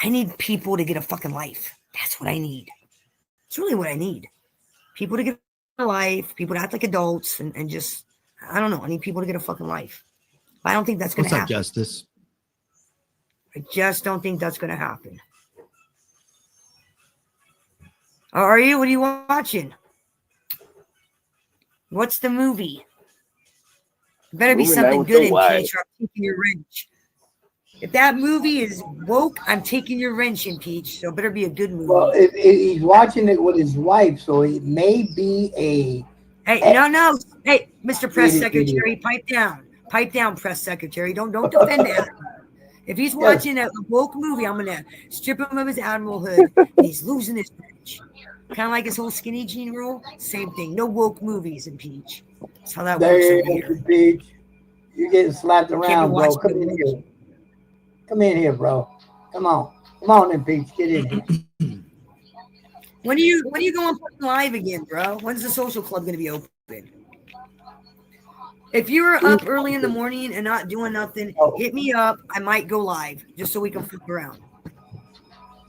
I need people to get a fucking life. That's what I need. It's really what I need. People to get a life, people to act like adults, and just, I don't know. I need people to get a fucking life. But I don't think that's going What's to up, happen. Justice? I just don't think that's going to happen. Are you? What are you watching? What's the movie? It better be Movie something night with good the in wife. Peach, or I'm taking your wrench. If that movie is woke, I'm taking your wrench in Peach. So it better be a good movie. Well, he's watching it with his wife, so it may be a. Hey, no. Hey, Mr. Press Idiot, Secretary, pipe down. Pipe down, Press Secretary. Don't defend that. If he's watching a woke movie, I'm gonna strip him of his admiral hood, and he's losing his wrench. Kind of like his whole skinny jean rule. Same thing. No woke movies in Peach. That's how that works There over you go, here. Peach. You're getting slapped Can't around, be bro. watching Come in here. Come in here, bro. Come on then, Peach. Get in here. When are you going live again, bro? When's the social club gonna be open? If you're up early in the morning and not doing nothing, hit me up. I might go live just so we can fuck around.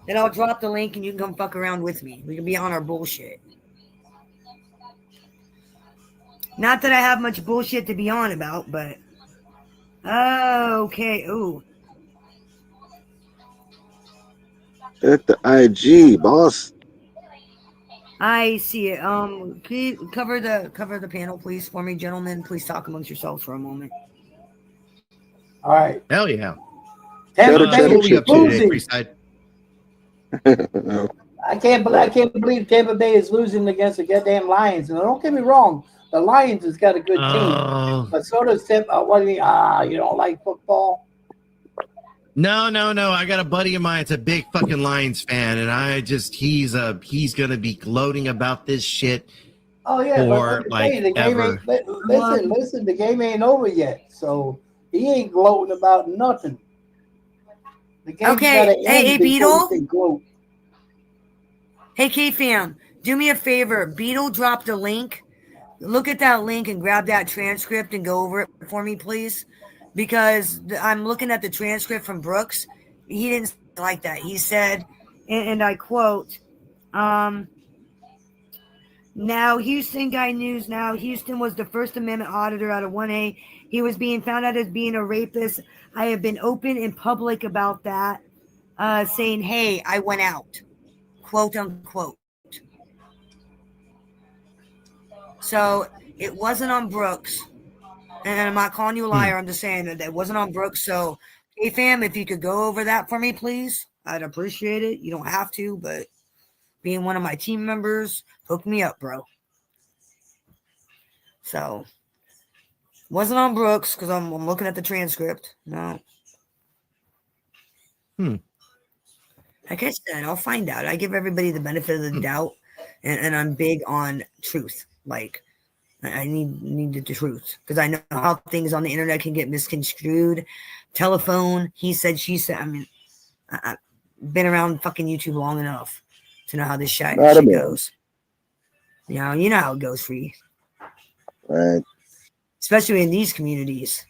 Then I'll drop the link and you can come fuck around with me. We can be on our bullshit. Not that I have much bullshit to be on about, but okay. Ooh. At the IG, boss. I see it. Can you cover the panel, please, for me, gentlemen? Please talk amongst yourselves for a moment. All right. Hell yeah. Tampa Cheddar, Bay What is we up to today, losing. Freeside? I can't believe Tampa Bay is losing against the goddamn Lions. And don't get me wrong, the Lions has got a good team, Oh. but so does Tampa. What do you mean? You don't like football? No. I got a buddy of mine. It's a big fucking Lions fan, and he's gonna be gloating about this shit. Oh yeah, Or, but like, the game ever. ain't, listen, the game ain't over yet, so he ain't gloating about nothing. The game's Okay, gotta hey, end before Beetle? he can gloat. Hey, K-Fam, do me a favor. Beetle dropped a link. Look at that link and grab that transcript and go over it for me, please. Because I'm looking at the transcript from Brooks. He didn't like that. He said, and I quote, now Houston guy news now. Houston was the First Amendment auditor out of 1A. He was being found out as being a rapist. I have been open and public about that, saying, hey, I went out. Quote unquote. So it wasn't on Brooks. And I'm not calling you a liar. I'm just saying that it wasn't on Brooks. So, hey, fam, if you could go over that for me, please, I'd appreciate it. You don't have to, but being one of my team members, hook me up, bro. So, wasn't on Brooks because I'm looking at the transcript. No. Like I said, I'll find out. I give everybody the benefit of the doubt, and I'm big on truth. Like, I need the truth because I know how things on the internet can get misconstrued. Telephone, he said, she said. I mean, I've been around fucking YouTube long enough to know how this shit goes. You know how it goes for you. Right. Especially in these communities.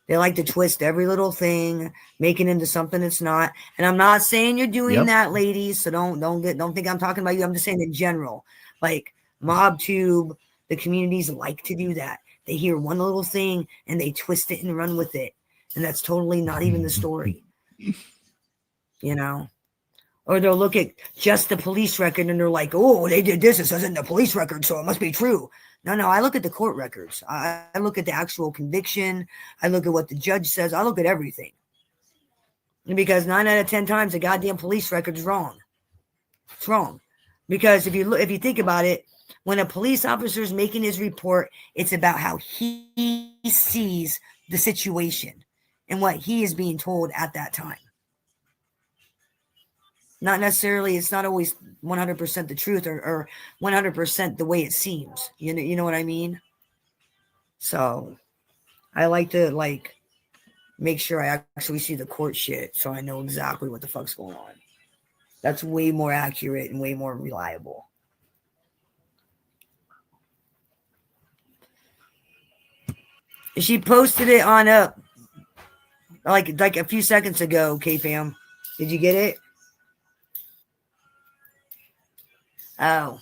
They like to twist every little thing, make it into something it's not. And I'm not saying you're doing that, ladies. So don't think I'm talking about you. I'm just saying in general. Like MobTube, the communities like to do that. They hear one little thing and they twist it and run with it. And that's totally not even the story. You know? Or they'll look at just the police record and they're like, oh, they did this. It says in the police record, so it must be true. No, I look at the court records. I look at the actual conviction. I look at what the judge says. I look at everything. Because 9 out of 10 times the goddamn police record is wrong. It's wrong. Because if you think about it, when a police officer is making his report, it's about how he sees the situation and what he is being told at that time. Not necessarily, it's not always 100% the truth or 100% the way it seems. You know what I mean? So I like to make sure I actually see the court shit so I know exactly what the fuck's going on. That's way more accurate and way more reliable. She posted it on like a few seconds ago, K-Fam. Did you get it? Oh,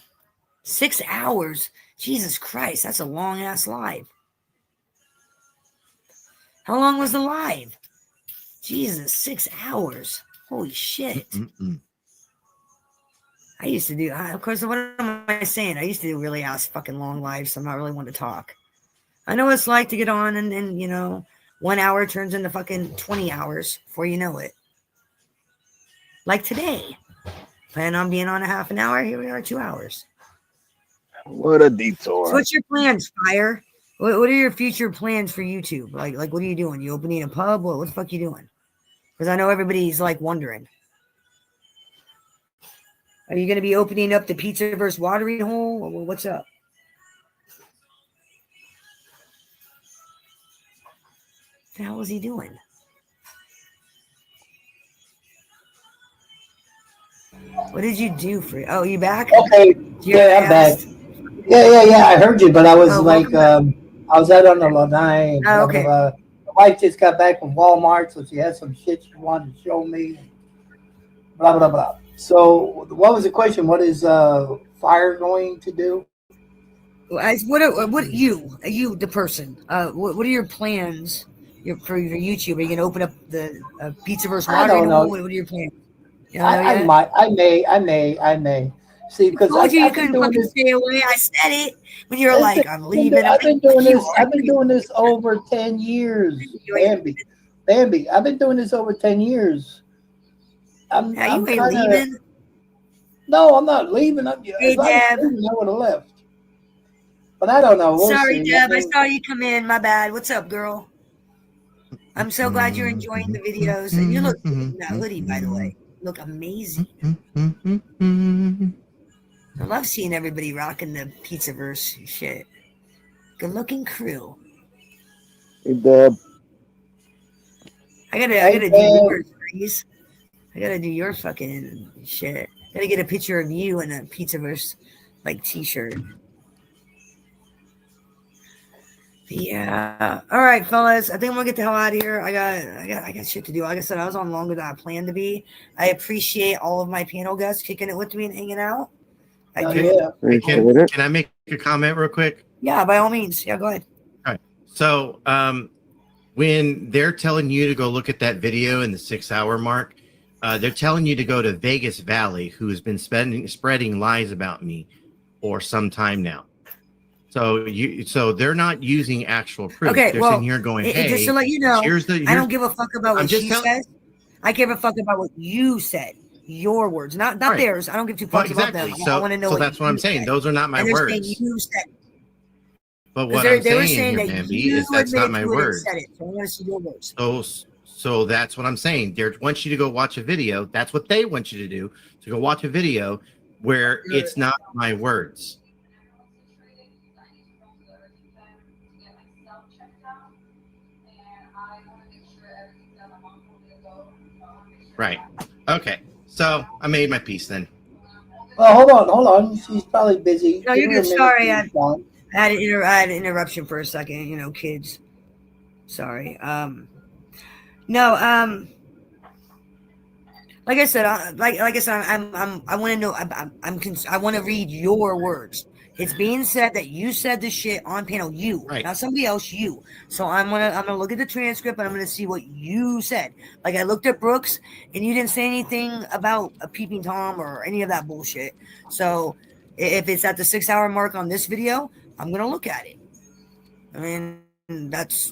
6 hours. Jesus Christ, that's a long ass live. How long was the live? Jesus, 6 hours. Holy shit. I used to do, of course, what am I saying? I used to do really ass fucking long lives, so I'm not really one to talk. I know what it's like to get on and 1 hour turns into fucking 20 hours before you know it. Like today. Plan on being on a half an hour. Here we are, 2 hours. What a detour. So what's your plans, Fire? What are your future plans for YouTube? Like what are you doing? You opening a pub? What the fuck you doing? Because I know everybody's wondering. Are you going to be opening up the Pizza vs. Watering Hole? What's up? What the hell is he doing? What did you do for it? Oh, you back? Okay. Yeah, I'm back. Yeah. I heard you, but I was I was out on the Lanai. Oh, okay. The wife just got back from Walmart, so she had some shit she wanted to show me. Blah, blah, blah. So what was the question? What is Fire going to do? What you, the person, what are your plans for your YouTube? Are you going to open up the Pizza vs. Watering Hole? What are your plans? I may. See, because you couldn't fucking stay away. I said it when you were like, "I'm leaving." I've been doing this over 10 years, Bambi. I've been doing this over 10 years. You ain't leaving. No, I'm not leaving. Hey, Deb. I would have left. But I don't know. Sorry, Deb. I saw you come in. My bad. What's up, girl? I'm so glad you're enjoying the videos. And you look good in that hoodie, by the way. Look amazing. I love seeing everybody rocking the Pizzaverse shit. Good looking crew. Hey, Deb. I gotta do yours, please. I gotta do your fucking shit. Gotta get a picture of you in a Pizzaverse t-shirt. Yeah. All right, fellas. I think I'm gonna get the hell out of here. I got shit to do. Like I said, I was on longer than I planned to be. I appreciate all of my panel guests kicking it with me and hanging out. Can I make a comment real quick? Yeah, by all means. Yeah, go ahead. All right. So when they're telling you to go look at that video in the 6 hour mark, they're telling you to go to Vegas Valley, who has been spreading lies about me for some time now. So they're not using actual proof. Okay, they're sitting here going, "Hey, just to let you know, I don't give a fuck about what she says. I give a fuck about what you said. your words, not Right. theirs. I don't give two Well, fucks about exactly. them. So, I want to know. so that's what I'm saying. Said. Those are not my And they're saying words. you said it. But 'Cause what they I'm were saying here, that Bambi, you is that's not admitted my to it and words. said it. So I want to see your words. So that's what I'm saying. They want you to go watch a video. That's what they want you to do, to go watch a video where it's not my words. Right. Okay. So I made my peace then. Well, hold on. She's probably busy. No, Give you're her a good. minute Sorry, to I respond. had an interruption for a second. You know, kids. Sorry. No. Like I said, I want to know. I want to read your words. It's being said that you said this shit on panel. You, Right. not somebody else. You. So I'm gonna look at the transcript and I'm gonna see what you said. Like I looked at Brooks and you didn't say anything about a peeping tom or any of that bullshit. So if it's at the 6 hour mark on this video, I'm gonna look at it. I mean, that's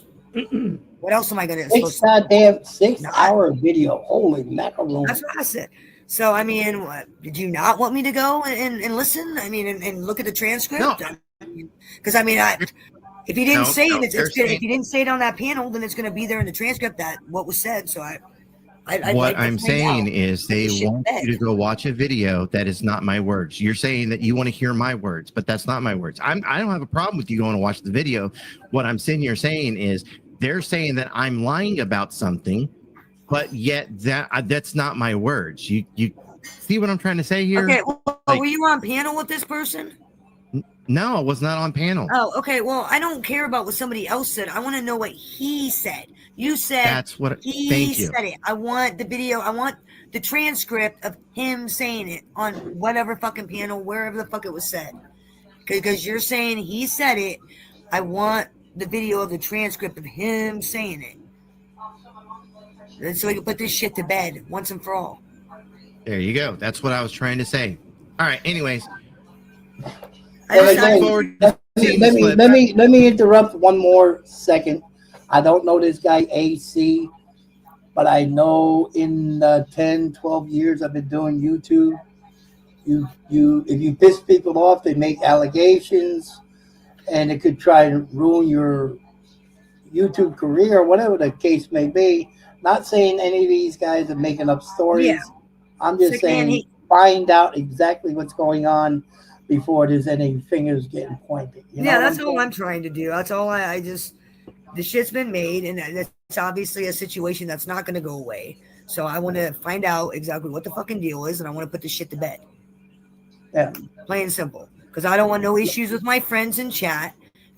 what else am I gonna? Six goddamn 6 Not- hour video. Holy macaroni. That's what I said. So, I mean, what, did you not want me to go and listen? I mean, and look at the transcript? No. Because, I mean, if you didn't say it, they're it's good. saying- If you didn't say it on that panel, then it's going to be there in the transcript that what was said. So, I'd What like to I'm find saying out. is they This shit want bad. you to go watch a video that is not my words. You're saying that you want to hear my words, but that's not my words. I don't have a problem with you going to watch the video. What I'm sitting here saying is they're saying that I'm lying about something, but yet that's not my words. You see what I'm trying to say here? Okay, well, Like- were you on panel with this person? No, I was not on panel. Oh, okay. Well, I don't care about what somebody else said. I want to know what he said. You said That's what. he Thank you. said it. I want the video. I want the transcript of him saying it on whatever fucking panel, wherever the fuck it was said. Because you're saying he said it. I want the video of the transcript of him saying it. And so we can put this shit to bed once and for all. There you go. That's what I was trying to say. All right. Anyways, I Well, just- again, forward. let me interrupt one more second. I don't know this guy AC, but I know in the 10, 12 years I've been doing YouTube, if you piss people off, they make allegations, and it could try to ruin your YouTube career or whatever the case may be. Not saying any of these guys are making up stories. Yeah. I'm just Sick man, saying find out exactly what's going on before there's any fingers getting pointed. You know yeah, what that's I'm all saying? I'm trying to do. That's all I just, the shit's been made, and it's obviously a situation that's not going to go away. So I want to find out exactly what the fucking deal is, and I want to put this shit to bed. Yeah. Plain and simple. Because I don't want no issues with my friends in chat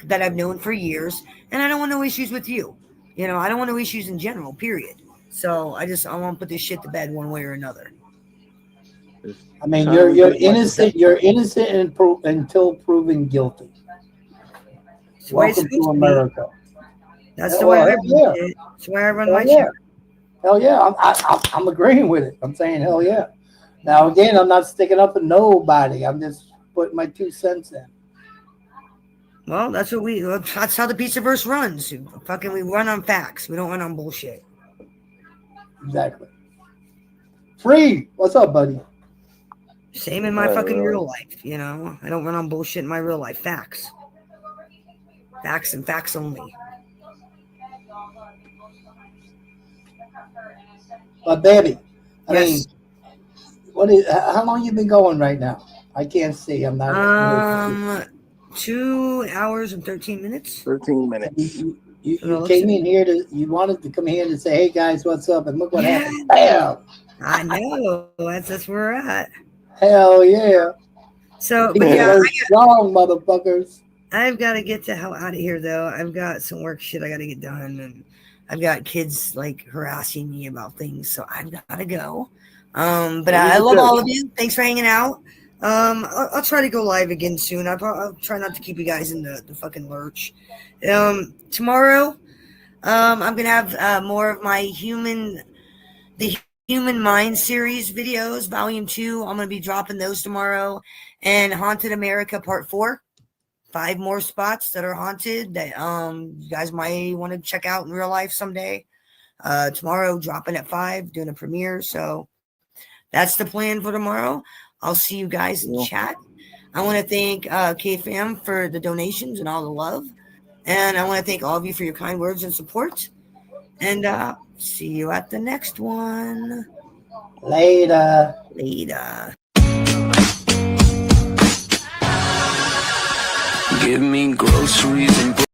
that I've known for years, and I don't want no issues with you. You know, I don't want no issues in general, period. So I want to put this shit to bed one way or another. I mean, you're innocent. You're innocent until proven guilty. It's the way it's Welcome supposed to to be. America. That's the way I run it. That's the way I run my Hell yeah. chat. Hell yeah. I'm agreeing with it. I'm saying hell yeah. Now again, I'm not sticking up for nobody. I'm just putting my 2 cents in. Well, that's how the Pizzaverse runs. We run on facts. We don't run on bullshit. Exactly. Free. What's up, buddy? Same in my fucking real life, you know. I don't run on bullshit in my real life. Facts. Facts and facts only. But baby, I Yes. mean, how long you been going right now? I can't see. I'm not. 2 hours and 13 minutes. 13 minutes. You came in here you wanted to come here to say, hey guys, what's up? And look what Yeah. happened. Bam! I know. That's where we're at. Hell yeah. So, but yeah, You're strong, motherfuckers. I've got to get the hell out of here, though. I've got some work shit I got to get done, and I've got kids like harassing me about things, so I've got to go. But I love all of you. Thanks for hanging out. I'll try to go live again soon. I'll try not to keep you guys in the fucking lurch. Tomorrow, I'm gonna have more of my the Human Mind series videos, volume 2. I'm gonna be dropping those tomorrow, and Haunted America Part 4. 5 more spots that are haunted that you guys might want to check out in real life someday. Tomorrow, dropping at 5, doing a premiere. So that's the plan for tomorrow. I'll see you guys in chat. I want to thank KFAM for the donations and all the love. And I want to thank all of you for your kind words and support. And see you at the next one. Later. Give me groceries and